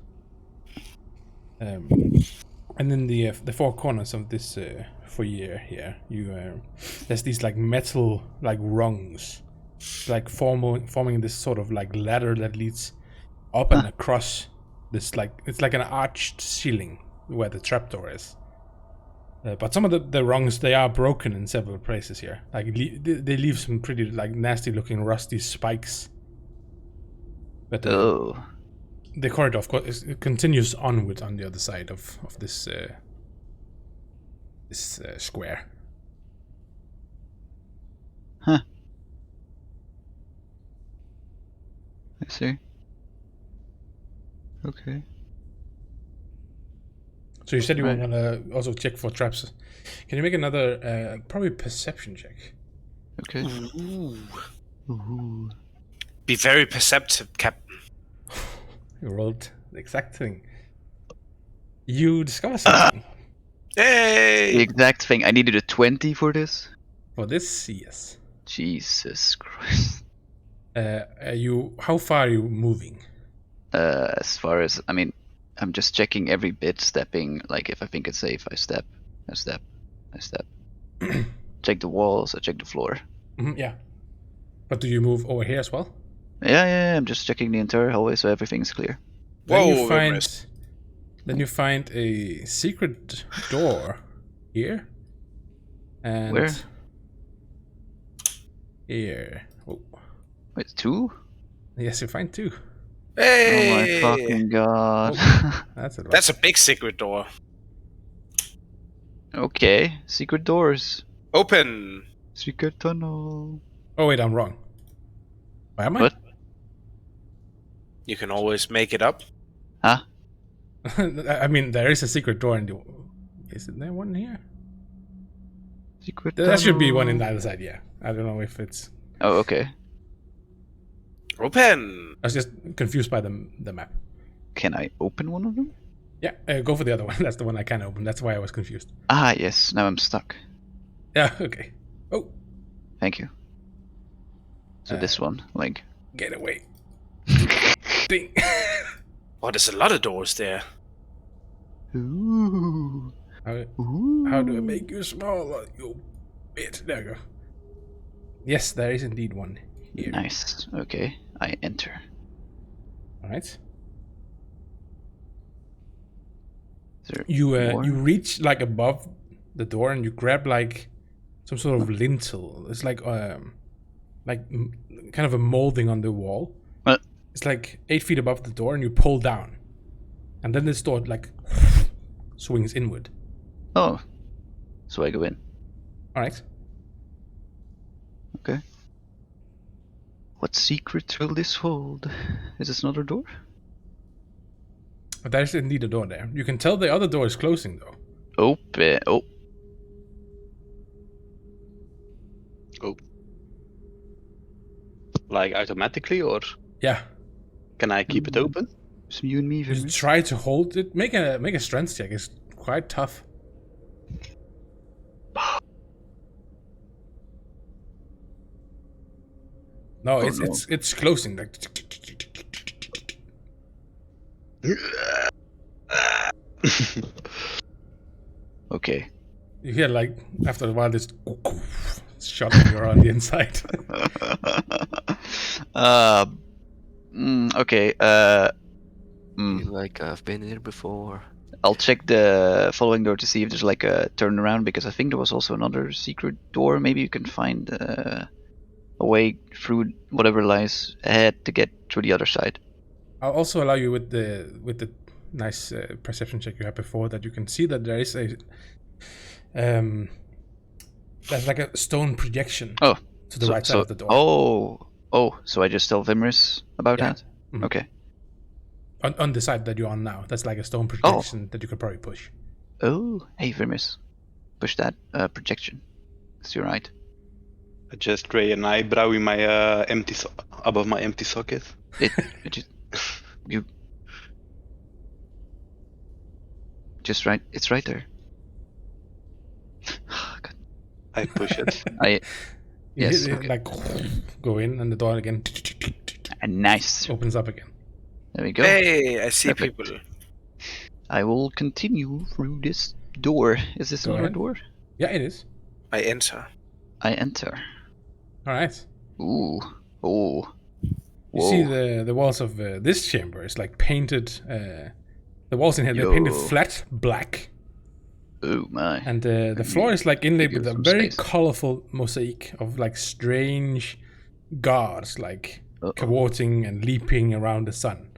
And in the 4 corners of this foyer here, there's these like metal like rungs, like forming this sort of like ladder that leads up and across this like it's like an arched ceiling where the trapdoor is. But some of the rungs they are broken in several places here. Like they leave some pretty like nasty looking rusty spikes. But the corridor, of course, it continues onward on the other side of this square. Huh. I see. Okay. So you said you Right. were gonna also check for traps. Can you make another probably perception check? Okay. Ooh. Be very perceptive, Captain. You rolled the exact thing. You discover something. The Hey! exact thing. I needed a 20 for this. For this, yes. Jesus Christ. How far are you moving? As far as, I mean, I'm just checking every bit, stepping, like if I think it's safe, I step. Check the walls, I check the floor. Yeah. But do you move over here as well? Yeah, I'm just checking the entire hallway so everything's clear. Then you Whoa, find Ernest. then you find a secret door here. And Where? Here. Oh. Wait, 2? Yes, you find 2. Hey! Oh my fucking god. That's a lot. That's a big secret door. Okay, secret doors. Open! Secret tunnel. Oh wait, I'm wrong. Why am I? What? You can always make it up. Huh? I mean, there is a secret door in the. Isn't there one here? Secret There should be tunnel. one in the other side. Yeah, I don't know if it's. Oh, okay. Open! I was just confused by the map. Can I open one of them? Yeah, go for the other one. That's the one I can open. That's why I was confused. Ah, yes. Now I'm stuck. Yeah. Okay. Oh, Thank you. So this one, like. get away. Ding. Oh, there's a lot of doors there. Ooh. How do I make you smaller, you bitch? There you go. Yes, there is indeed one here. Nice. Okay, I enter. Alright. Is there You more? you reach like above the door and you grab like some sort of lintel. It's like kind of a molding on the wall. What? It's like 8 feet above the door and you pull down. And then this door like swings inward. Oh, so I go in. Alright. Okay. What secret will this hold? Is this another door? But there's indeed a door there. You can tell the other door is closing though. Open. Oh. Like automatically, or Yeah. can I keep it open? Just you and me, You Vimis. try to hold it. Make a strength check. It's quite tough. No, Oh, it's closing. Like Okay. you hear like after a while this shot you're on the inside. Okay. Feel like I've been here before. I'll check the following door to see if there's like a turnaround, because I think there was also another secret door. Maybe you can find a way through whatever lies ahead to get through the other side. I'll also allow you with the nice perception check you had before that you can see that there is a there's like a stone projection Oh, to the right side of the door. Oh, so I just tell Vimris about Yeah. that? Mhm. Okay. On the side that you're on now, that's like a stone projection that you could probably push. Oh, hey Vimris. Push that projection. It's your right. I just create an eyebrow in my above my empty socket. It just you just right. It's right there. God. I push it. You Yes, hit it, okay. like go in and the door again Nice. opens up again. There we go. Hey, I see Perfect. people. I will continue through this door. Is this Go another ahead. door? Yeah, it is. I enter. I enter. All right. Ooh. Oh. You see the walls of this chamber is like painted. The walls in here they're painted Yo. flat black, Oh my. and the floor is like inlaid give with a some very space. colorful mosaic of like strange gods, like Uh-oh. cavorting and leaping around the sun.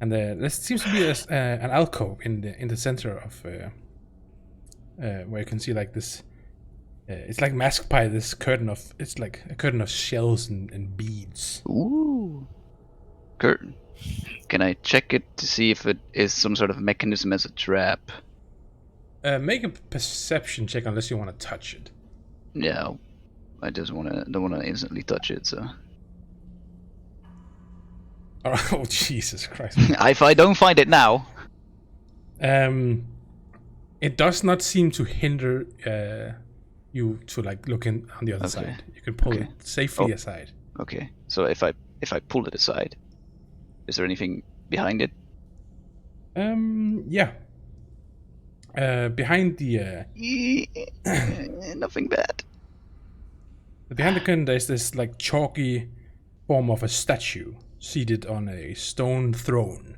And there seems to be an alcove in the center of where you can see like this. It's like masked by this curtain of. It's like a curtain of shells and beads. Ooh. Curtain. Can I check it to see if it is some sort of mechanism as a trap? Make a perception check unless you want to touch it. Yeah. I just don't wanna instantly touch it, so. Oh Jesus Christ! If I don't find it now. It does not seem to hinder you to like look in on the other Okay. side. You can pull Okay. it safely Oh. aside. Okay. So if I pull it aside, is there anything behind it? Yeah. Behind the Nothing bad. behind the curtain, there's this like chalky form of a statue seated on a stone throne.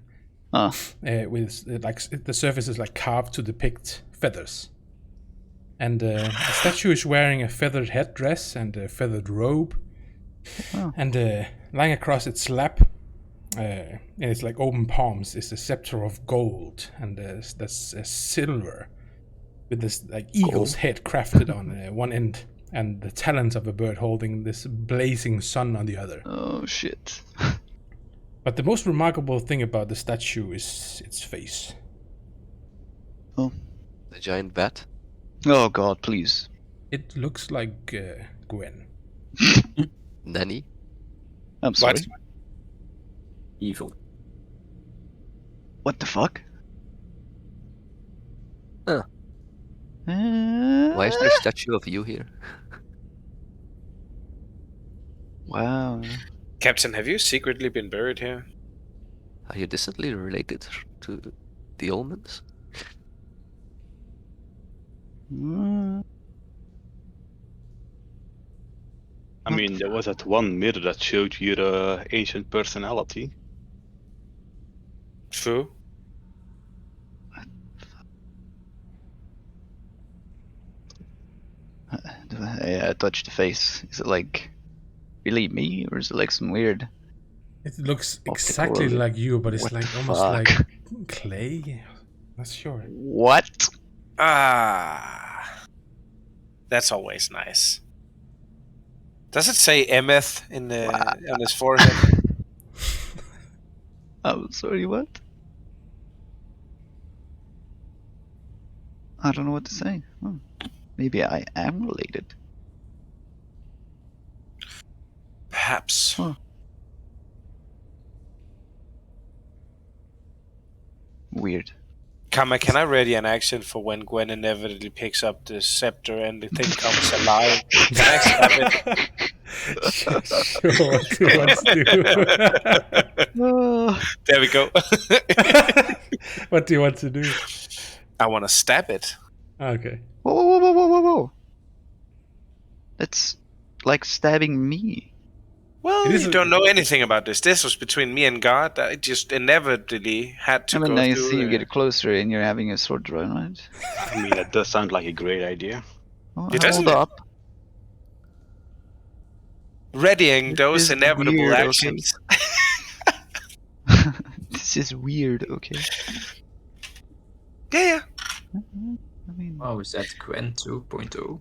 Huh. With like the surface is like carved to depict feathers. And the statue is wearing a feathered headdress and a feathered robe. Oh. And lying across its lap, in its like open palms, is a scepter of gold, and there's a silver with this like eagle's head crafted on one end, and the talons of a bird holding this blazing sun on the other. Oh shit. But the most remarkable thing about the statue is its face. The giant bat. Oh god, please. It looks like Gwen. Nanny. I'm sorry. What? Evil. What the fuck? Huh. Why is there a statue of you here? Wow. Captain, have you secretly been buried here? Are you distantly related to the Ullmans? I mean, there was that one mirror that showed your ancient personality. True. I touch the face. Is it like really me, or is it like some weird? It looks Optical exactly illusion. like you, but it's What like the almost fuck? like clay. Not sure. What? Ah, that's always nice. Does it say Emeth in the on his forehead? I'm sorry, what? I don't know what to say. Maybe I am related. Perhaps. Huh. Weird. Kama, can I ready an action for when Gwen inevitably picks up the scepter and the thing comes alive? Can I stab it? Sure, what you want to do. There we go. What do you want to do? I want to stab it. Okay. Whoa. That's like stabbing me. Well, It is you a- don't know anything about this. This was between me and God. I just inevitably had to I mean, go now you through. see you get closer and you're having a sword drawn, right? I mean, that does sound like a great idea. Oh, It doesn't. hold up. Readying This those is inevitable weird, okay? actions. This is weird, okay? Yeah. I mean, Oh, is that Gwen 2.0?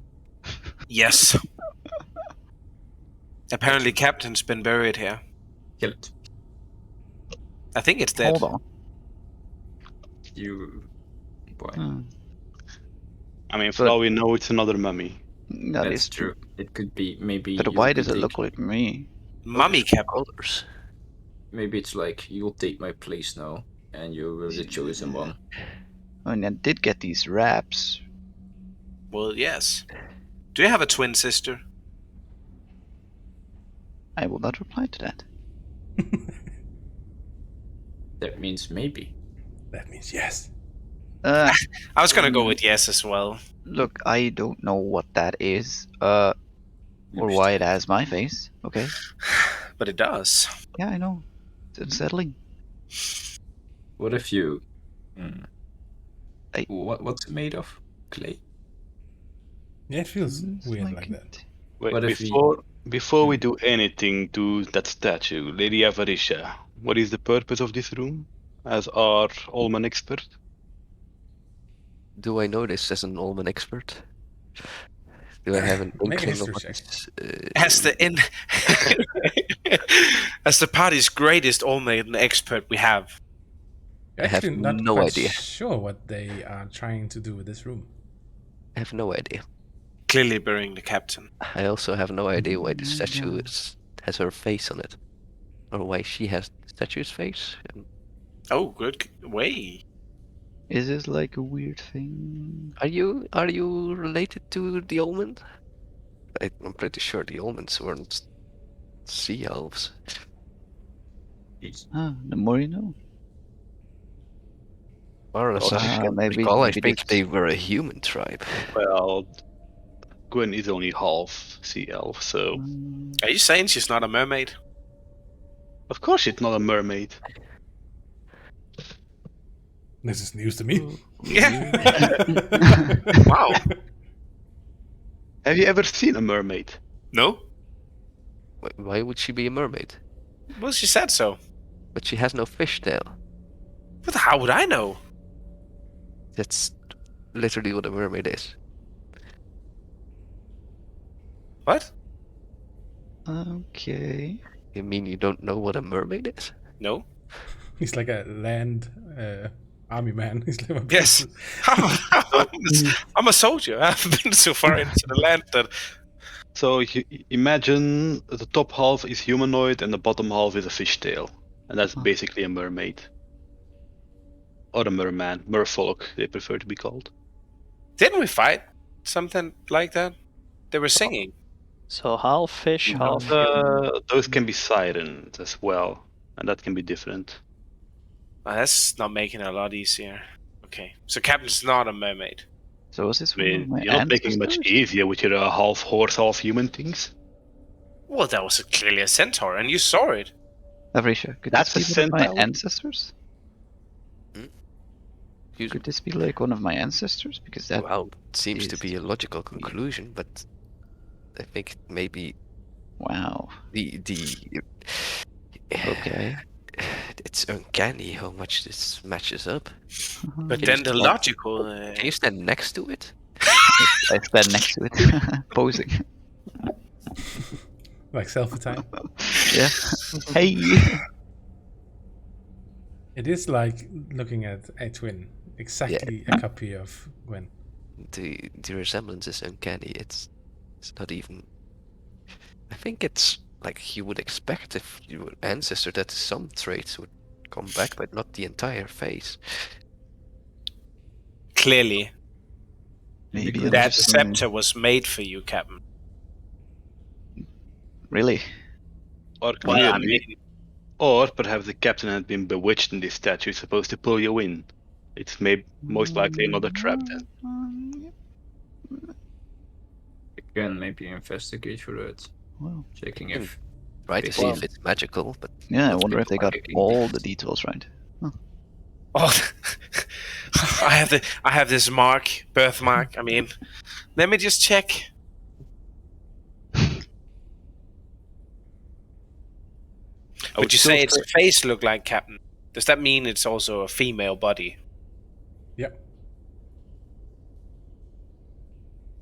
Yes. Apparently, Captain's been buried here. Kill it. I think it's dead. hold on. You. Why? I mean, for But- all we know, it's another mummy. That That's is true. It could be maybe. But you why could does it take- look like me? Mummy Cap. Colors. Maybe it's like you'll take my place now, and you were the chosen one. I mean, I did get these wraps. Well, yes. Do you have a twin sister? I will not reply to that. That means maybe. That means yes. I was gonna go with yes as well. Look, I don't know what that is. Or why it has my face. Okay. But it does. Yeah, I know. It's unsettling. What if you? I- What's it made of? Clay. Yeah, it feels It's weird like that. Wait, What if we- before we do anything to that statue, Lady Avarisha, what is the purpose of this room? As our Allman expert? Do I know this as an Ullman expert? Do I have an Make a inkling of history what check. this, As as the party's greatest all-maiden expert we have. I have Actually, not no quite idea. sure what they are trying to do with this room. I have no idea. Clearly burying the captain. I also have no idea why the statue Yeah. has her face on it, or why she has the statue's face. Oh, good way. Is this like a weird thing? Are you related to the Ullman? I'm pretty sure the Ullmans weren't sea elves. The more you know. Or as I maybe- recall, I maybe think this- they were a human tribe. Well, Gwen is only half sea elf, so Are you saying she's not a mermaid? of course she's not a mermaid. This is news to me. Yeah. Wow. Have you ever seen a mermaid? No? Why would she be a mermaid? Well, she said so. But she has no fishtail. But how would I know? That's literally what a mermaid is. What? Okay. You mean you don't know what a mermaid is? No? He's like a land army man. He's like a Yes. I'm a soldier. I haven't been so far into the land that. So imagine the top half is humanoid and the bottom half is a fishtail, and that's basically a mermaid. Or a merman, merfolk they prefer to be called. Didn't we fight something like that? They were singing. So half fish, half human. Those can be sirens as well, and that can be different. Well, that's not making it a lot easier. Okay, so Captain's not a mermaid. So is this I mean, one of my you're not making it much ancestors? easier with your half horse, half human things. Well, that was clearly a centaur, and you saw it. Avrisha, could That's this a be one of my centaur. ancestors? Excuse Could me. this be like one of my ancestors? Because that Well, it seems to is be a logical conclusion, but I think maybe wow. the Okay. it's uncanny how much this matches up. But Can then you the stand- logical. Can you stand next to it? I stand next to it, posing. Like selfie time. Yeah. Hey. It is like looking at a twin. Exactly a copy of Gwen. The resemblance is uncanny. It's not even. I think it's like you would expect if your ancestor that some traits would come back, but not the entire face. Clearly, Maybe I'm that just scepter was made for you, Captain. really. Or Well, I clearly, mean, or perhaps the captain had been bewitched and this statue is supposed to pull you in. It's most likely another trap then. Again, maybe investigate for it. Well, Checking Hmm. if Try to This see one. if it's magical, but yeah, I not wonder if they got kicking all things. the details right. oh, I have this birthmark. I mean, let me just check. Would you say its face look like Captain? Does that mean it's also a female body? Yep.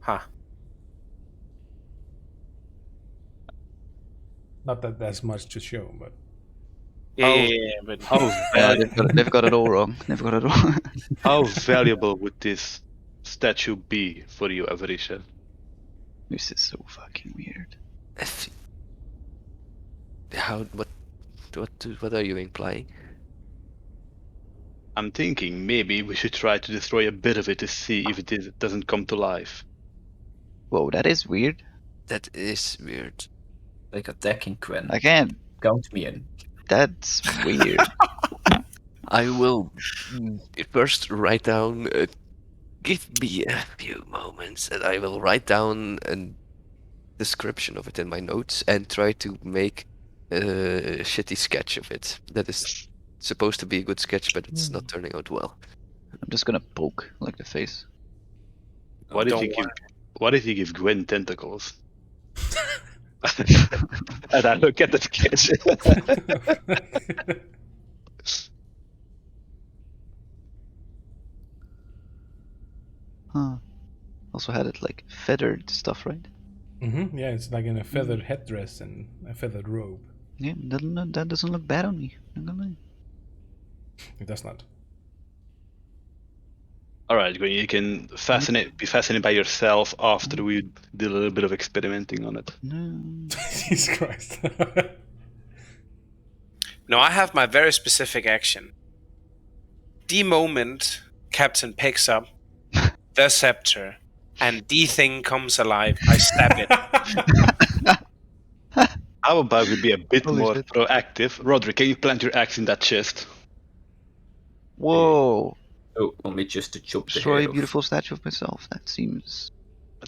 Huh. Not that there's much to show, but Yeah, but Yeah, they've got it all wrong. They've got it all. How valuable would this statue be for you, Avarisha? This is so fucking weird. how what are you implying? I'm thinking maybe we should try to destroy a bit of it to see if it doesn't come to life. Whoa, that is weird. That is weird. like attacking Gwen. I can't. Count me in. That's weird. I will first write down. Give me a few moments, and I will write down a description of it in my notes and try to make a shitty sketch of it. That is supposed to be a good sketch, but it's not turning out well. I'm just gonna poke like the face. What if don't you give Gwen tentacles? And I look at the sketch. Huh. Also had it like feathered stuff, right? yeah, it's like in a feathered headdress and a feathered robe. Yeah, that doesn't look bad on me. Not gonna lie. It does not. All right, Gwen, you can be fascinated by yourself after we did a little bit of experimenting on it. No. Jesus Christ. No, I have my very specific action. The moment Captain picks up the scepter and the thing comes alive, I stab it. How about we be a bit Holy more shit. proactive? Roderick, can you plant your axe in that chest? Whoa! Oh, only just to chop the Destroy head a off. beautiful statue of myself. That seems.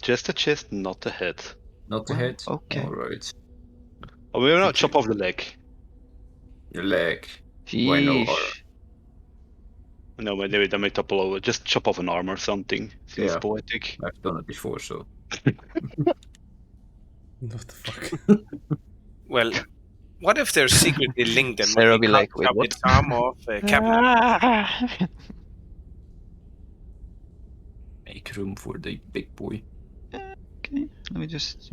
Just the chest, not the head. Not the Well, head? okay. Alright. Oh, we're not chop off the leg. Your leg. Why no arm? Sheesh. No, but maybe that may topple over. Just chop off an arm or something. Seems Yeah. poetic. I've done it before, so. What the fuck? Well, what if they're secretly linked and Sarah when be he like, cuts "Wait, up what?" its arm off, Captain... Make room for the big boy. Okay. Let me just.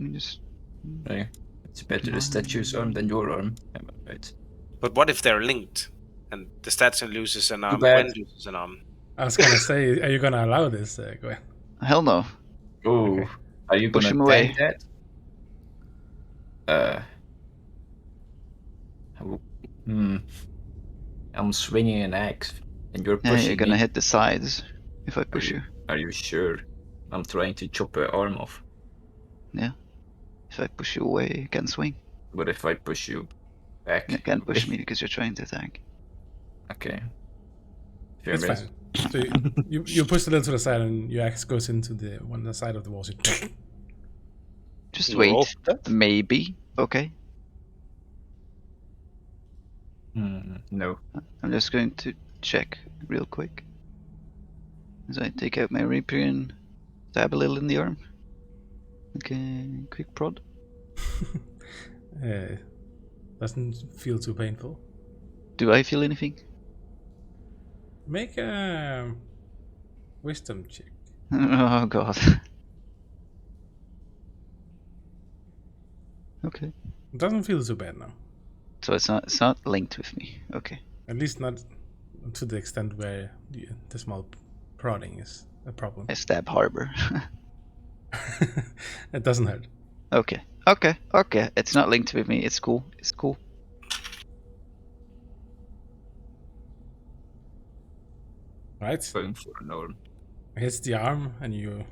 Hey, it's better the statue's arm than your arm. Am I right? But what if they're linked? And the statue loses an arm, bad. Gwen loses an arm. I was gonna say, are you gonna allow this, Gwen? Hell no. Oh, Okay. are you Push gonna him away. tank that? I'm swinging an axe, and you're Yeah, pushing you're gonna me. hit the sides if I push you. Are you sure? I'm trying to chop an arm off. Yeah. If I push you away, you can swing. But if I push you back, You can't push me because you're trying to attack. Okay. Few It's minutes. fine. So you push the lid to the side, and your axe goes into the one side of the wall. So Just Roll wait. for that? Maybe. Okay. No. I'm just going to check real quick. As I take out my rapier and stab a little in the arm. Okay, quick prod. Doesn't feel too painful. Do I feel anything? Make a wisdom check. Oh god. Okay. It doesn't feel too bad now. So it's not linked with me. Okay. At least not to the extent where the small prodding is a problem. I stab Harbor. It doesn't hurt. Okay. It's not linked with me. It's cool. Right? Going for an arm. Hits the arm, and you.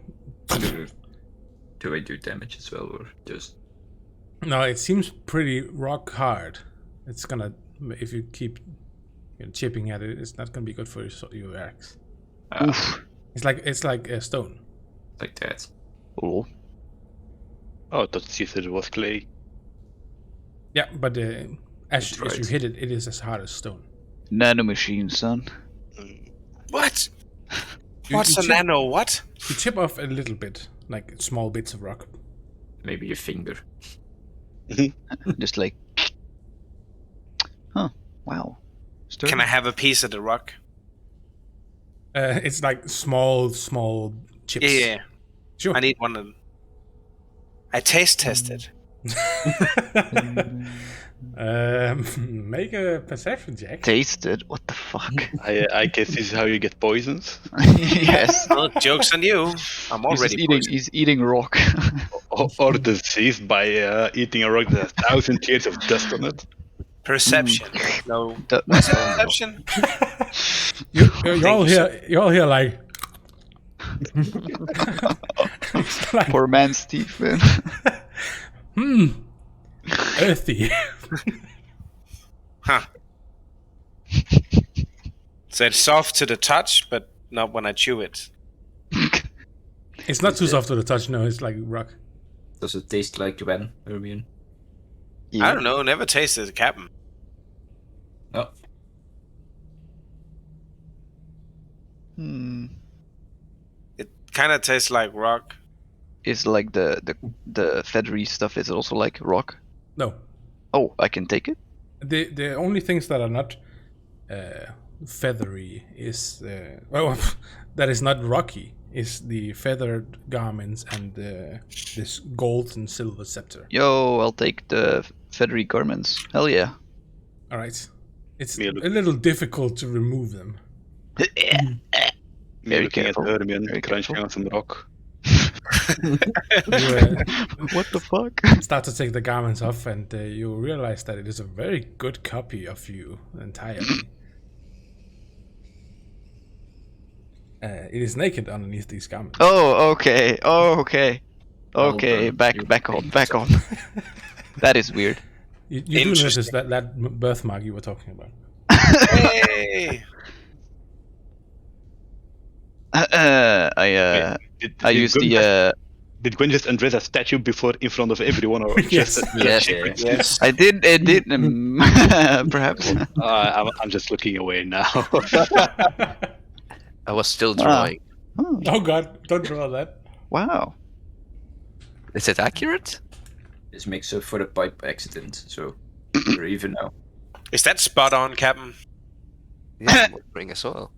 Do I do damage as well, or just? No, it seems pretty rock hard. It's gonna, if you keep chipping at it, it's not gonna be good for your axe. Oof. It's like a stone. Like that. Oh. Oh, I thought Caesar was clay. Yeah, but as That's you right. hit it, it is as hard as stone. Nano machine, son. What? You- What's you a chip- nano? What? You chip off a little bit, like small bits of rock. Maybe your finger. Just like. Huh. Wow. Sturdy. Can I have a piece of the rock? It's like small chips. Yeah. Sure. I need one of them. I taste tested. Make a perception check. Tasted? What the fuck? I guess this is how you get poisons. Yes. Well, joke's on you. I'm already poisoned. He's eating rock. Or diseased by eating a rock that has 1,000 years of dust on it. Perception. No. The- What's perception? You're all here. You're all here like. It's like, Poor man Stephen. earthy. Huh. So it's soft to the touch, but not when I chew it. It's not too soft to the touch. No, it's like rock. Does it taste like Gwen, Hermione? I don't know. Never tasted a captain. Oh, It kind of tastes like rock. Is like the feathery stuff is also like rock? No, Oh, I can take it? the only things that are not feathery is that is not rocky is the feathered garments and this gold and silver scepter. Yo, I'll take the feathery garments. Hell yeah. All right, it's Me a look- little difficult to remove them. Very Looking careful. at Hermione Very crunching careful. on some rock. You What the fuck? start to take the garments off, and you realize that it is a very good copy of you entirely. It is naked underneath these garments. Oh, okay. Oh, okay. Well Okay, done. back on. That is weird. You do Interesting. notice that birthmark you were talking about. Hey! I used the Did Gwen just undress a statue before in front of everyone, or Yes. just? Yes. Yes. I did perhaps. I'm just looking away now. I was still drawing. Oh, Oh god, don't draw that. wow. Is it accurate? this makes up for the pipe accident, so we're even now. Is that spot on, Captain? Yeah, I'm wondering as well.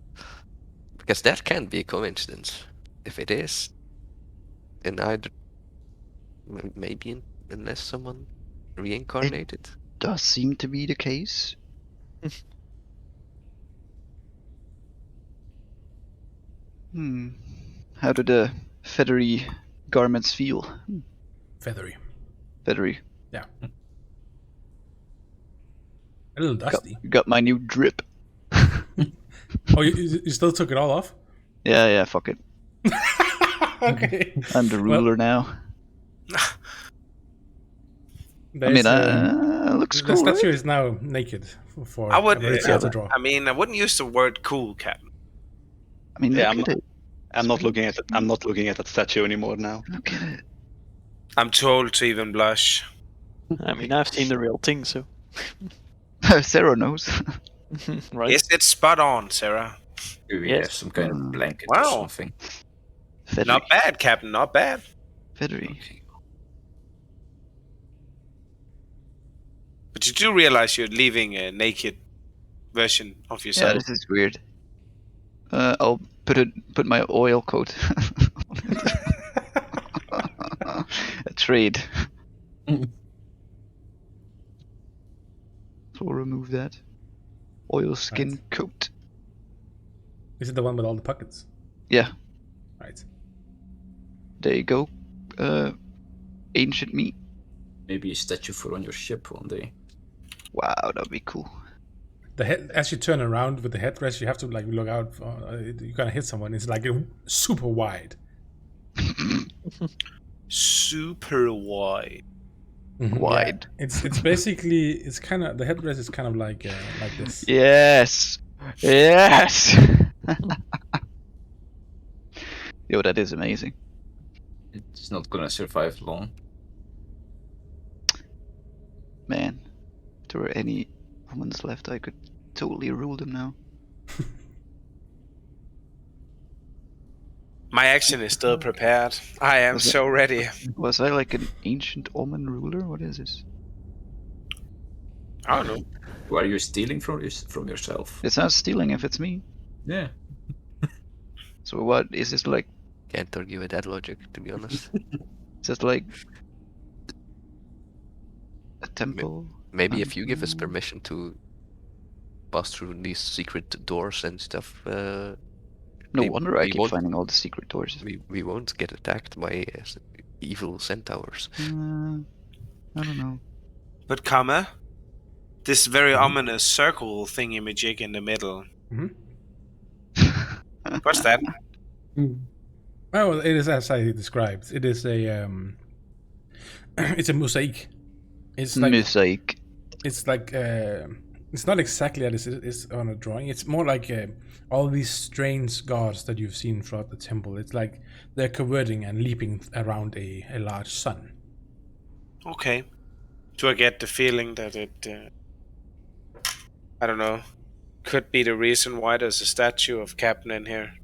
Because that can be a coincidence. If it is, then either maybe unless someone reincarnated. Does seem to be the case. How do the feathery garments feel? Feathery. Feathery. Yeah. A little dusty. Got my new drip. Oh, you still took it all off? Yeah, fuck it. Okay. I'm the ruler now. There's, Looks the cool. statue Right? is now naked for I would. Maurizio to draw. I mean, I wouldn't use the word "cool," Captain. I mean, Yeah, look at it. I'm not looking at it. I'm not looking at that statue anymore now. Look at it. I'm too old to even blush. I mean, I've seen the real thing, so. Sarah knows. Right? Is it spot on, Sarah? Do we Yes. have some kind of blanket Wow. or something? Feathery. Not bad, Captain. Not bad. Feathery. Okay. But you do realize you're leaving a naked version of Yeah, yourself. this is weird. I'll put my oil coat. A trade. So we'll remove that. Oil skin coat. Is it the one with all the pockets? Yeah, Right. there you go. Ancient me. Maybe a statue for on your ship one day. Wow, that'd be cool. The head, as you turn around with the headrest, you have to like look out for you're gonna hit someone. It's like super wide. Super wide. Wide. Yeah. It's basically it's kind of the headrest is kind of like this. Yes! Yes! Yo, that is amazing. It's not gonna survive long. Man, if there were any humans left, I could totally rule them now. My action is still prepared. I am Was it- so ready. Was I like an ancient Omen ruler? What is this? I don't know. Who are you stealing from yourself? It's not stealing if it's me. Yeah. So what is this like? Can't argue with that logic, to be honest. Is this like a temple? Maybe if you give us permission to pass through these secret doors and stuff, No we- wonder I we keep won't- finding all the secret doors. we won't get attacked by evil centaurs. I don't know. But Kama, this very ominous circle thingy-majig in the middle. What's that? Well, it is as I described. It is a it's a mosaic. It's like Mosaic. it's like it's not exactly as it is on a drawing. It's more like all these strange gods that you've seen throughout the temple. It's like they're converting and leaping around a large sun. Okay. Do I get the feeling that it, I don't know, could be the reason why there's a statue of Captain in here?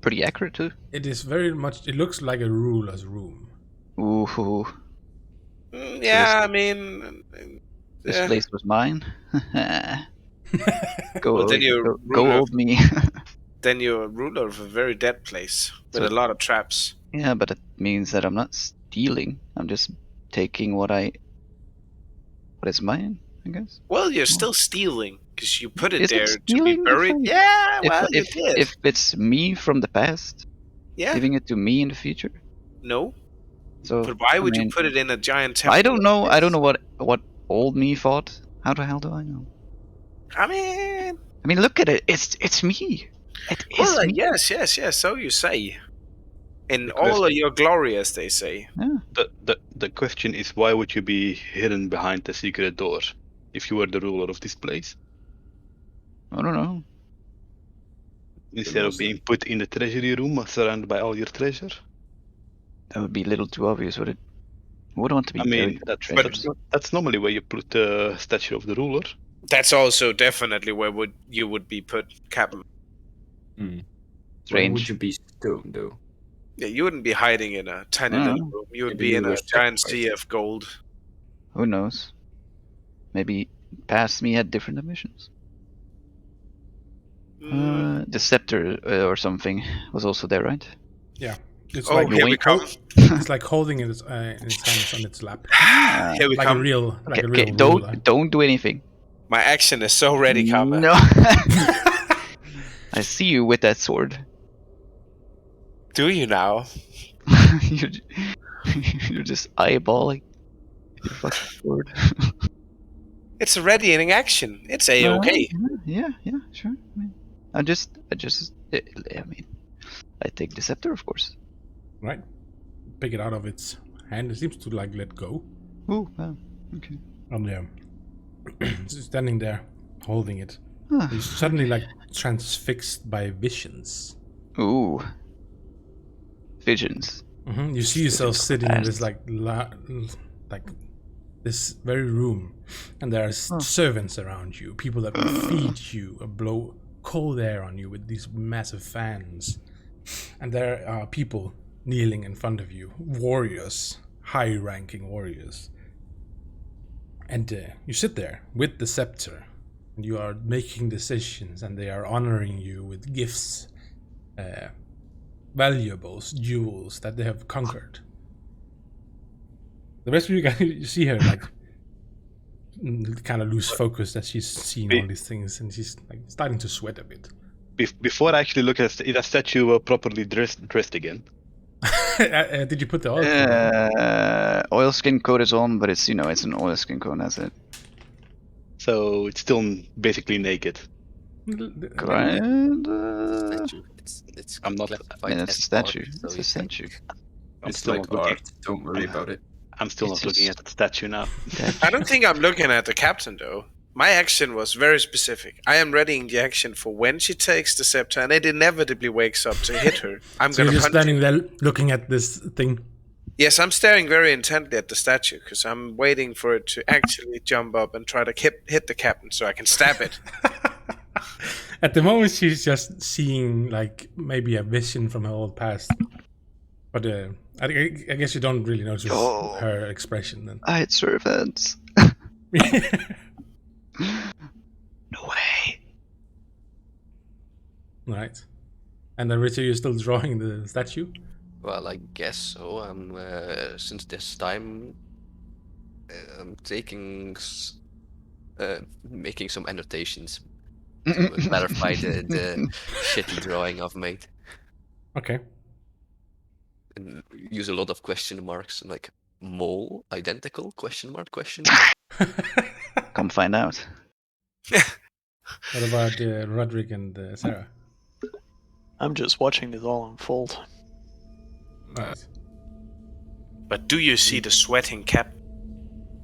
Pretty accurate too. It is very much. It looks like a ruler's room. Ooh. Yeah, I mean, This yeah. place was mine. Go, Well, then you're go ruler. old me. Then you're a ruler of a very dead place with So- a lot of traps. Yeah, but it means that I'm not stealing. I'm just taking what is mine, I guess. Well, you're still stealing because you put it Is it there to be stealing buried. if I- Yeah, If, well, if, you did. if it's me from the past, Yeah, giving it to me in the future. no. So But why would I you mean, put it in a giant temple? I don't know. I don't know what old me thought. How the hell do I know? I mean, I mean, look at it. It's me. It is well, me. yes. So you say. In Because- all of your glory, as they say. Yeah. The question is, why would you be hidden behind the secret door if you were the ruler of this place, I don't know. instead of being put in the treasury room surrounded by all your treasure? That would be a little too obvious, would it? I wouldn't want to be I mean, buried with treasures. that's normally where you put the statue of the ruler. That's also definitely where you would be put, Captain. Why Strange. would you be stoned though? Yeah, you wouldn't be hiding in a tiny No. little room. You would Maybe be you in a were giant sacrificed. sea of gold. Who knows? Maybe past me had different ambitions. The scepter or something was also there, right? Yeah. It's Oh, like here we wink. come. it's like holding it in its hands on its lap, Here we like come. a real Okay, ruler. don't do anything. My action is so ready, Kama. No. I see you with that sword. Do you now? You're just eyeballing your fucking sword. It's ready in action. It's a-okay. Yeah, sure. I mean, I take the scepter, of course. Right. Pick it out of its hand. It seems to like let go. Ooh, wow. Okay. And it's standing there, holding it, You're suddenly like transfixed by visions. Ooh. Visions. You see yourself Visions of the sitting in this past. like this very room, and there are servants around you, people that will feed you and blow cold air on you with these massive fans, and there are people kneeling in front of you, warriors, high-ranking warriors, and you sit there with the scepter, and you are making decisions, and they are honoring you with gifts, valuables, jewels that they have conquered. The rest of you guys, you see her like kind of lose focus as she's seeing all these things, and she's like starting to sweat a bit. Before I actually look at, is that statue properly dressed again? Did you put the oil? Oilskin coat is on, but it's it's an oilskin coat. That's it. So it's still basically naked. Kinda. It's I'm not- classified I mean, it's as a statue. art, so It's a it's like- statue. I'm It's still like not looking. art. Don't worry about it. I'm still It's not looking just- at the statue now. I don't think I'm looking at the captain though. My action was very specific. I am readying the action for when she takes the scepter and it inevitably wakes up to hit her. I'm So you're gonna just punch standing it. there looking at this thing. Yes, I'm staring very intently at the statue because I'm waiting for it to actually jump up and try to hit the captain so I can stab it. At the moment, she's just seeing like maybe a vision from her old past. But I guess you don't really notice her expression then. I had servants. No way. Right. And then Richard, you're still drawing the statue? Well, I guess so. I'm since this time I'm making some annotations to clarify the shitty drawing I've made, Okay. and use a lot of question marks like mole identical question mark. Come find out. What about Roderick and Sarah? I'm just watching this all unfold. Right. But do you see the sweating cap?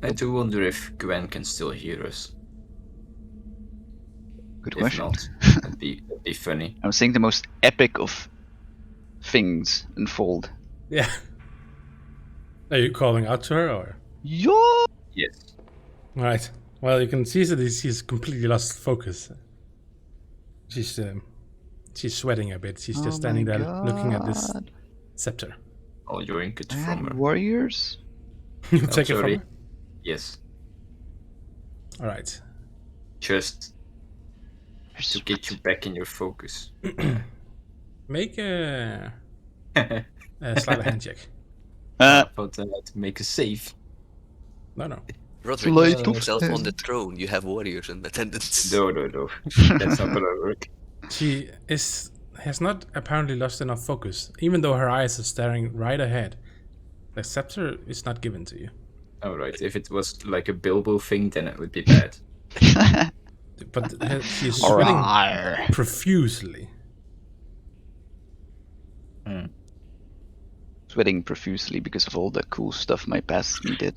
I do wonder if Gwen can still hear us. Good If question. not, that'd be funny. I'm seeing the most epic of things unfold. Yeah. Are you calling out to her or? Yo! Yes. Right. Well, you can see that she's completely lost focus. She's sweating a bit. She's just standing there looking at this scepter. All your input I from had her. warriors. You take it from sorry. her? Yes. All right. Just to get you back in your focus. Make a sleight of hand check. About to make a save. No. Roderick, Sleight you see of yourself hand. on the throne. You have warriors in attendance. No. That's not gonna work. She has not apparently lost enough focus, even though her eyes are staring right ahead. The scepter is not given to you. Alright, if it was like a Bilbo thing, then it would be bad. But she's sweating Alright. profusely. Sweating profusely because of all the cool stuff my past me did.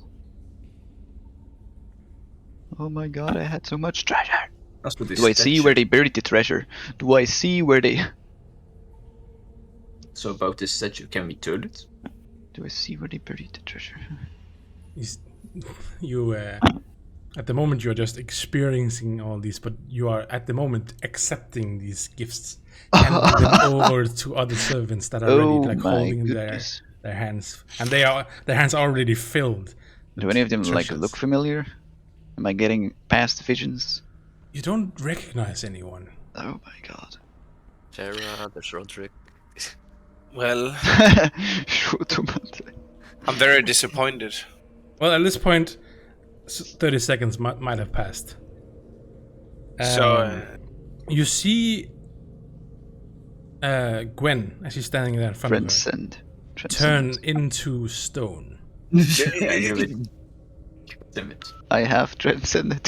Oh my god, I had so much treasure. That's what this Do I see statue- where they buried the treasure? Do I see where they... So about this statue, can we turn it? Do I see where they buried the treasure? You at the moment you're just experiencing all these, but you are at the moment accepting these gifts, handing them over to other servants that are already like my holding goodness. their hands, and their hands are already filled. Do any of them like treasures. look familiar? Am I getting past visions? You don't recognize anyone. Oh my god. Sarah, there's Roderick. Well, Shotomate. I'm very disappointed. Well, at this point, 30 seconds might have passed. So, You see Gwen, as she's standing there in front of her, Transcend. turn into stone. I knew it. Damn it. I have transcended.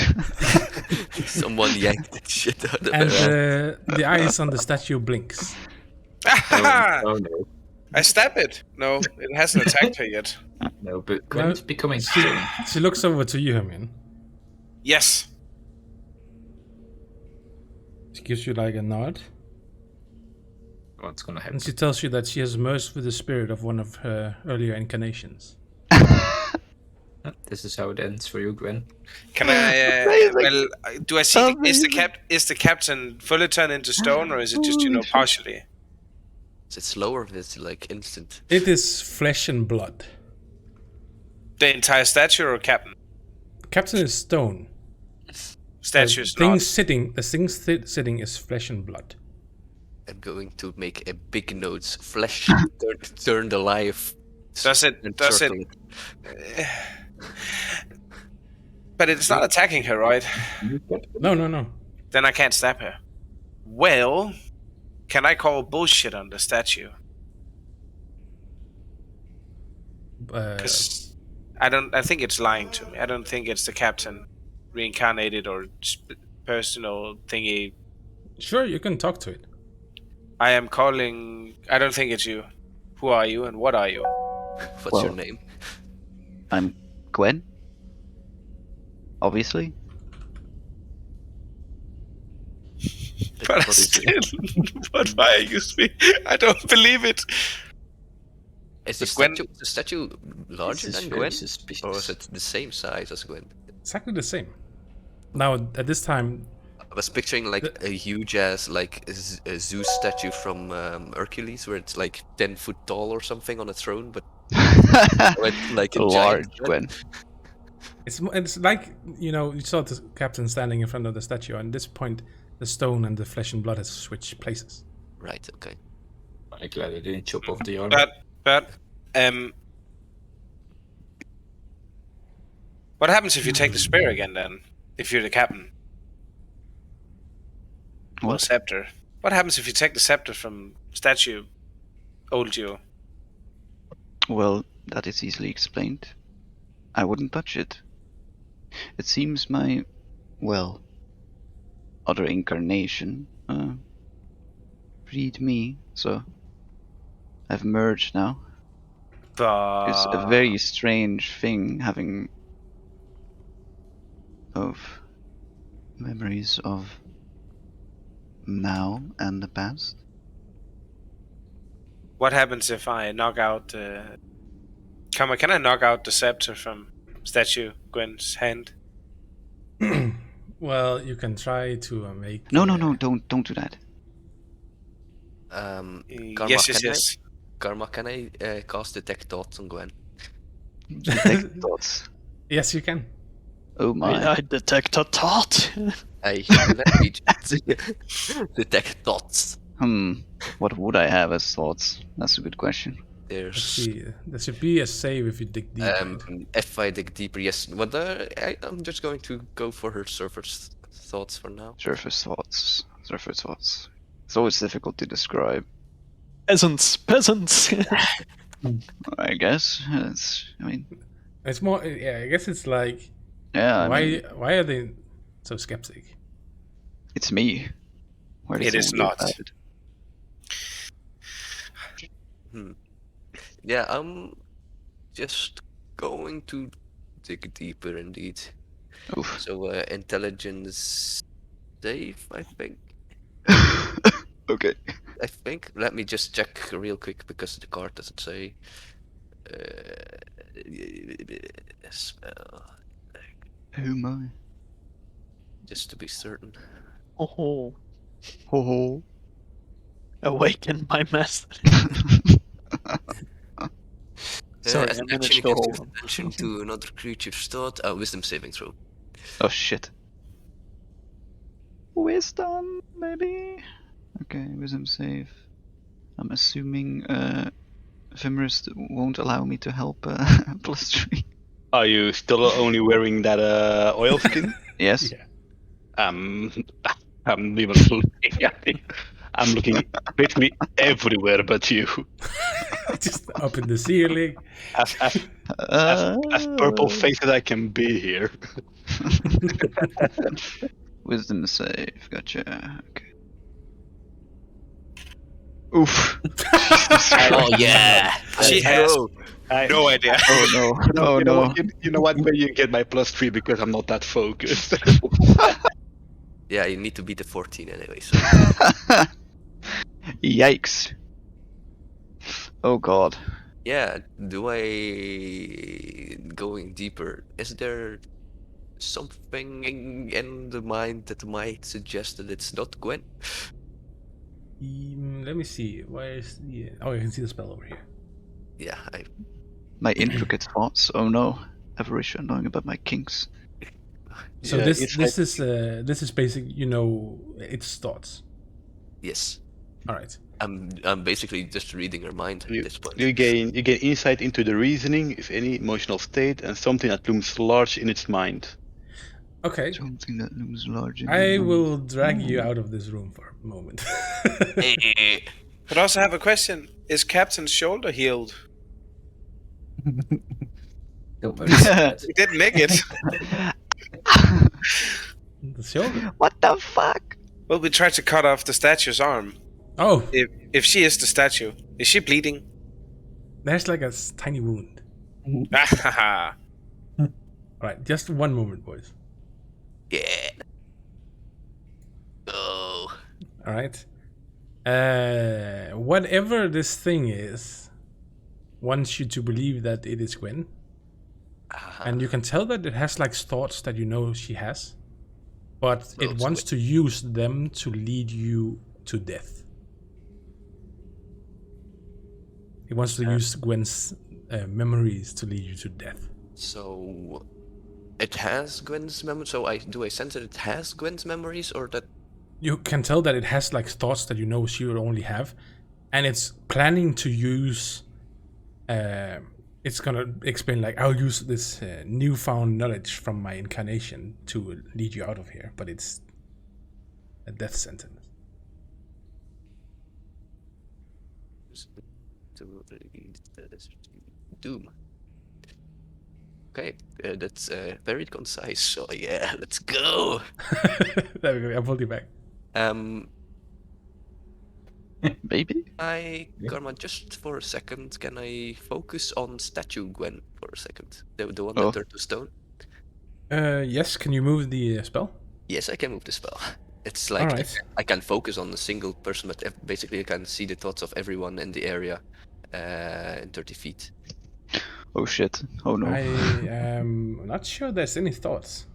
Someone yanked that shit out of And her. the eyes on the statue blinks. Oh no. I stab it. No, it hasn't attacked her yet. No, but Gwen's becoming She, stone. she looks over to you, Hermione. Yes. She gives you like a nod, What's gonna happen? and she tells you that she has merged with the spirit of one of her earlier incarnations. This is how it ends for you, Gwen. Can I? Amazing. Well, do I see? Amazing. Is the captain fully turned into stone, or is it just Holy shit. partially? It's slower. It's like instant. It is flesh and blood. The entire statue or captain? Captain is stone. Statue is The thing not. sitting is flesh and blood. I'm going to make a big notes. Flesh turned alive. Does it? and Does it? circle But it's not attacking her, right? No. Then I can't stab her. Well, can I call bullshit on the statue? Because I think it's lying to me. I don't think it's the captain reincarnated or personal thingy. Sure, you can talk to it. I am calling. I don't think it's you. Who are you and what are you? What's your Well, name? I'm Gwen. Obviously. But I What is it? still. But why are you speaking? I don't believe it. Is the Gwen- statue larger This is than very Gwen? suspicious. Or is it the same size as Gwen? Exactly the same. Now, at this time, I was picturing like a huge ass, like a Zeus statue from Hercules, where it's like 10 foot tall or something on a throne, but with like a Large giant Gwen. it's like, you saw the captain standing in front of the statue, and at this point, the stone and the flesh and blood has switched places. Right, okay. I'm glad I didn't chop off the armor. But what happens if you take the spear again then? If you're the captain? Or What? scepter. What happens if you take the scepter from statue old you? Well, that is easily explained. I wouldn't touch it. It seems my, well, other incarnation freed me, so I've merged now. It's a very strange thing having of memories of now and the past. What happens if I knock out can I knock out the scepter from statue Gwen's hand? Well, you can try to make... No, don't do that. Karma, Yes. Karma, can I cast Detect Thoughts on Gwen? Detect thoughts. Yes, you can. Oh my. I detect a thought. Hey, let me just Detect Thoughts. What would I have as thoughts? That's a good question. Let's There's see. There should be a save if you dig deep. if I dig deeper, yes. But I'm just going to go for her surface thoughts for now. Surface thoughts. Surface thoughts. It's always difficult to describe. Peasants. I guess. It's more... Yeah, I guess it's like... Yeah, Why are they so skeptic? it's me. Where does It is someone not. get that? Yeah, I'm just going to dig deeper indeed. Oof. So intelligence save, I think. Okay. I think. Let me just check real quick because the card doesn't say. Spell. Oh my. Just to be certain. Oh, Ho awaken my master. Sorry, As I an managed action, to you can hold shift on. attention to another creature's thought. Wisdom saving throw. Oh shit. Wisdom, maybe? Okay, wisdom save. I'm assuming Vimrus won't allow me to help +3. Are you still only wearing that oil skin? Yes? Yeah. I'm even looking at it. I'm looking basically everywhere but you. Just up in the ceiling. As purple faced as I can be here. Wisdom save, gotcha. Okay. Oof. Oh yeah! She has I- no idea. Oh no. Oh you know no. what? You know what? Maybe you get my +3 because I'm not that focused. Yeah, you need to beat the 14 anyway. So Yikes. Oh god. yeah, do I going deeper? Is there something in the mind that might suggest that it's not Gwen? Let me see. Where is the? Oh, you can see the spell over here. Yeah, My intricate thoughts. Oh no. Avarician knowing about my kinks. So Yeah, this it's this is basic. You know, its thoughts. yes. All right. I'm basically just reading her mind at this point. You gain insight into the reasoning, if any, emotional state, and something that looms large in its mind. Okay. Something that looms large in I my will mind. drag you out of this room for a moment. But also have a question. Is Captain's shoulder healed? Don't worry about He didn't make it. The shoulder. What the fuck? Well, we tried to cut off the statue's arm. Oh, If she is the statue, is she bleeding? there's like a tiny wound. Ah, All right, just one moment, boys. Yeah. Oh. All right. Whatever this thing is, wants you to believe that it is Gwen, and you can tell that it has like thoughts that you know she has, but it it's wants to use them to lead you to death. It wants to use Gwen's memories to lead you to death. So it has Gwen's memory. So do I sense that it has Gwen's memories, or that? You can tell that it has like thoughts that you know she would only have, and it's planning to use. It's gonna explain like, I'll use this newfound knowledge from my incarnation to lead you out of here, but it's a death sentence. Doom. Okay, that's very concise. So yeah, let's go. There we go. I pulled you back. Maybe? Karma, just for a second, can I focus on statue Gwen for a second? The one Oh. that turned to stone? Yes. Can you move the spell? Yes, I can move the spell. It's like Alright. I can focus on a single person, but basically I can see the thoughts of everyone in the area in 30 feet. Oh shit. Oh no. I am not sure there's any thoughts.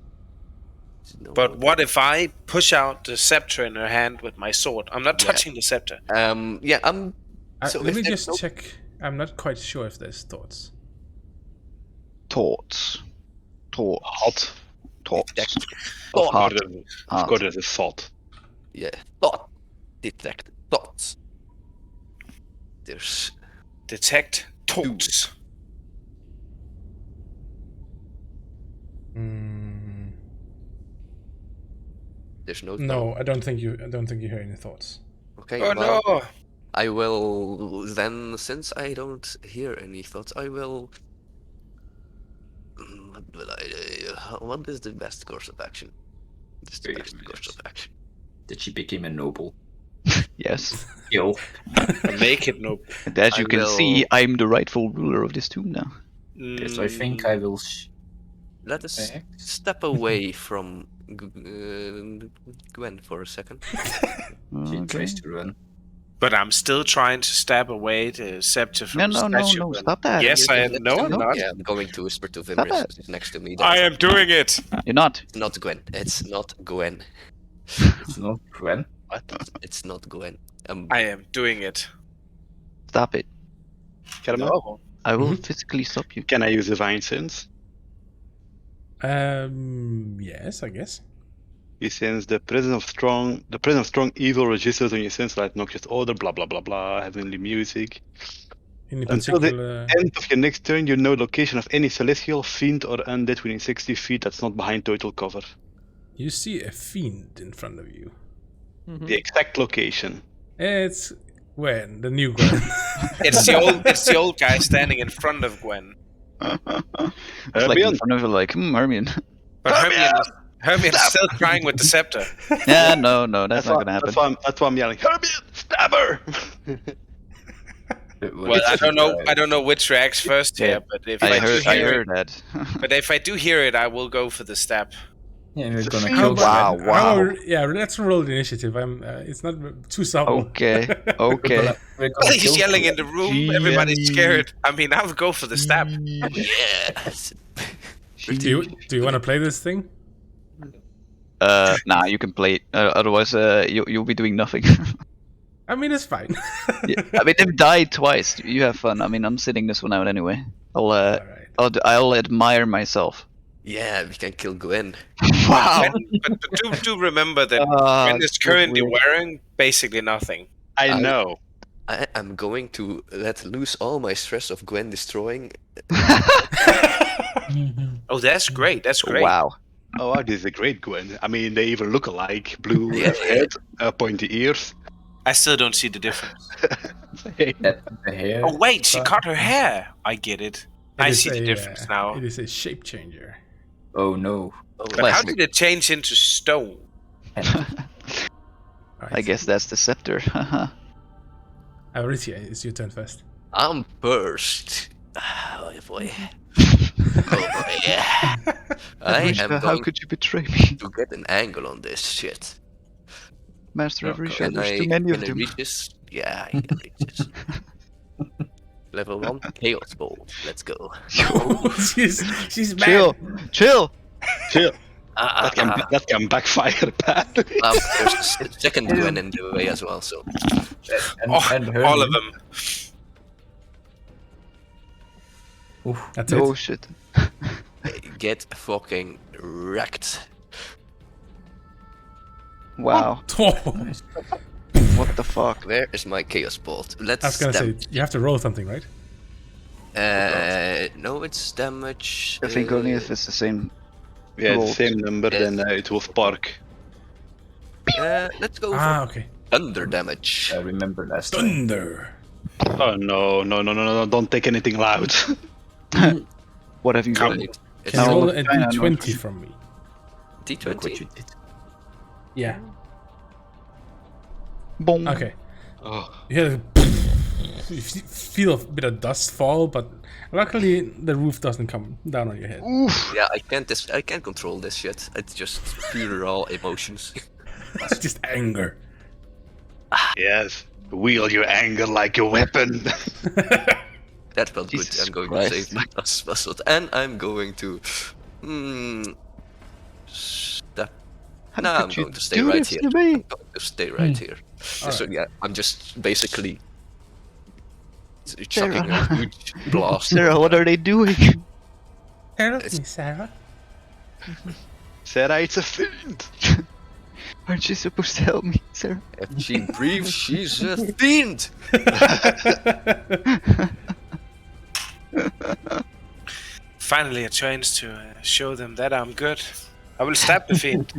No. but what if I push out the scepter in her hand with my sword? I'm not Yeah. touching the scepter. Yeah, So Let if me there's just no- check. I'm not quite sure if there's thoughts. Thoughts. Hot. Thoughts. Of Hot. course, there's a thought. Yeah, thought detect thoughts. There's Detect thoughts. there's no No, I don't think you hear any thoughts. Okay, Oh well, no! I will then, since I don't hear any thoughts, I will. What will I do? What is the best course of action? What's the Wait, best course of action? Did she become a noble? Yes. Kill. Make it no. And as I you can will- see, I'm the rightful ruler of this tomb now. Yes, I think I will. Let us Act. step away from Gwen for a second. She Okay. tries to run. But I'm still trying to stab away the scepter from No, the no, statue. no, stop that. Yes, I am. Let's No, do I'm it. not. Yeah, I'm going to whisper to Stop Vimris it. who's next to me. I am doing it. You're not. It's not Gwen. It's not Gwen. It's not Gwen. It's not Gwen. I am doing it. Stop it. Karma? No. I will physically stop you. Can I use divine sense? Yes, I guess. You sense the presence of strong evil registers when you sense like noxious odor, blah blah blah blah, heavenly music. Any Until the particular? end of your next turn, you know the location of any celestial, fiend, or undead within 60 feet that's not behind total cover. You see a fiend in front of you. The exact location. It's Gwen, the new Gwen. It's the old guy standing in front of Gwen. It's like in front of you, like, Hermione. But Hermione is still crying with the scepter. Yeah, no, that's not gonna happen. That's why I'm yelling, Hermione, stab her! Well, I don't know which reacts first here, but if I I do heard hear it, that. but if I do hear it, I will go for the stab. Yeah, we're gonna How kill about- Gwen. Wow. how about- yeah, let's roll the initiative. It's not too subtle. Okay. We're Okay. gonna, we're gonna He's kill yelling Gwen. in the room. Everybody's scared. I mean, I would go for the stab. Yes. Do you want to play this thing? Nah, you can play it. Otherwise, you'll be doing nothing. I mean, it's fine. Yeah, I mean, they've died twice. You have fun. I mean, I'm sitting this one out anyway. Alright. I'll admire myself. Yeah, we can kill Gwen. Wow. But do remember that Ah, Gwen is so currently weird. wearing basically nothing. I know. I am going to let loose all my stress of Gwen destroying. Oh, that's great. That's great. Wow. Oh, this is a great Gwen. I mean, they even look alike. Blue Yeah. head, pointy ears. I still don't see the difference. That the hair. Oh wait, she stuff. cut her hair. I get it. I is see the a, difference now. It is a shape changer. Oh no. Oh, But how Classic. did it change into stone? I guess that's the scepter. Aricia, it's your turn first. I'm first. Oh boy. Oh boy, yeah. I am Avrishka, how going could you betray me? to get an angle on this shit. Master Okay. Avrishka, Can there's I, too many of can I them. reach this? Yeah, I can reach this. Level 1, Chaos Ball. Let's go. she's mad. Chill. Chill. Chill. Ah, That can backfire badly. there's a second Gwen in the way as well, so. And her All of them. That's Oh it. shit. Get fucking wrecked. Wow. Oh, What the fuck? Where is my Chaos Bolt? I Let's was gonna say damage. you have to roll something, right? No, it's damage. I think only if it's the same. Yeah, Roll. the same number, then it will spark. Let's go Ah, for okay. thunder damage. I remember last time. Thunder. Oh no, don't take anything loud. What have you Come. got? It's Can you No, roll a I know. d20 from me? Look what D20. you did. Yeah. Boom. Okay. Oh, You hear you feel a bit of dust fall, but luckily the roof doesn't come down on your head. Oof. Yeah, I can't control this shit. It's just pure raw emotions. It's just anger. yes. Wield your anger like a weapon. That felt Jesus good. I'm going Christ. to save my dust muscle, and I'm going to. Step. How No, I'm could you going to stay do right this here. to me? I'm going to stay right here. So Alright. yeah, I'm just basically chucking Sarah. a huge blast. Sarah, what are they doing? Help It's- me, Sarah. Sarah, it's a fiend. Aren't you supposed to help me, Sarah? If she breathes, she's a fiend. Finally, a chance to show them that I'm good. I will stab the fiend.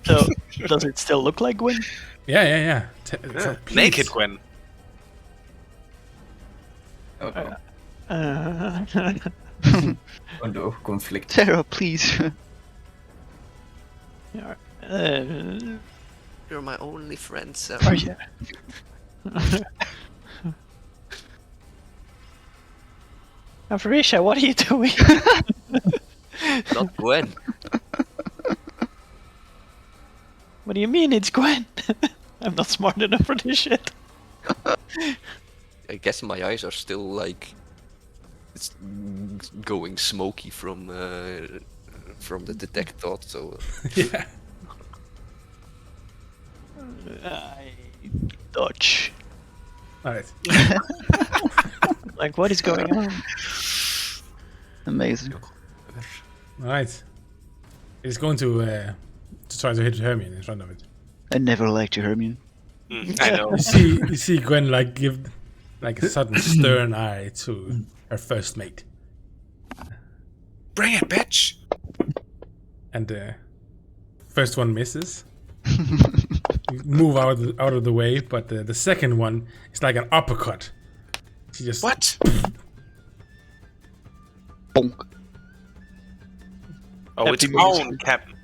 So, does it still look like Gwen? Yeah. So please. Naked Gwen. Oh, Uh, oh no, conflict. Sarah, please. uh, You're my only friend, Sam. oh yeah. Avarisha, what are you doing? Not Gwen. What do you mean it's Gwen? I'm not smart enough for this shit. I guess my eyes are still like it's going smoky from the detect thought. So Yeah. I dodge. Alright. Like, what is going on? Amazing. Alright. It's going to try to hit Hermione in front of it. I never liked you, Hermione. I know. You see Gwen like give like a sudden stern eye to her first mate. Bring it, bitch. And the first one misses. You move out of the way, but the second one is like an uppercut. She just What? Bonk. Oh, it's Happy music. on, Captain.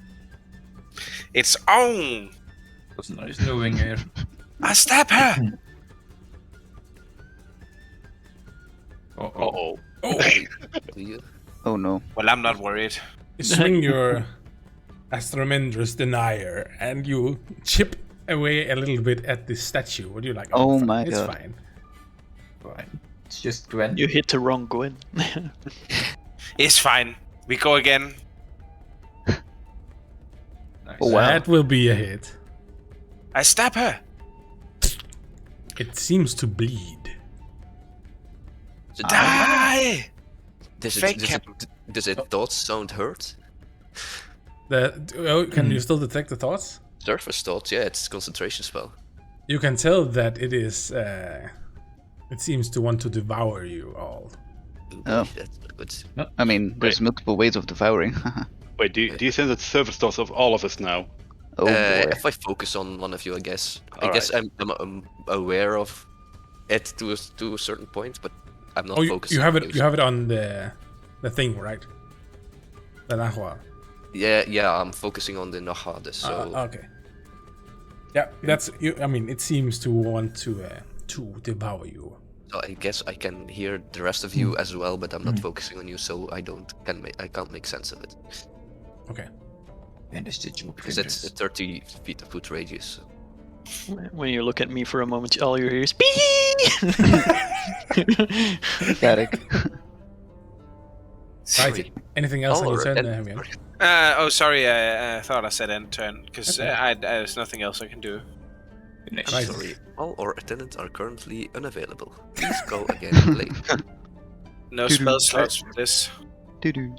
It's on. Was nice knowing her. I stab her. Oh, Oh, do you? Oh no. Well, I'm not worried. you swing your as tremendous denier, and you chip away a little bit at the statue. What do you like? Oh fine, my it's God. fine. Fine. It's just Gwen. You hit the wrong Gwen. It's fine. We go again. Nice. Oh, wow. That will be a hit. I stab her. It seems to bleed. So Die! does Fake does it thoughts sound hurt? Can you still detect the thoughts? Surface thoughts, yeah, it's a concentration spell. You can tell that it is. It seems to want to devour you all. Ooh, Oh. That's not good. I mean, there's multiple ways of devouring. Wait, do you sense that surface thoughts of all of us now? Oh boy. If I focus on one of you, I guess. I All guess I'm aware of it to a certain point, but I'm not Oh, focusing. you have on it. You have it on the thing, right? The Nahua. Yeah, I'm focusing on the Nahade, so Okay. Yeah, that's. I mean, it seems to want to devour you. so I guess I can hear the rest of you as well, but I'm not focusing on you, so I can't make sense of it. Okay. Bandage your Because it's a 30 foot radius. So. When you look at me for a moment, all you hear is "Pee!" Pathetic. Right. Anything else on your turn, and- Hamian? Sorry. I thought I said end turn because there's nothing else I can do. Next. Right. Sorry, all our attendants are currently unavailable. Please go again later. No spell slots for this. Doo-doo.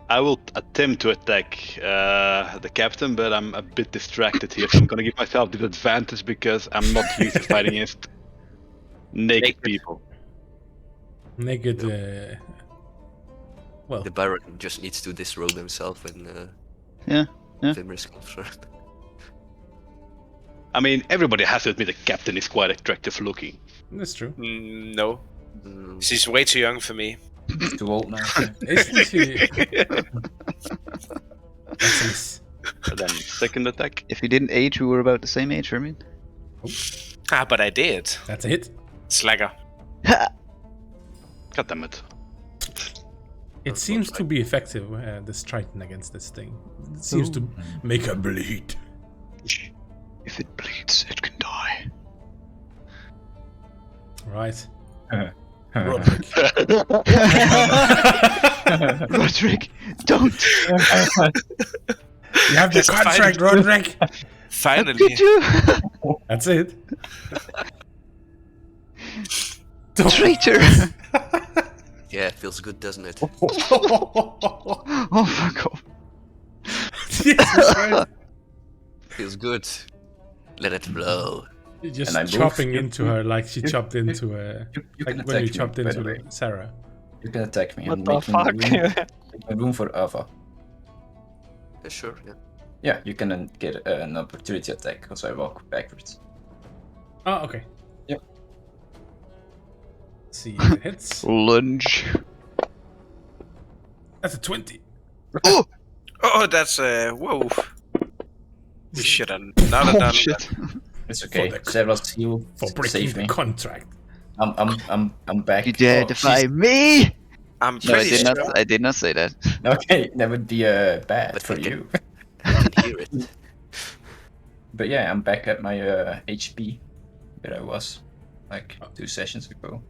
I will attempt to attack the captain, but I'm a bit distracted here, so I'm gonna give myself the advantage because I'm not used to fighting against naked people. Naked. Well, The Baron just needs to disrobe himself when Yeah. Vimmer is concerned. I mean, everybody has to admit the captain is quite attractive looking. that's true. No, Mm, she's way too young for me. He's too old now. Isn't she? That's nice. And then second attack. If you didn't age, we were about the same age, Hermine. But I did. That's a hit. Slagger. God damn it. It seems to be effective. This Triton against this thing. It seems to make her bleed. If it bleeds, it can die. Right. Roderick. Roderick, don't! You have the contract, Roderick. Finally. Did you? That's it. Traitor! yeah, it feels good, doesn't it? Oh, fuck off. Jesus Christ. Feels good. Let it blow. You're just And I move. chopping into her like she chopped into You like can when you attack chopped me, by the into way. Sarah. You can attack me. What I'm the making fuck? Making room for Ava. Yeah, sure, yeah. Yeah, you can then get an opportunity attack because I walk backwards. Oh, okay. Yep. Let's see if it hits. Lunge. That's a 20. Oh, that's whoa. We should have not have Oh, done shit. It's okay. For the- Sarah's heal For breaking saved the me. contract. I'm back. You dare Oh, defy she's- me? I'm No, I pretty did sure. not. I did not say that. Okay, that would be bad But for we can- you. I can hear it. But yeah, I'm back at my HP that I was like 2 sessions ago.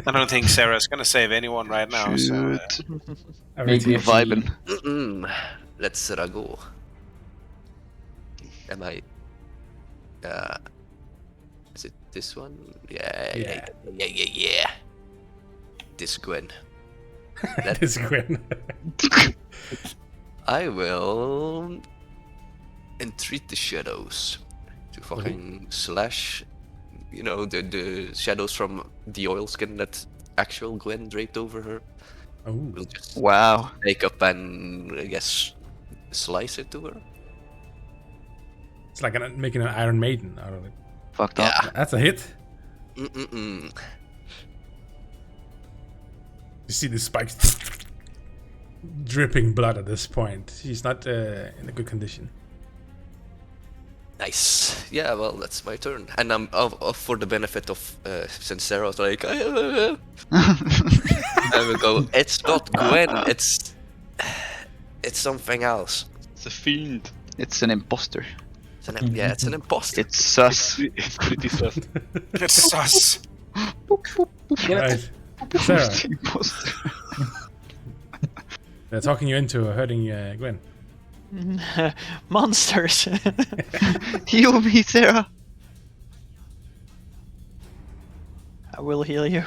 I don't think Sarah's gonna save anyone right now. So, Shoot. Maybe if she- Vibing. Mm-mm. Let's go. Am I? Is it this one? Yeah. This Gwen. That is Gwen. I will entreat the shadows to fucking slash, you know, the shadows from the oilskin that actual Gwen draped over her. Oh, We'll just Wow. take up and, I guess, slice it to her. it's like making an Iron Maiden out of it. Fucked up. Yeah. That's a hit. Mm-mm-mm. You see the spikes dripping blood at this point. She's not in a good condition. Nice. Yeah, well, that's my turn. And I'm for the benefit of since Sarah's like, I will go. It's not Gwen. It's something else. It's a fiend. It's an imposter. Yeah, it's an imposter. It's sus. It's pretty sus. It's sus. Right. Sarah, Imposter. they're talking you into hurting Gwen. Monsters. Heal me, Sarah. I will heal you.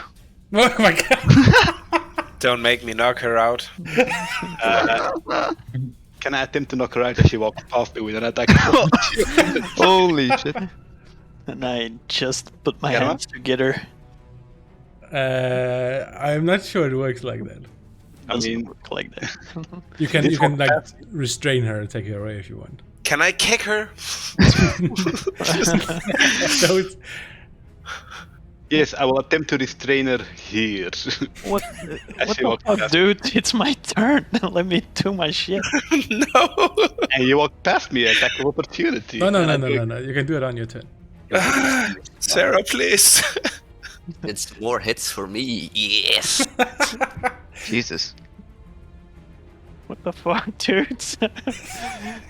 Oh my god! Don't make me knock her out. Can I attempt to knock her out as she walks past me with an attack? Holy shit. And I just put my Yeah. hands together. I'm not sure it works like that. I Doesn't mean, work like that. You can This one like passed. restrain her, take her away if you want. Can I kick her? So it's, yes, I will attempt to restrain her here. What, As what she the walks fuck, past. dude? It's my turn. Let me do my shit. No. And you walk past me, attack of opportunity. no. And I You can do it on your turn. Sarah, please. It's more hits for me. Yes. Jesus. What the fuck, dude?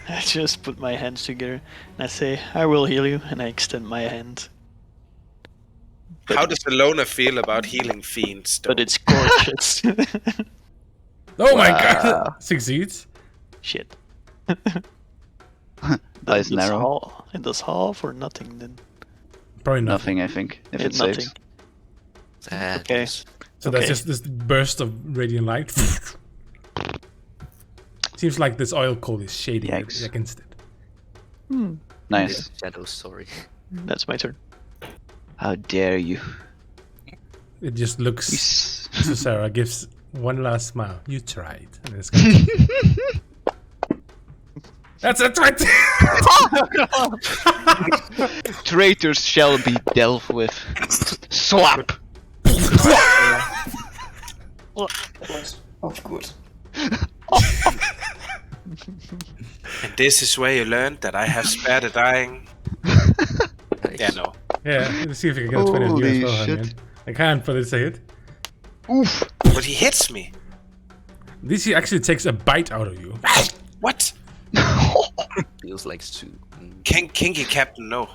I just put my hands together and I say, I will heal you, and I extend my hand. How does Alona feel about healing fiends? But it's gorgeous. Oh my Wow. god! Succeeds. Shit. Eyes narrow. It does half or nothing then. Probably nothing. Nothing, I think. If It's it nothing. saves. Okay. So that's Okay. just this burst of radiant light. Seems like this oil coal is shading Yikes. against it. Nice. Shadows, sorry. That's my turn. How dare you? It just looks Yes. to Sarah, gives one last smile. You tried. And it's gone. That's right! Traitors shall be dealt with. Slap! Of course. And this is where you learned that I have spared the dying. Nice. Yeah, no. Yeah, let's see if we can get a 20 on you as Holy well, shit. man. I can't, but it's a hit. Oof! But he hits me. This he actually takes a bite out of you. What? Feels like soup. Kinky Captain, no.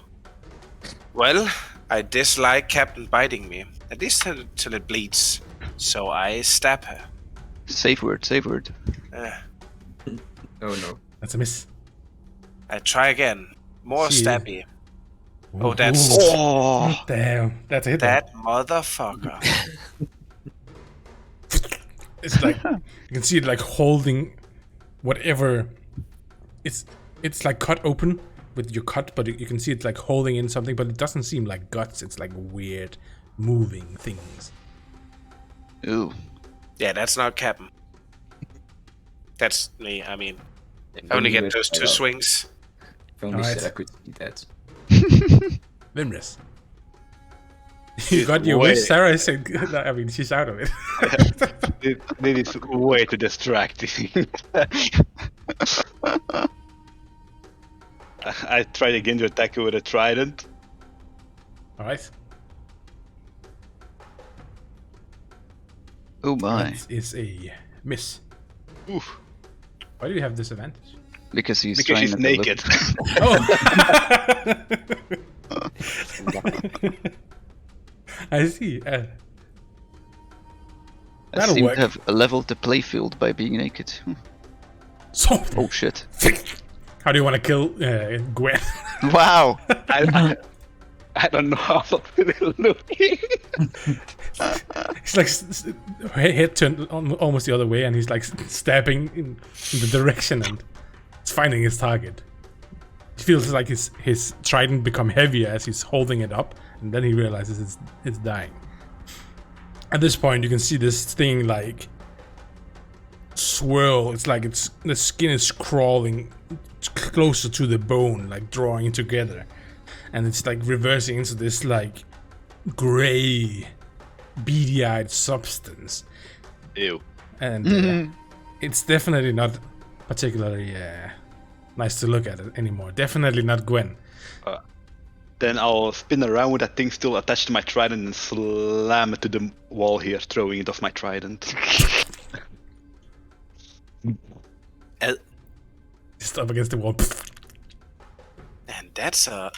Well, I dislike Captain biting me. At least till it bleeds. So I stab her. Safe word, safe word. Oh no. That's a miss. I try again. More She- stabby. Oh, that's Oh! Damn, that's a hit. then. that motherfucker. It's like you can see it like holding whatever. It's like cut open with your cut, but you can see it like holding in something, but it doesn't seem like guts. It's like weird moving things. Ooh. Yeah, that's not Captain. That's me. I mean, If I only get wish, those two swings. If only Alright. Sarah could see that. Vimris. You got your Way. wish, Sarah. I mean, she's out of it. This is way too distracting. I tried again to attack you with a trident. All right. Oh my. That is a miss. Oof. Why do you have disadvantage? Because he's Because trying she's not to look- naked. Oh. I see. I That'll seem work. to have leveled the playfield by being naked. So, Oh shit. how do you want to kill Gwen? Wow! I don't know how they're looking. He's like head turned almost the other way, and he's like stabbing in the direction, and it's finding his target. He feels like his trident become heavier as he's holding it up, and then he realizes it's dying. At this point, you can see this thing like swirl. It's like the skin is crawling closer to the bone, like drawing together, and it's like reversing into this like gray, beady-eyed substance. Ew. And it's definitely not particularly nice to look at it anymore. Definitely not Gwen. Then I'll spin around with that thing still attached to my trident and slam it to the wall here, throwing it off my trident. Just up against the wall. And that's a.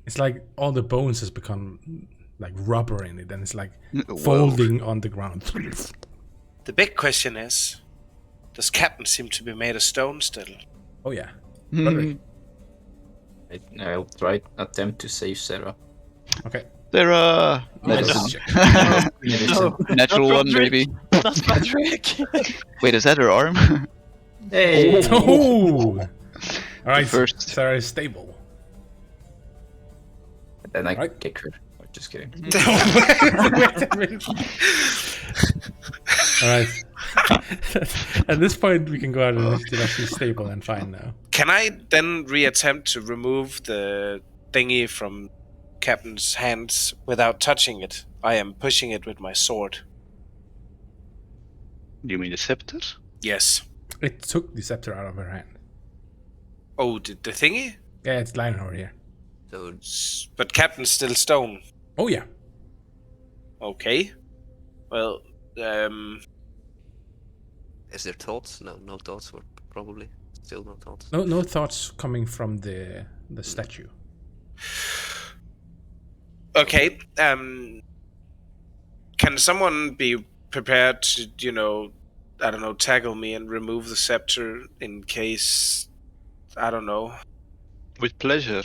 It's like all the bones has become like rubber in it, and it's like Whoa. folding on the ground. The big question is, does Captain seem to be made of stone still? Oh yeah. Roderick. I'll try attempt to save Sarah. Okay. Sarah! Medicine Medicine. check. Natural one, maybe. Not Patrick. Wait, is that her arm? Hey! Oh! Alright, first. Sarah is stable. Then I Right. kick her. Oh, just kidding. Wait a minute. Alright. At this point, we can go out and initiative. She's stable and fine now. Can I then reattempt to remove the thingy from Captain's hands without touching it? I am pushing it with my sword. Do you mean the scepter? Yes. It took the scepter out of her hand. Oh, the thingy? Yeah, it's lying over here. So But Captain's still stone. Oh yeah. Okay. Well, is there thoughts? No, no thoughts. Or probably still no thoughts. No thoughts coming from the statue. okay. Can someone be prepared to, I don't know, tackle me and remove the scepter in case, I don't know. With pleasure.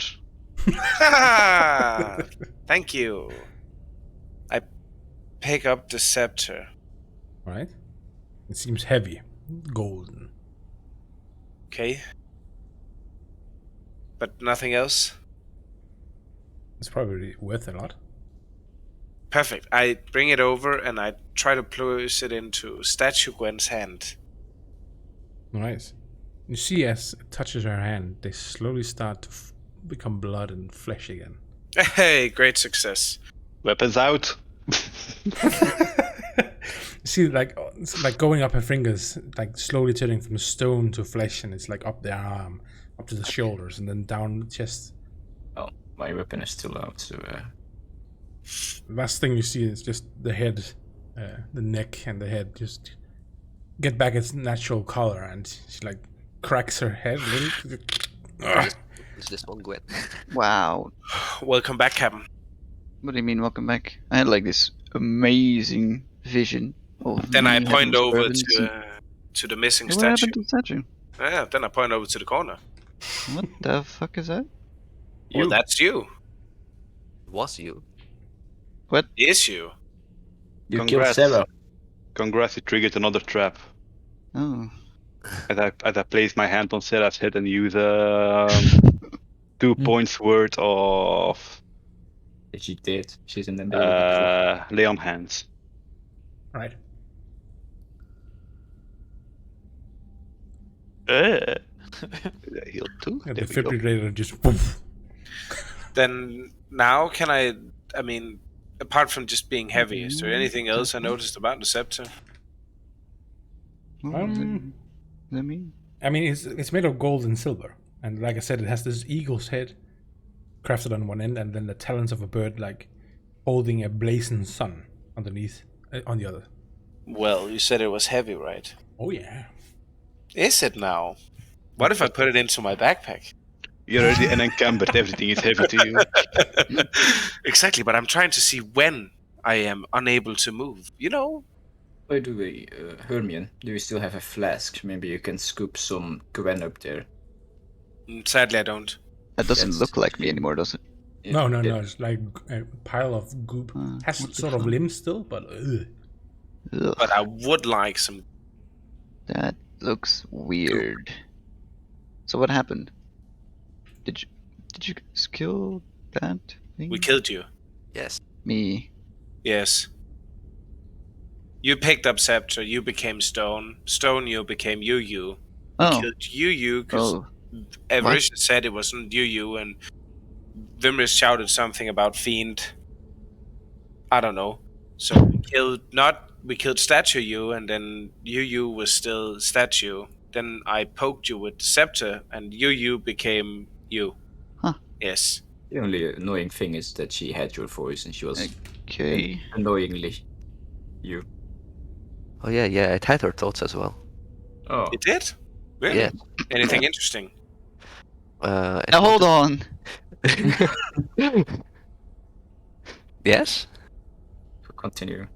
Thank you. I pick up the scepter. Right? It seems heavy, golden. Okay. But nothing else? It's probably worth a lot. Perfect. I bring it over and I try to place it into Statue Gwen's hand. Nice. You see, as it touches her hand, they slowly start to become blood and flesh again. Hey, great success. Weapons out. You see, it's like going up her fingers, like slowly turning from stone to flesh, and it's like up the arm, up to the shoulders, and then down the chest. Oh, my weapon is still out, so The last thing you see is just the head, the neck and the head just get back its natural color, and she like cracks her head a little. Is this one Gwen? Wow. Welcome back, Captain. What do you mean, welcome back? I had like this amazing vision of Then I me point having over servants and- to the missing What statue. happened to the statue? Yeah, then I point over to the corner. What the fuck is that? Well, that's you. Was you? Is you. you killed Congrats. Sarah. Congrats, you triggered another trap. Oh. As I place my hand on Sarah's head and use 2 points worth of She did. She's in the middle of the lay on hands. Right. Heal 2. And There the we go. defibrillator just poof. Then now can I mean, apart from just being heavy, is there anything else I noticed about the scepter? What does that mean? I mean, it's made of gold and silver, and like I said, it has this eagle's head crafted on one end, and then the talons of a bird, like holding a blazing sun underneath on the other. Well, you said it was heavy, right? Oh yeah. Is it now? What if I put it into my backpack? You're already unencumbered. Everything is heavy to you. Exactly, but I'm trying to see when I am unable to move. By the way, Hermione, do you still have a flask? Maybe you can scoop some Gwen up there. Sadly, I don't. That doesn't Yes. look like me anymore, does it? No, Yeah. it's like a pile of goop. Has what the sort of fuck? limbs still, but Ugh, But I would like some. that looks weird. So what happened? Did you kill that thing? We killed you. Yes. Me. Yes. You picked up scepter. You became stone. Stone. You became you. Oh. Killed you because Oh. Everisha said it wasn't you, and Vimris shouted something about fiend. I don't know. So we killed statue you, and then you was still statue. Then I poked you with the scepter, and you became you. Huh. Yes. The only annoying thing is that she had your voice and she was Okay. annoyingly you. Oh yeah, it had her thoughts as well. Oh, It did? Really? Yeah. Anything interesting? Now hold on. Yes? Continue.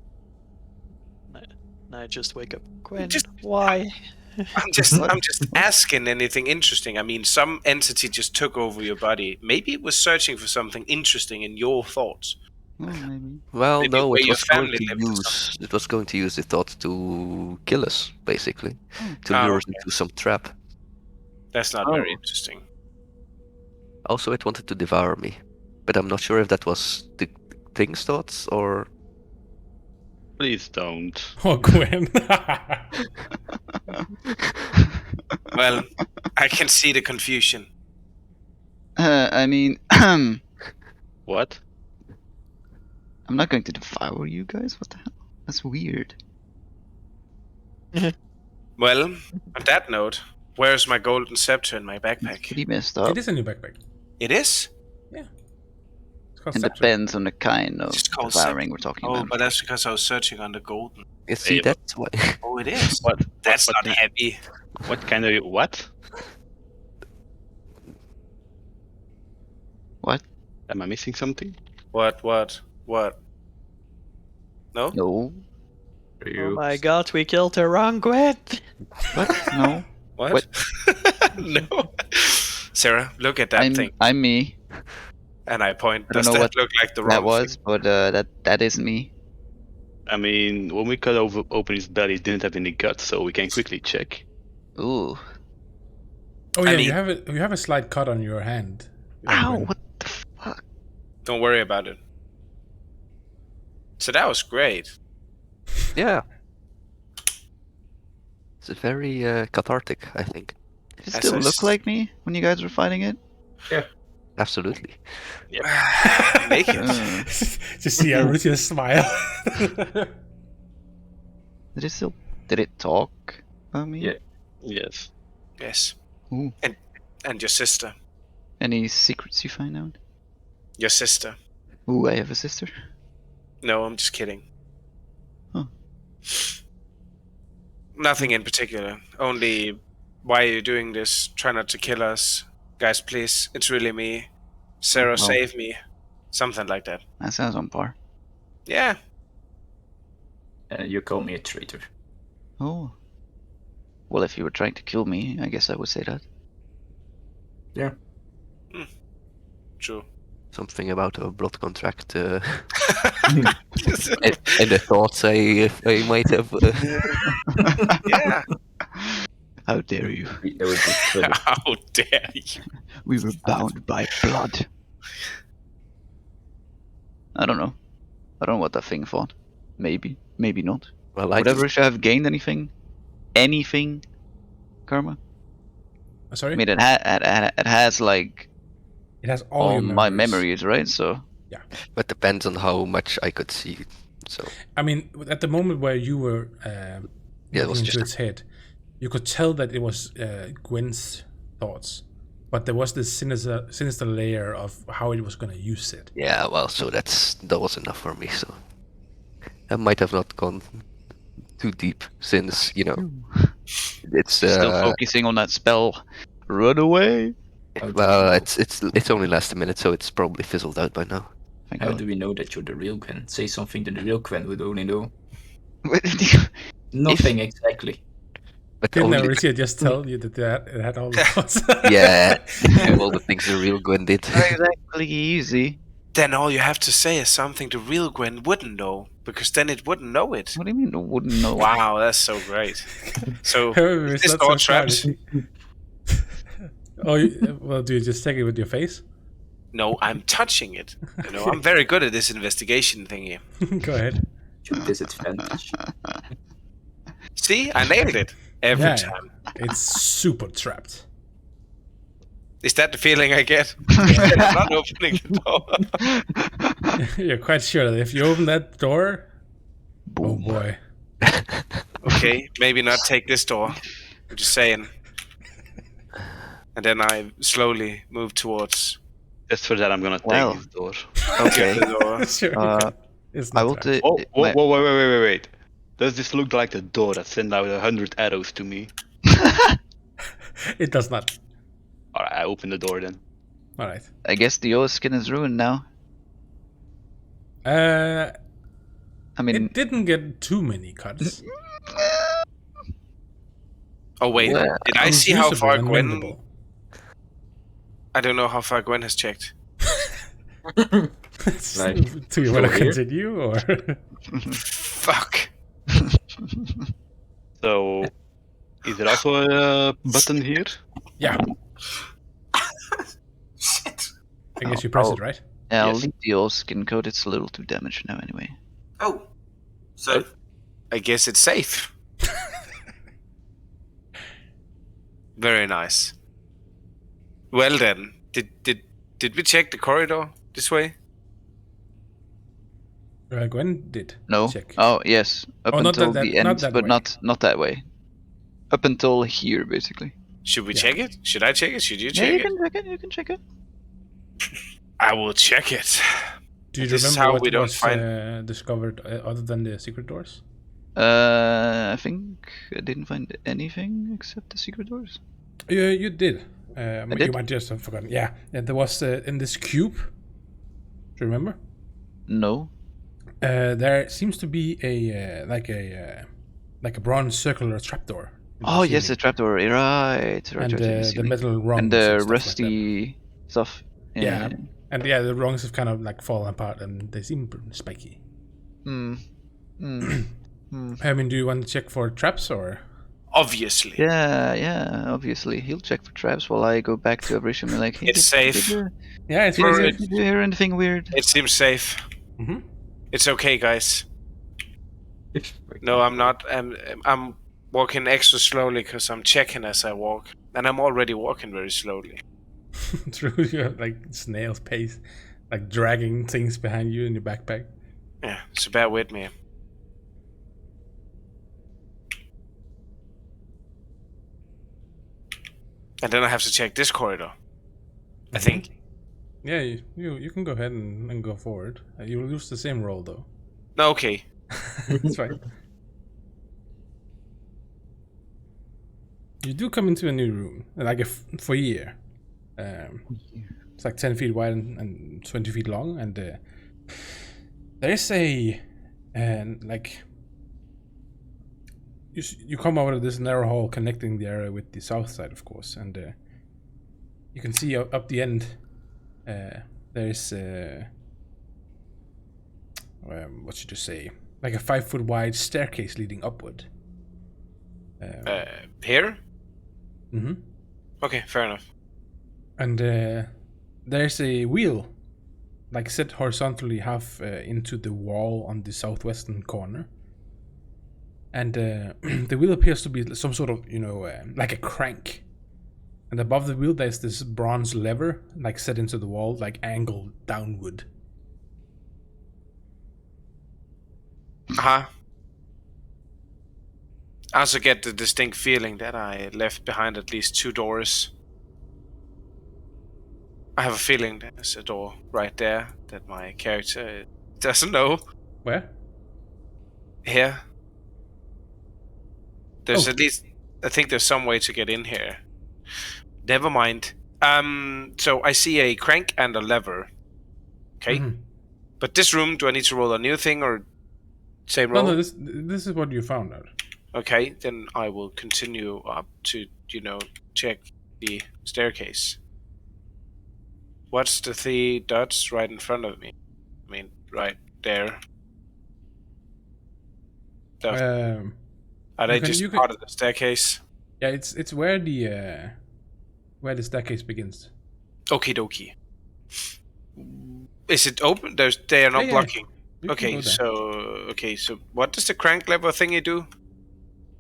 And I just wake up. Gwen, Just- why? I'm just asking anything interesting. I mean, some entity just took over your body. Maybe it was searching for something interesting in your thoughts. Oh, maybe. Well, Maybe no, where it your was going family to lived or use it was going to use the thought to kill us, basically, to Ah, lure us okay. into some trap. That's not very interesting. Also, it wanted to devour me, but I'm not sure if that was the thing's thoughts or. Please don't. Oh, Gwen. Well, I can see the confusion. I mean, I'm What? not going to devour you guys. What the hell? That's weird. Well, on that note, where's my golden scepter in my It's backpack? pretty messed up. It is in your backpack. It is? It's called It Scepter. depends on the kind of It's called devouring scepter. we're talking Oh, about. but that's because I was searching on the golden. You see, Hey, that's why. Oh, it is. What? That's what, not what, heavy. what kind of what? What? Am I missing something? What? No? No. Oh my god, we killed the wrong Gwen! What? No. What? no. Sarah, look at that thing. I'm me. And I point. I don't Does know that what look like the wrong That was, but that isn't me. I mean, when we cut open his belly, it didn't have any guts, so we can quickly check. Ooh. Oh I yeah, mean- you have a slight cut on your hand. Ow! Gwen. What the fuck? Don't worry about it. So that was great. Yeah. It's very cathartic, I think. Did it As still I look like me when you guys were fighting it? Absolutely. Make it. Just see Arutia smile. Did it talk about me? Yeah. Yes. Yes. Ooh. And your sister. Any secrets you find out? Your sister. Ooh, I have a sister. No, I'm just kidding. Huh. Nothing in particular. Only, why are you doing this? Try not to kill us. Guys, please. It's really me. Sarah, Well. save me. Something like that. That sounds on par. Yeah. You call me a traitor. Oh. Well, if you were trying to kill me, I guess I would say that. Yeah. True. Something about a blood contract and the thoughts I might have. Yeah. How dare you? That would be clever. How dare you? We were bound by blood. I don't know. I don't know what that thing thought. Maybe. Maybe not. Well, I Whatever, should I have gained anything? Anything? Karma? Sorry? I mean, it has, like, It has all all your my memories. memories, right? So, but depends on how much I could see. So I mean, at the moment where you were it looking was into just its head, you could tell that it was Gwen's thoughts, but there was this sinister layer of how it was going to use it. yeah. Well, so that was enough for me. So I might have not gone too deep since it's still focusing on that spell. Run away! well, it's only last a minute, so it's probably fizzled out by now. Thank How God. do we know that you're the real Gwen? Say something that the real Gwen would only know. What did you- Nothing exactly. But Didn't only Arutia just tell you that it had all the thoughts? yeah, all the things the real Gwen did. Not exactly easy. Then all you have to say is something the real Gwen wouldn't know, because then it wouldn't know it. What do you mean? I wouldn't know. Wow, that's so great. So, However, is it's this not door so trapped? shiny. Well, do you just take it with your face? No, I'm touching it. I'm very good at this investigation thingy. Go ahead. Your disadvantage. See, I nailed it every Yeah. time. It's super trapped. Is that the feeling I get? I'm not opening the door. You're quite sure that if you open that door, oh Boom. boy. Okay, maybe not take this door. I'm just saying. And then I slowly move towards Just for that, I'm gonna take Well. this door. Okay. the door. Sure. It's I not will trapped. take. Wait. Does this look like the door that sent out 100 arrows to me? It does not. Alright, I open the door then. All right. I guess the old skin is ruined now. Uh, I mean, it didn't get too many cuts. Oh wait, Well, did I see how Unusable far and Gwen? mendable. I don't know how far Gwen has checked. Like, Do you want to go here? continue or? Fuck. So, is there also a button here? Yeah, Shit. I guess you press Oh. it, right? yeah, I'll Yes. leave the old skin coat. It's a little too damaged now anyway. Oh. So I guess it's safe. Very nice. Well then, did we check the corridor this way? Gwen did. No. Check. Oh yes, up Oh, not until that- the not end, that but way. not that way. Up until here, basically. Should we Yeah. check it? Should I check it? Should you Yeah, check you it? can check it. You can check it. I will check it. Do you This is remember how what we don't was find- discovered other than the secret doors? I think I didn't find anything except the secret doors. You did. You did? might just have forgotten. Yeah, and there was in this cube. Do you remember? No. There seems to be a like a bronze circular trapdoor. in the Oh yes, the ceiling. trapdoor. Right. And the the metal rungs and the stuff like that. rusty stuff. Yeah. And yeah, the rungs have kind of like fallen apart and they seem pretty spiky. Hmm. I mean, do you want to check for traps or? Obviously. Yeah. Obviously, he'll check for traps while I go back to Abrisham and like, hey, It's safe. Yeah, it's We're- really Did you hear anything weird? It seems safe. hmm It's okay, guys. No, I'm not. I'm walking extra slowly because I'm checking as I walk, and I'm already walking very slowly. True, you have like snail's pace, like dragging things behind you in your backpack. Yeah, so bear with me. And then I have to check this corridor. I think. Yeah, you can go ahead and go forward. You'll lose the same roll though. No, okay. That's fine. You do come into a new room, like a foyer. It's like 10 feet wide and 20 feet long, and there's a like you come out of this narrow hall connecting the area with the south side, of course, and you can see up the end. There's what should you say? Like a 5-foot wide staircase leading upward. Here? Mm-hmm. Okay, fair enough. And there's a wheel, like set horizontally half into the wall on the southwestern corner. And the wheel appears to be some sort of, like a crank. And above the wheel, there's this bronze lever, like set into the wall, like angled downward. Uh-huh. I also get the distinct feeling that I left behind at least 2 doors. I have a feeling there's a door right there that my character doesn't know. Where? Here. There's Oh. at least... I think there's some way to get in here. Never mind. So I see a crank and a lever. Okay. Mhm. But this room, do I need to roll a new thing or same roll? No, this is what you found out. Okay, then I will continue up to, check the staircase. What's the 3 dots right in front of me? I mean, right there. Are they you can- just you can- part of the staircase? Yeah, it's where the staircase begins. Okie dokie. Is it open? They are not Yeah. blocking. You can Okay, go there. so what does the crank lever thingy do?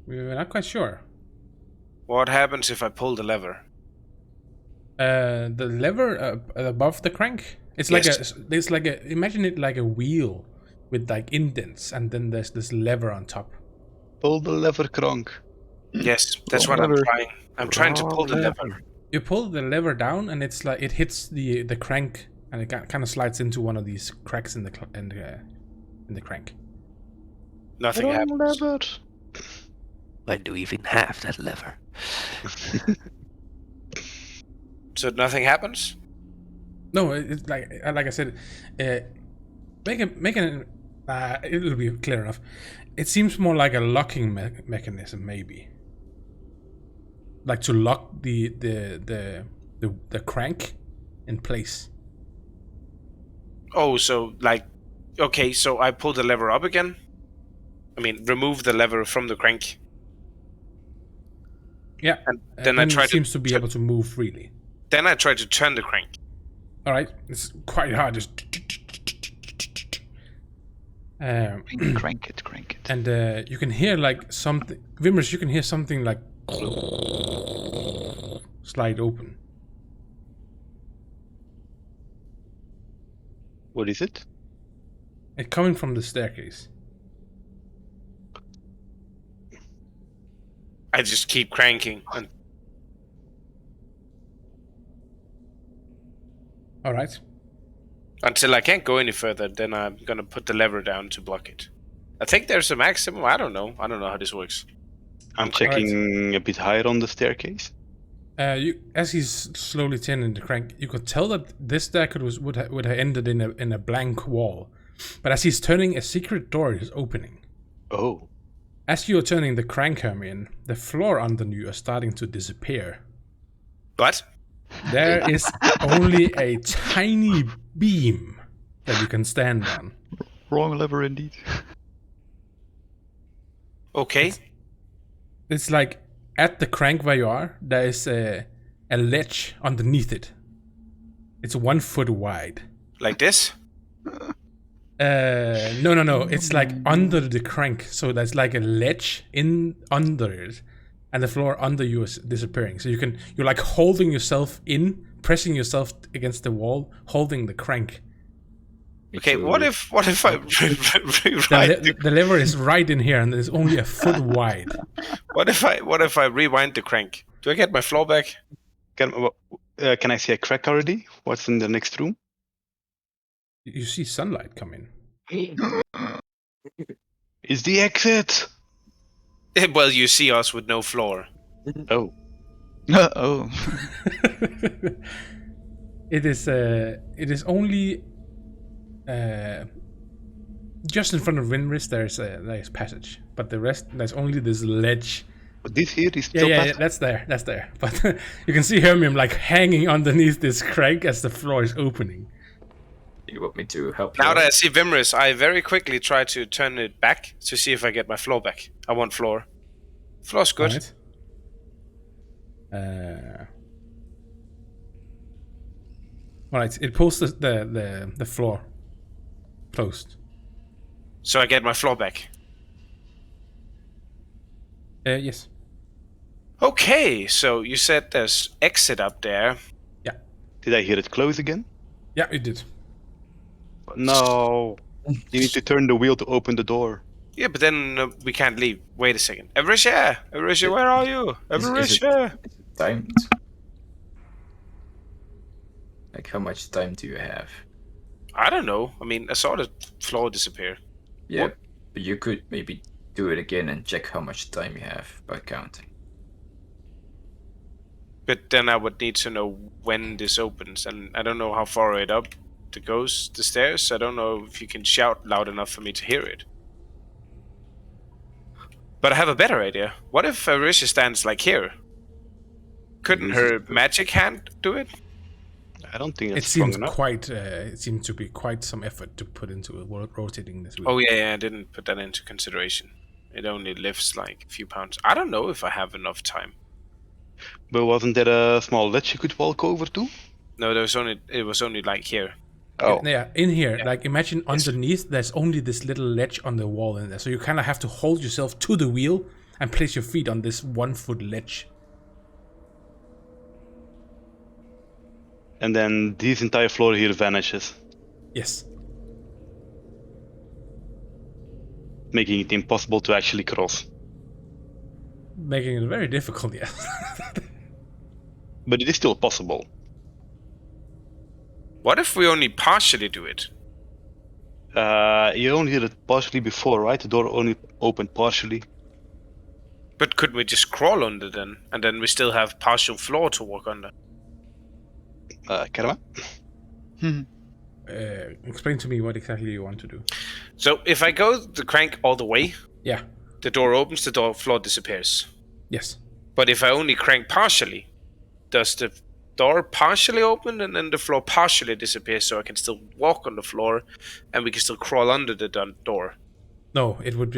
We're not quite sure. What happens if I pull the lever? The lever above the crank. It's Yes. like a. Imagine it like a wheel with like indents, and then there's this lever on top. Pull the lever, Kronk. Yes, that's what I'm Lever. trying. I'm trying to pull the lever. You pull the lever down, and it's like it hits the crank, and it kind of slides into one of these cracks in the crank. Nothing happens. Why do we even have that lever? So nothing happens? No, it's like I said, it'll be clear enough. It seems more like a locking mechanism, maybe. Like to lock the crank in place. Oh, so like, okay, so I pull the lever up again? I mean, remove the lever from the crank. Yeah, And then I try it seems to be able to move freely. Then I try to turn the crank. All right, it's quite hard. Just Crank it. and you can hear like something. Vimmers, you can hear something like slide open. What is it? It's coming from the staircase. I just keep cranking. And All right. until I can't go any further, then I'm gonna put the lever down to block it. I think there's a maximum. I don't know how this works. I'm checking a bit higher on the staircase. As he's slowly turning the crank, you could tell that this staircase would have ended in a blank wall, but as he's turning, a secret door is opening. Oh. As you are turning the crank, Hermione, the floor under you is starting to disappear. What? There is only a tiny beam that you can stand on. Wrong lever indeed. Okay. It's like at the crank where you are, there is a ledge underneath it. It's 1 foot wide. Like this? No. It's like under the crank, so there's like a ledge under it, and the floor under you is disappearing. So you're like holding yourself in, pressing yourself against the wall, holding the crank. Okay, what if I rewrite The lever is right in here, and it's only a foot wide. what if I rewind the crank? Do I get my floor back? Can I see a crack already? What's in the next room? You see sunlight come in. Is the exit? Well, you see us with no floor. Oh. Oh. It is only just in front of Winris. There's passage, but the rest there's only this ledge. But this here is still Yeah, that's there. But you can see Hermione like hanging underneath this crank as the floor is opening. You want me to help you? Now out? that I see Vimris, I very quickly try to turn it back to see if I get my floor back. I want floor. Floor's good. Alright, it pulls the floor closed. So I get my floor back. Yes. Okay, so you said there's exit up there. Yeah. Did I hear it close again? Yeah, it did. No. You need to turn the wheel to open the door. Yeah, but then we can't leave. Wait a second. Everisha, where are you? Everisha. Is it timed? Like, how much time do you have? I don't know. I mean, I saw the floor disappear. Yeah, What? but you could maybe do it again and check how much time you have by counting. But then I would need to know when this opens, and I don't know how far it up it goes, the stairs. I don't know if you can shout loud enough for me to hear it. But I have a better idea. What if Arisha stands like here? Couldn't her magic hand do it? I don't think It it's strong seems enough. it seemed to be quite some effort to put into rotating this wheel. Oh yeah, I didn't put that into consideration. It only lifts like a few pounds. I don't know if I have enough time. But wasn't there a small ledge you could walk over to? No, it was only like here. Oh. Yeah, in here, Yeah. like imagine underneath, there's only this little ledge on the wall in there. So you kind of have to hold yourself to the wheel and place your feet on this 1 foot ledge. And then this entire floor here vanishes, Yes. making it impossible to actually cross. Making it very difficult, yeah. But it is still possible. What if we only partially do it? You only did it partially before, right? The door only opened partially. But couldn't we just crawl under then? And then we still have partial floor to walk under? Karma? Explain to me what exactly you want to do. So if I go the crank all the way, Yeah. the door opens, the door floor disappears. Yes. But if I only crank partially, does the door partially open and then the floor partially disappears, so I can still walk on the floor and we can still crawl under the door? No, it would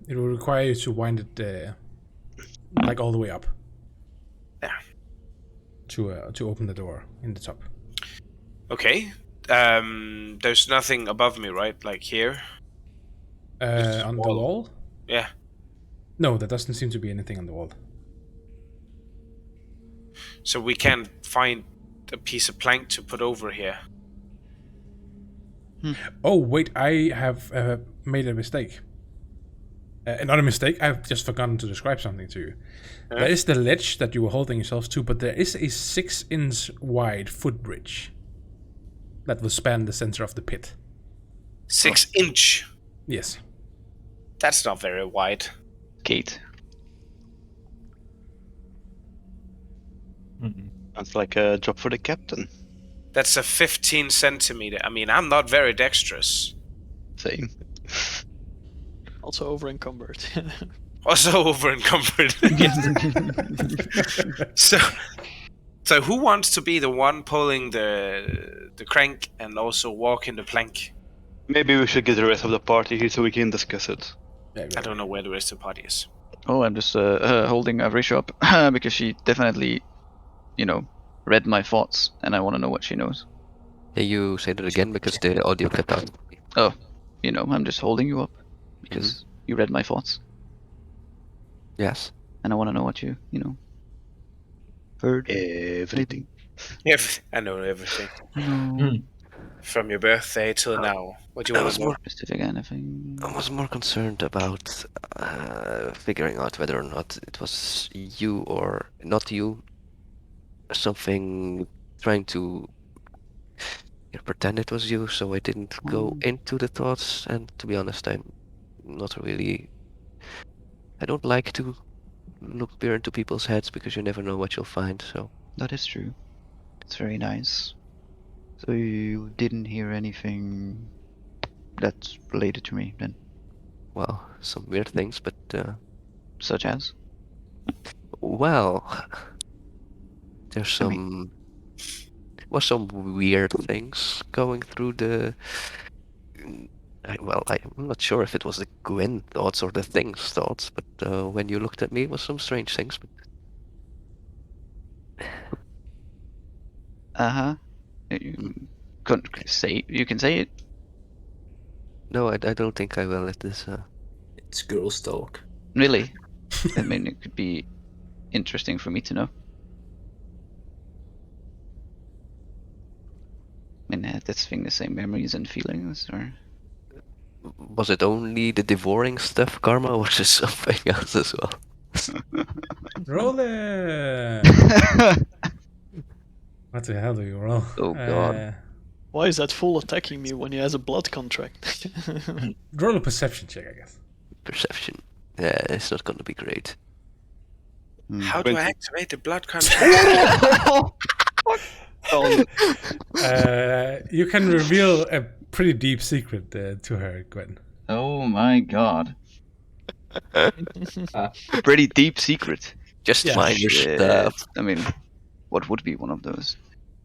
require you to wind it like all the way up. Yeah. To open the door in the top. Okay. There's nothing above me, right? Like here? On the wall? Yeah. No, there doesn't seem to be anything on the wall. So we can't find a piece of plank to put over here. Oh, wait, I have made a mistake. Not a mistake, I've just forgotten to describe something to you. There is the ledge that you were holding yourself to, but there is a 6-inch wide footbridge that will span the center of the pit. 6 inch? Yes. That's not very wide. Gate. Sounds like a job for the captain. That's a 15 centimeter. I mean, I'm not very dexterous. Same. Also over encumbered. Also over encumbered. So who wants to be the one pulling the crank and also walking the plank? Maybe we should get the rest of the party here so we can discuss it. I don't know where the rest of the party is. Oh, I'm just holding Avrisha up because she definitely, read my thoughts, and I want to know what she knows. Can you say that again because the audio cut out? Oh, I'm just holding you up because you read my thoughts, Yes. and I want to know what you, heard. Everything. Yeah, I know everything. From your birthday till now. What do you I want was to know? more Specific anything? I was more concerned about figuring out whether or not it was you or not you. Something trying to pretend it was you, so I didn't go into the thoughts. And to be honest, I'm not really. I don't like to peer into people's heads because you never know what you'll find. So That is true. It's very nice. So you didn't hear anything that's related to me then? well, some weird things, but Such as? well, there's some some weird things going through the. I'm not sure if it was the Gwen thoughts or the things thoughts, but when you looked at me, it was some strange things. But You can say it. no, I don't think I will let this. It's girls talk. Really? I mean, it could be interesting for me to know. I mean, had this thing the same memories and feelings, or? Was it only the devouring stuff, Karma, or was it something else as well? Roll it! What the hell do you roll? Oh, God. Why is that fool attacking me when he has a blood contract? Roll a perception check, I guess. Perception. Yeah, it's not going to be great. How do I activate the blood contract? You can reveal a pretty deep secret to her, Gwen. Oh my God. Pretty deep secret. Just Yeah. minor Shit. stuff. I mean, what would be one of those?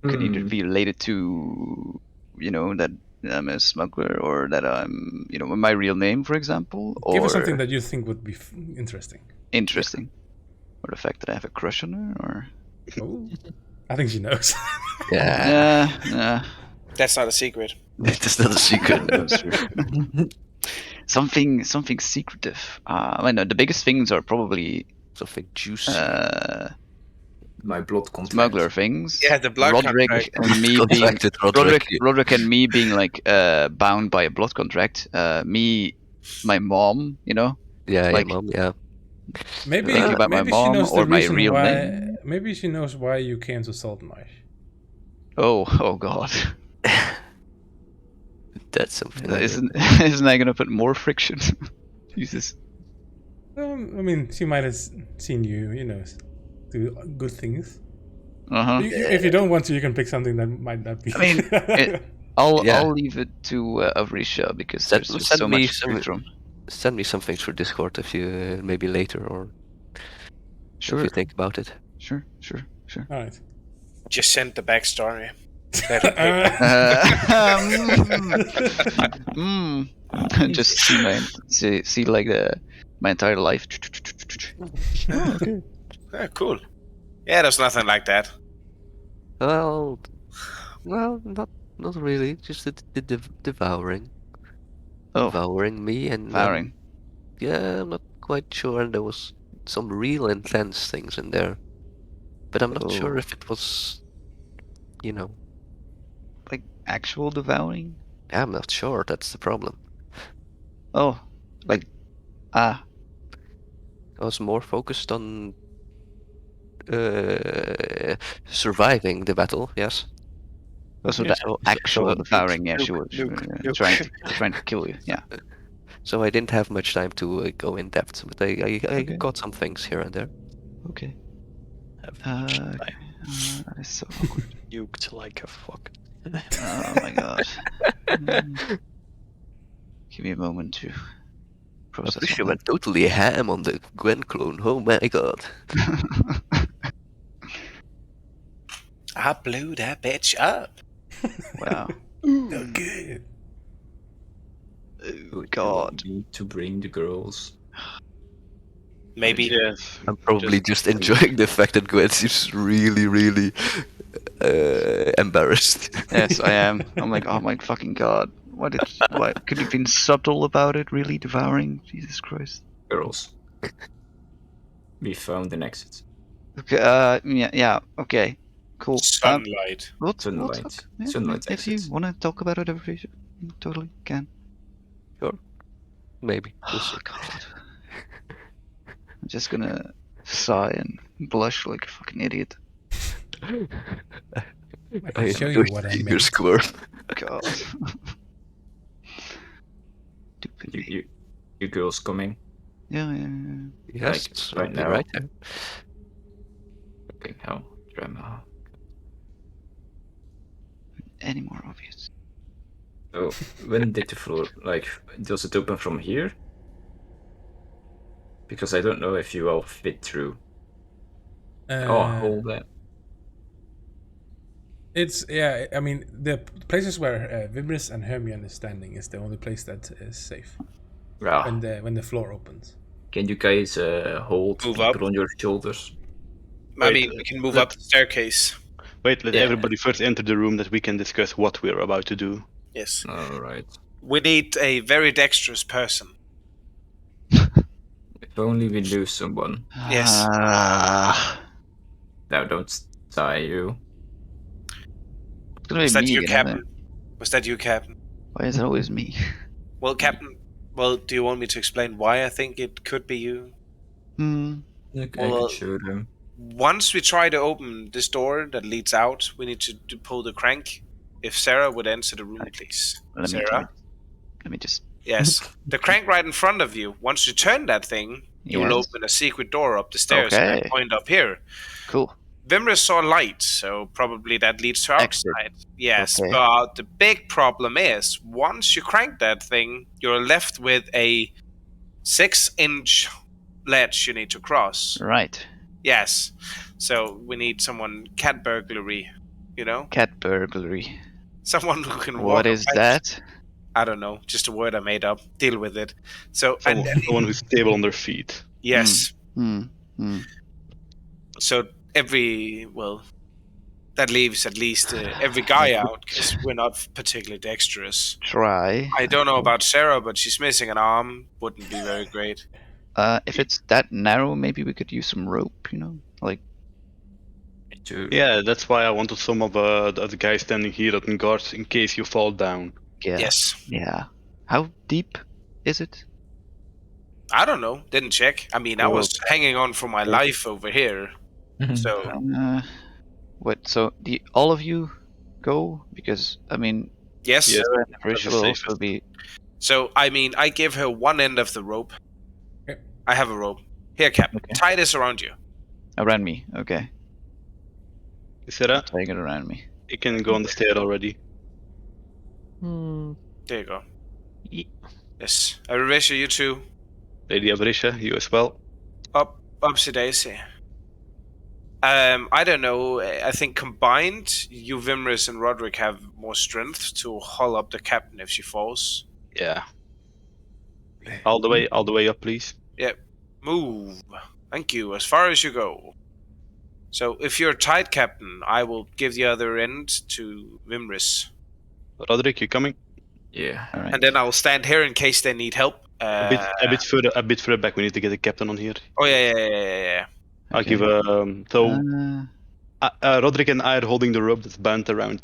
Could either be related to, that I'm a smuggler, or that I'm, my real name, for example, or Give us something that you think would be interesting. interesting, or the fact that I have a crush on her, or Oh, I think she knows. Yeah, That's not a secret. it's not a secret. something secretive. I know the biggest things are probably Something juicy. My blood contract. smuggler things. Yeah, the blood Roderick contract. and me being Contracted Roderick. Roderick and me being like bound by a blood contract. My mom, Yeah, like- yeah, mom, yeah. Maybe Thinking about my maybe mom she knows or the my reason real why. name. Maybe she knows why you came to Saltmarsh. Oh God! That's something. I Isn't I gonna put more friction? Jesus. I mean, she might have seen you, do good things. Uh-huh. If you don't want to, you can pick something that might not be. I mean, I'll Yeah. leave it to Avrisha because Send- there's just send so me much some- spectrum. Send me something through Discord if you maybe later or if Sure, you think about it. sure. All right. Just send the backstory. Just see like my entire life. Okay. Cool. Yeah, there's nothing like that. Well, not really. Just the devouring. Oh, Devouring me and devouring. yeah, I'm not quite sure. There was some real intense things in there, but I'm not sure Oh. if it was, you know. Like actual devouring. I'm not sure. That's the problem. Oh, like I was more focused on surviving the battle. Yes. also Yeah, the actual devouring. Yeah, she was nuke. trying to kill you. Yeah. So I didn't have much time to go in depth, but I Okay. got some things here and there. Okay. Have Okay. That is so awkward. nuked like a fuck. Oh my god. Give me a moment to process. She all went totally ham on the Gwen clone. Oh my god. that. I blew that bitch up. Wow. So good. Oh god. We need to bring the girls. Maybe. Yes. I'm probably just enjoying the fact that Gwen seems really, really embarrassed. Yes, I am. I'm like, oh my fucking god. What could you have been subtle about it? Really devouring? Jesus Christ. Girls. We found an exit. Okay. Yeah. Okay. Cool. Sunlight. We'll Sunlight. talk. Yeah, Sunlight if you exits. want to talk about it, every you totally can. Maybe. We'll Oh see. god. I'm just gonna sigh and blush like a fucking idiot. I I can show you enjoy what I seeing made. your squirm. God. Stupid. You girls coming? Yeah. Yes, Like, it's right now. right there. Okay, how drama. Any more obvious? So when did the floor does it open from here? Because I don't know if you all fit through. Hold that. It's I mean, the places where Vibris and Hermione is standing is the only place that is safe Ah, when the floor opens. can you guys hold Move people up. on your shoulders? I Wait, mean, we can move up the staircase. Wait, let Yeah. everybody first enter the room that we can discuss what we're about to do. Yes. Alright. We need a very dexterous person. If only we lose someone. Yes. Now don't die, you. It's gonna Was be that me you, again, Captain? isn't it? Was that you, Captain? Why is it always me? Well, Captain. Well, do you want me to explain why I think it could be you? Hmm. I Well, could show them. Once we try to open this door that leads out, we need to pull the crank. If Sarah would enter the room, please. Let me just. Yes. The crank right in front of you. Once you turn that thing, you will Yes. open a secret door up the stairs and Okay. I point up here. Cool. Vimris saw light, so probably that leads to Exit. outside. Yes, Okay. but the big problem is, once you crank that thing, you're left with a 6-inch ledge you need to cross. Right. Yes. So we need someone cat burglary, you know? Cat burglary. Someone who can walk. What is around. that? I don't know. Just a word I made up. Deal with it. So and Someone who's stable on their feet. yes. Hmm. So that leaves at least every guy out because we're not particularly dexterous. Try. I don't know about Sarah, but she's missing an arm. Wouldn't be very great. If it's that narrow, maybe we could use some rope. Like. Yeah, that's why I wanted some of the guys standing here that can guard in case you fall down. Yeah. Yes. Yeah. How deep is it? I don't know. Didn't check. I mean, I was hanging on for my life over here. So What? So all of you go because I mean. yes. Sarah and Arisha will also be. So I mean, I give her one end of the rope. Okay. I have a rope. Here, Captain. Okay. Tie this around you. Around me. Okay. Sarah, Take it around me. you can go on the stair already. Hmm. There you go. Ye- Yes. Arisha, you too. Lady Abrisha, you as well. Upsy daisy. I don't know. I think combined, you, Vimris, and Roderick have more strength to haul up the captain if she falls. Yeah. All the way up, please. Yep. Move. Thank you. As far as you go. So, if you're tight, Captain, I will give the other end to Vimris. Roderick, you coming? Yeah. All right. And then I'll stand here in case they need help. A bit further back. We need to get the captain on here. Oh, yeah. I'll Okay. give Roderick and I are holding the rope that's bound around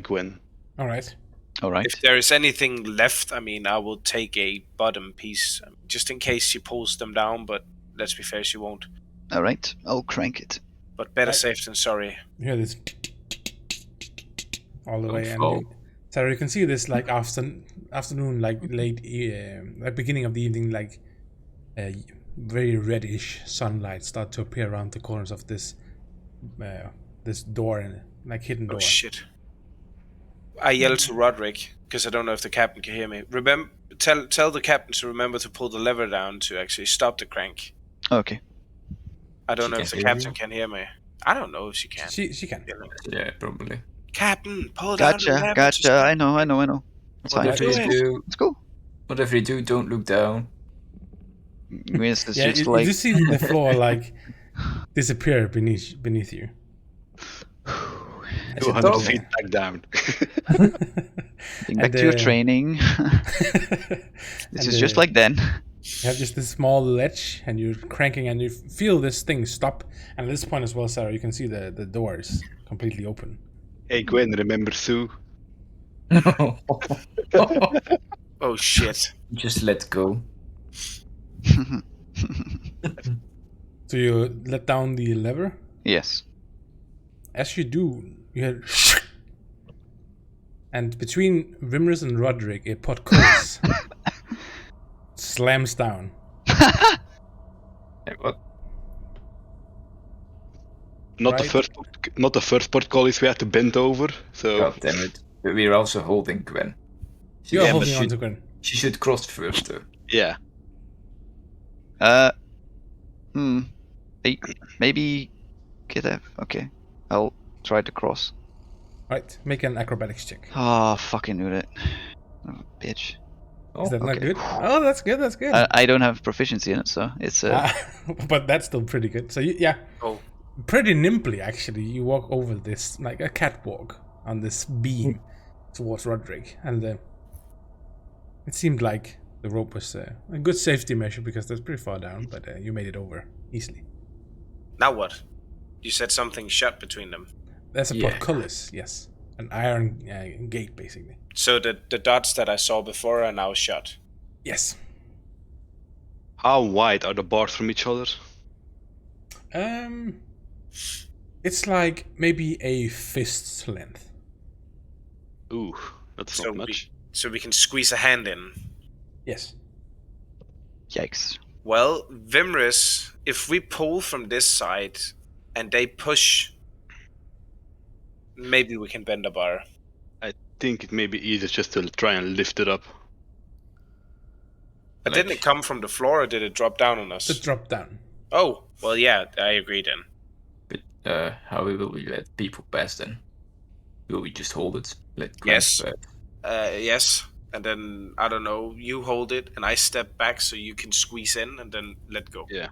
Gwen. All right. All right. If there is anything left, I mean, I will take a bottom piece, just in case she pulls them down, but let's be fair, she won't. All right. I'll crank it. But better Right. safe than sorry. You hear this all the Don't way, and fall. Sarah, you can see this like afternoon, like late, beginning of the evening, like very reddish sunlight start to appear around the corners of this this door, and like hidden door. Oh, shit. I yell to Roderick, because I don't know if the captain can hear me. Remember, tell the captain to remember to pull the lever down to actually stop the crank. Okay. I don't She know can if the hear captain you? can hear me. I don't know if she can. She can. Yeah, probably. Captain, pull down the Gotcha. lever. Gotcha. I know. It's What fine. if you do? Let's go. Whatever you do, don't look down. This is Yeah, just you like. just see the floor like disappear beneath you. As you 200 fall. feet back down. Getting back to your training. This is just like then. You have just this small ledge, and you're cranking, and you feel this thing stop. And at this point as well, Sarah, you can see the doors completely open. Hey Gwen, remember Sue? Oh, shit. Just let go. So you let down the lever. Yes. As you do, you hear, and between Vimris and Roderick, a portcullis slams down. Yeah, what? Not Right. the first portcullis we had to bend over. So God damn it. But we're also holding Gwen. You're Yeah, but holding on she- to Gwen. She should cross first, though. yeah. Maybe get that. Okay. I'll try to cross. Right, make an acrobatics check. Oh, fucking knew that. Oh, bitch. Is that not okay. good? Oh, that's good. That's good. I don't have proficiency in it, so it's But that's still pretty good. So yeah, Oh. pretty nimbly actually. You walk over this like a catwalk on this beam towards Roderick, and it seemed like the rope was a good safety measure because that's pretty far down, but you made it over easily. Now what? You said something shut between them. There's a Yeah. portcullis, yes, an iron gate basically. So the dots that I saw before are now shut. Yes. How wide are the bars from each other? It's like maybe a fist's length. Ooh, that's So not much. so we can squeeze a hand in. Yes. yikes. Well, Vimris, if we pull from this side and they push, maybe we can bend a bar. I think it may be easier just to try and lift it up. But didn't it come from the floor or did it drop down on us? To drop down. Oh, well, yeah, I agree then. But how will we let people pass then? Will we just hold it? Let Gwen Yes. pass? Yes. And then, I don't know, you hold it and I step back so you can squeeze in and then let go. Yeah.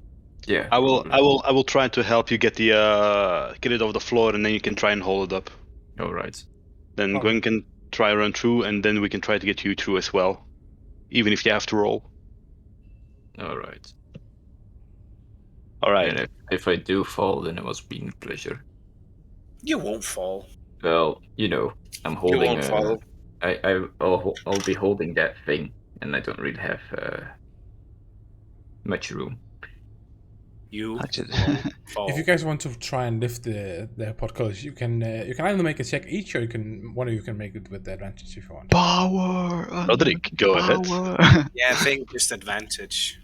Yeah. I will probably. try to help you get get it off the floor, and then you can try and hold it up. All right. Then Oh. Gwen can try run through, and then we can try to get you through as well, even if you have to roll. All right. All right. And if I do fall, then it must be a pleasure. You won't fall. Well, I'm You holding. won't fall. I'll be holding that thing, and I don't really have much room. You Touch it. won't fall. If you guys want to try and lift the portcullis, you can either make a check each, or one of you can make it with the advantage if you want. Power. Roderick, go ahead. Yeah, I think just advantage.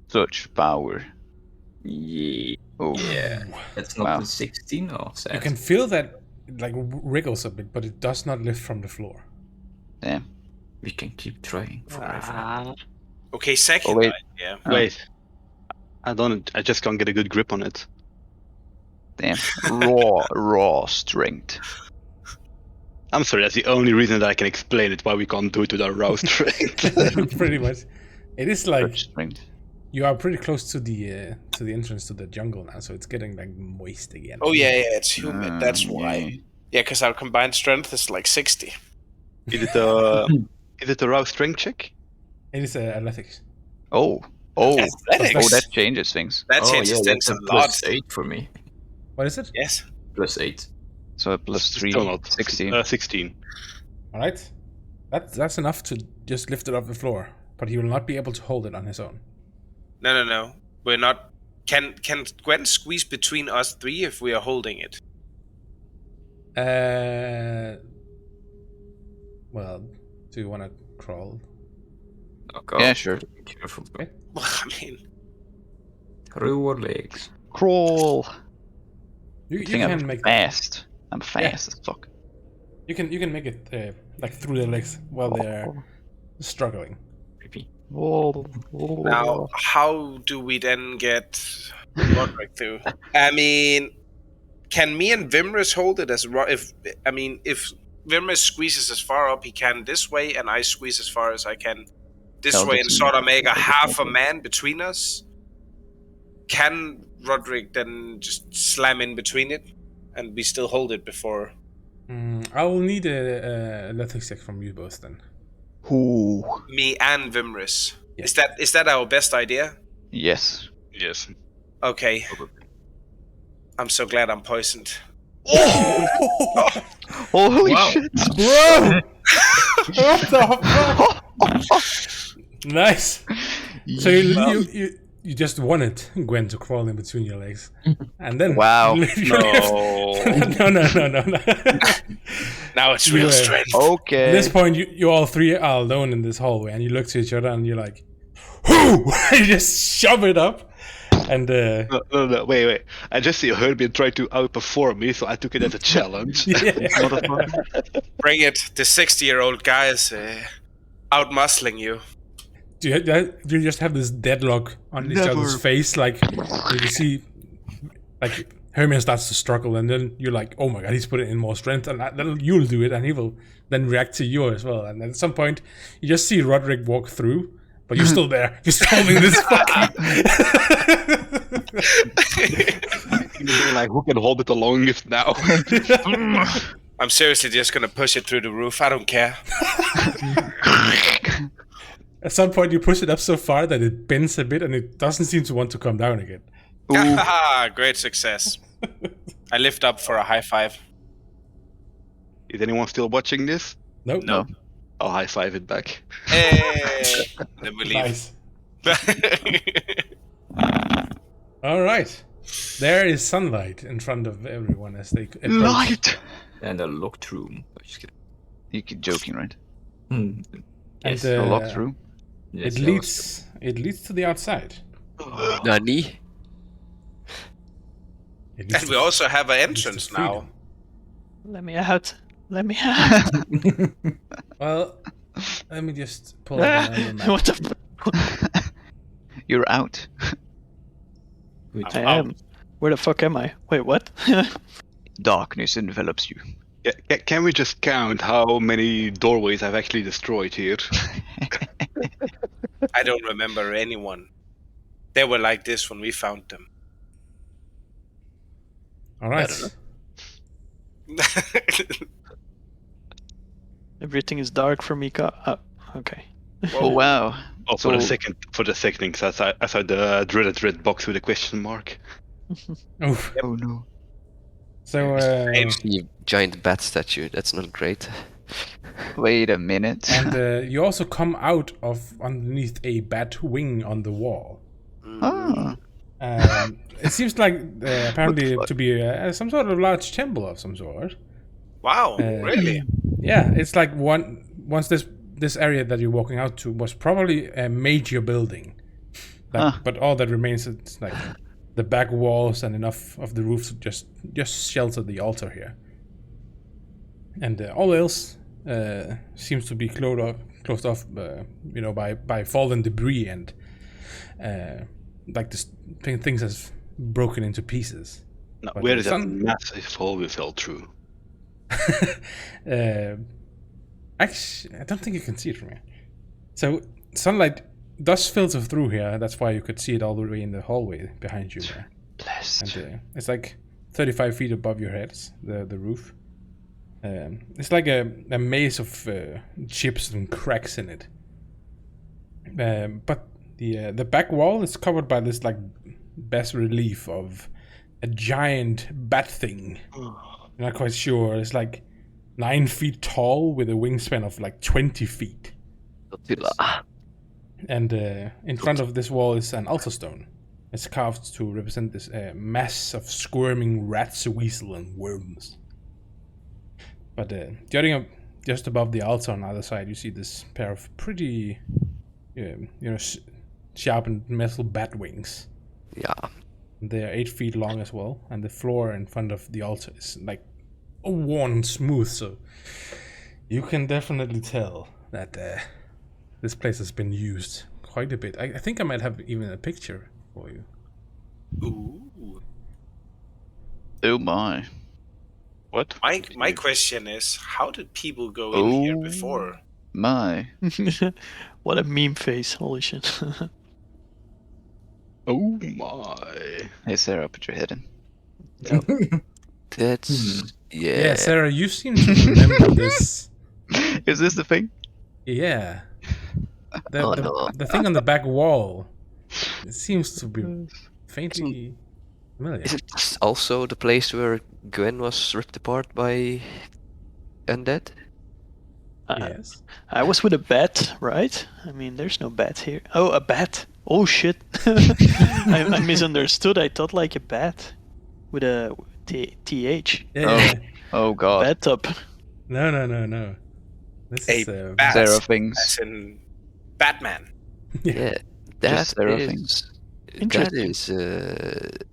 Such power. Yeah. Oh, Yeah. That's not Wow. the 16 or sad. You can feel that like wriggles a bit, but it does not lift from the floor. damn. We can keep trying forever. Okay, second Oh, wait. idea. Oh. Wait. I just can't get a good grip on it. Damn. Raw strength. I'm sorry, that's the only reason that I can explain it why we can't do it with our raw strength. Pretty much. It is like Such strength. you are pretty close to the entrance to the jungle now, so it's getting like moist again. Oh yeah, it's humid. That's why. Yeah, because our combined strength is like 60. Is it a raw strength check? It is athletics. Oh, Athletics. that changes things. That Oh, changes yeah, things that's a lot. plus 8 for me. What is it? Yes. Plus 8. So a plus 3, Still not. 16. 16. All right. That's enough to just lift it off the floor, but he will not be able to hold it on his own. No. We're not. Can Gwen squeeze between us three if we are holding it? Well, do you want to crawl? Oh, God. Yeah, sure. Be careful. Okay. Well, I mean, Through our legs. Crawl. You I think can I'm make fast. I'm fast as fuck. you can make it like through the legs while they're struggling. Maybe. now how do we then get Roderick through? I mean, can me and Vimris hold it as if Vimris squeezes as far up he can this way, and I squeeze as far as I can this Tell way, the and team. sort of make a Tell the half a team. man between us? Can Roderick then just slam in between it, and we still hold it before? I will need a athletics check from you both then. Ooh. Me and Vimris. Yeah. Is that our best idea? Yes. Yes. Okay. I'm so glad I'm poisoned. Holy Wow. shit. Bro! What the fuck? Nice. So you just wanted Gwen to crawl in between your legs, and then Wow. you lift- no. Now it's real Yeah. strength. Okay. At this point, you all three are alone in this hallway, and you look to each other, and you're like, "Whoo!" You just shove it up, and No, wait. I just see Herbie try to outperform me, so I took it as a challenge. yeah. Bring it. The 60-year-old guy is out muscling you. Do you just have this deadlock on each other's face? Like, you see, like, Hermione starts to struggle, and then you're like, oh my god, he's putting in more strength, and then you'll do it, and he will then react to you as well. And at some point, you just see Roderick walk through, but you're still there, just holding this fucking... Like, who can hold it the longest now? I'm seriously just gonna push it through the roof. I don't care. At some point, you push it up so far that it bends a bit, and it doesn't seem to want to come down again. Great success. I lift up for a high five. Is anyone still watching this? Nope. No. I'll high five it back. Hey, then we leave. Nice. All right. There is sunlight in front of everyone as they approach. Light. And a locked room. Oh, just kidding. You keep joking, right? Hmm. And A locked room. Yes, it leads to the outside. Nani? It leads And to- we also have an it leads to entrance now. Let me out. Let me out. Well, let me just pull up another map. What the fuck? You're out. I am. Where the fuck am I? Wait, what? Darkness envelops you. Can we just count how many doorways I've actually destroyed here? I don't remember anyone. They were like this when we found them. All right. Everything is dark for me. Okay. Oh wow. Oh, So- for the second, because I saw the dreaded red box with a question mark. Oof. Oh no. So, You giant bat statue. That's not great. Wait a minute. and you also come out of underneath a bat wing on the wall. Ah. It seems like apparently fuck? to be some sort of large temple of some sort. Wow, really? Yeah, it's like once this area that you're walking out to was probably a major building, Huh. but all that remains is like the back walls and enough of the roof to just shelter the altar here. And all else seems to be closed off, by fallen debris and like this things has broken into pieces. Now, But where the is that sun- massive hole we fell through? Actually, I don't think you can see it from here. So sunlight does filter through here. That's why you could see it all the way in the hallway behind you there. Blessed. And it's like 35 feet above your heads, the roof. It's like a maze of chips and cracks in it. But the back wall is covered by this like bas relief of a giant bat thing. I'm not quite sure. It's like 9 feet tall with a wingspan of like 20 feet. Godzilla. And in front of this wall is an altar stone. It's carved to represent this mass of squirming rats, weasel, and worms. But jutting up just above the altar on the other side, you see this pair of pretty, sharpened metal bat wings. Yeah. They are 8 feet long as well, and the floor in front of the altar is like worn and smooth, so you can definitely tell that this place has been used quite a bit. I think I might have even a picture for you. Ooh. Oh my. What? My question is, how did people go in here before? My. What a meme face! Holy shit! Oh my. Hey Sarah, put your head in. That's Yeah, Sarah, you seem to remember this. Is this the thing? Yeah. Oh, no. The thing on the back wall, it seems to be faintly familiar. Is it also the place where Gwen was ripped apart by undead? Yes. I was with a bat, right? I mean, there's no bat here. Oh, a bat! Oh shit! I misunderstood. I thought like a bat with a th. Yeah. Oh god. Bat top. No. This A is bat. Sarah things. As in Batman. Yeah, that Just Sarah is. things. That Interesting. is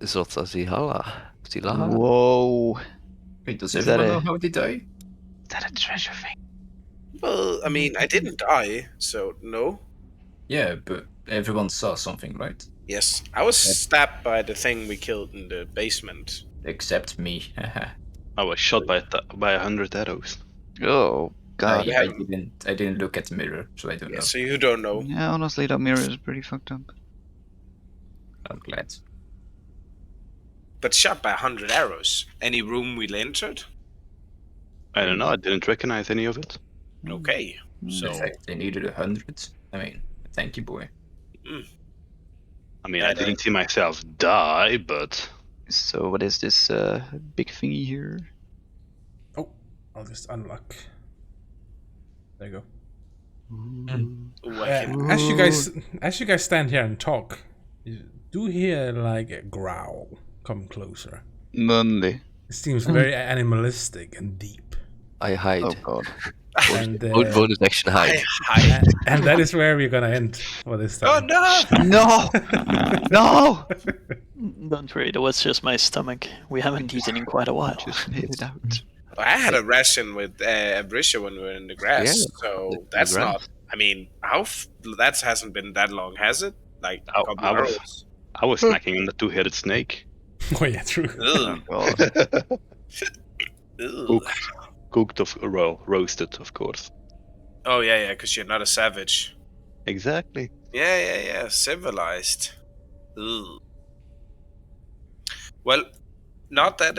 Zotazihalla. Zilaha. Whoa. Wait, does Is that everyone know a- how they die? Is that a treasure thing? Well, I mean, I didn't die, so no. Yeah, but everyone saw something, right? Yes, I was stabbed by the thing we killed in the basement. Except me. I was shot by 100 arrows. Oh god. yeah. I didn't look at the mirror, so I don't Yeah, know. so you don't know. Yeah, honestly, that mirror is pretty fucked up. I'm glad. But shot by 100 arrows. Any room we entered? I don't know, I didn't recognize any of it. Okay. So, The fact they needed 100. I mean, thank you, boy. I mean, I didn't see myself die, but So what is this big thingy here? Oh, I'll just unlock. There you go. ooh, I can, As you guys stand here and talk, you do hear like a growl come closer. Monday. It seems very animalistic and deep. I hide. Oh god. And, Bonus action hide. hi. and that is where we're gonna end for this Oh time. no! No! No! Don't worry, that was just my stomach. We haven't eaten in quite a while. Just made it out. I had a ration with Abrisha when we were in the grass, Yeah, so the that's grass. not. I mean, that hasn't been that long, has it? Like a Oh, couple I was- hours. I was snacking on the two-headed snake. Oh yeah, true. Ugh. God. Ugh. Cooked roasted, of course. Oh yeah, because you're not a savage. Exactly. Yeah, civilized. Ugh. Well, not that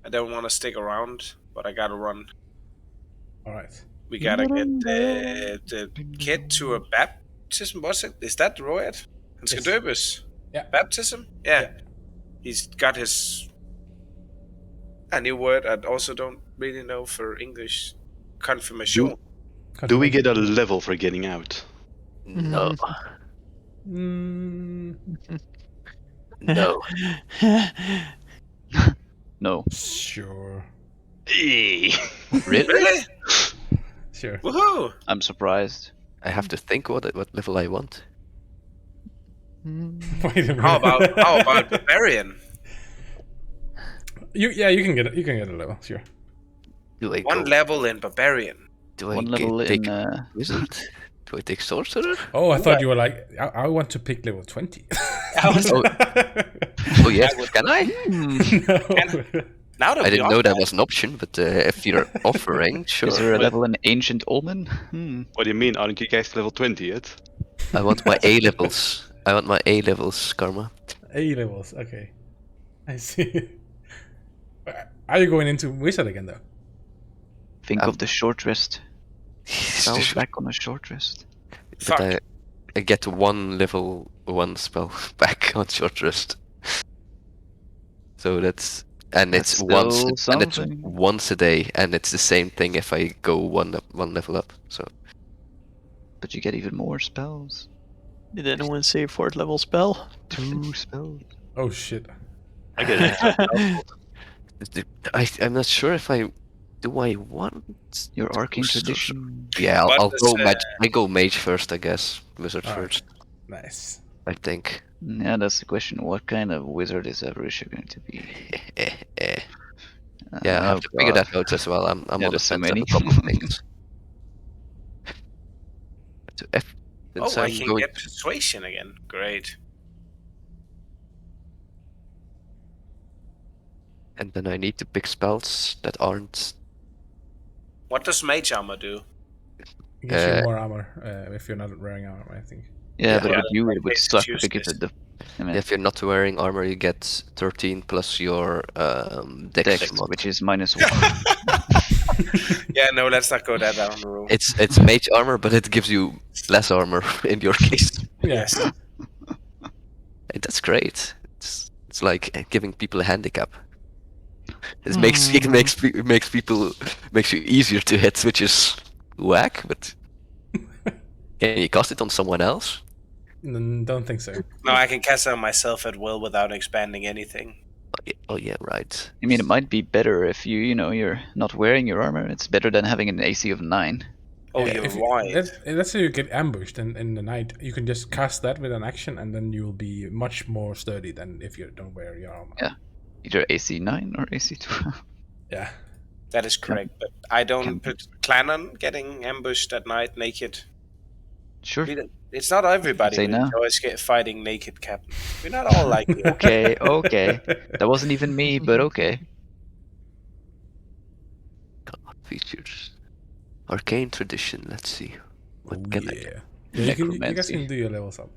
I don't want to stick around, but I gotta run. All right. We gotta get the kid to a baptism. What's it? Is that the Royad? And Yes. Skadubus? Yeah. Baptism? Yeah. He's got his. A new word I also don't really know for English. Confirmation. Do we get a level for getting out? No. Mm, No. No. sure. Eh. Really? Really? Sure. Woohoo! I'm surprised. I have to think what level I want. Wait a minute. How about barbarian? You can get it. You can get a level, sure. Do I One go? level in barbarian. Do I One level take in. wizard? Do I take sorcerer? Oh, I thought you were like, I want to pick level 20. Oh, oh yes, can I? No. Now that I we didn't are know that back, was an option, but if you're offering, sure. Is there a What? level in Ancient Omen? What do you mean? Aren't you guys level 20 yet? I want my A levels. I want my A levels, Karma. A levels, okay. I see. Are you going into wizard again though? Think Um, of the short rest. Spell back on a short rest. Fuck. But I get one level 1 spell back on short rest. So that's That's it's once still and it's something. once a day, and it's the same thing if I go one level up. So But you get even more spells. Did anyone say 4th level spell? 2 spells. Oh shit. I get it. I'm not sure if I want Your arcane sorcerer. tradition. Yeah, What I'll does, go I go mage first, I guess. Wizard Alright. first, Nice. I think. Yeah, that's the question. What kind of wizard is Avariccia going to be? Yeah, I have to figure that out as well. I'm Yeah, on the there's so fence of many. a couple of things. So since Oh, I I'm can going get persuasion again. Great. and then I need to pick spells that aren't. What does mage armor do? It gives you Uh, more armor if you're not wearing armor, I think. Yeah, but Yeah, with you in it would case suck it's because useless. of I mean, If you're not wearing armor, you get 13 plus your dex Dex, mod. which is -1. Yeah, no, let's not go that down the road. It's mage armor, but it gives you less armor in your case. Yes. Hey, that's great. It's like giving people a handicap. It makes you easier to hit, which is whack. But can you cast it on someone else? Don't think so. No, I can cast it on myself at will without expanding anything. Oh yeah, right. I mean, it might be better if you're not wearing your armor. It's better than having an AC of 9. Oh, Yeah, you're if right. let's say you get ambushed in the night, you can just cast that with an action, and then you'll be much more sturdy than if you don't wear your armor. Yeah. Either AC 9 or AC 12. Yeah. That is correct, but I don't plan on getting ambushed at night naked. Sure. It's not everybody Say who no. enjoys fighting naked, Captain. We're not all like you. Okay. That wasn't even me, but okay. Features. Arcane tradition. Let's see. What Oh, can I yeah. get? Yeah, you guys Necromancy. can do your levels up.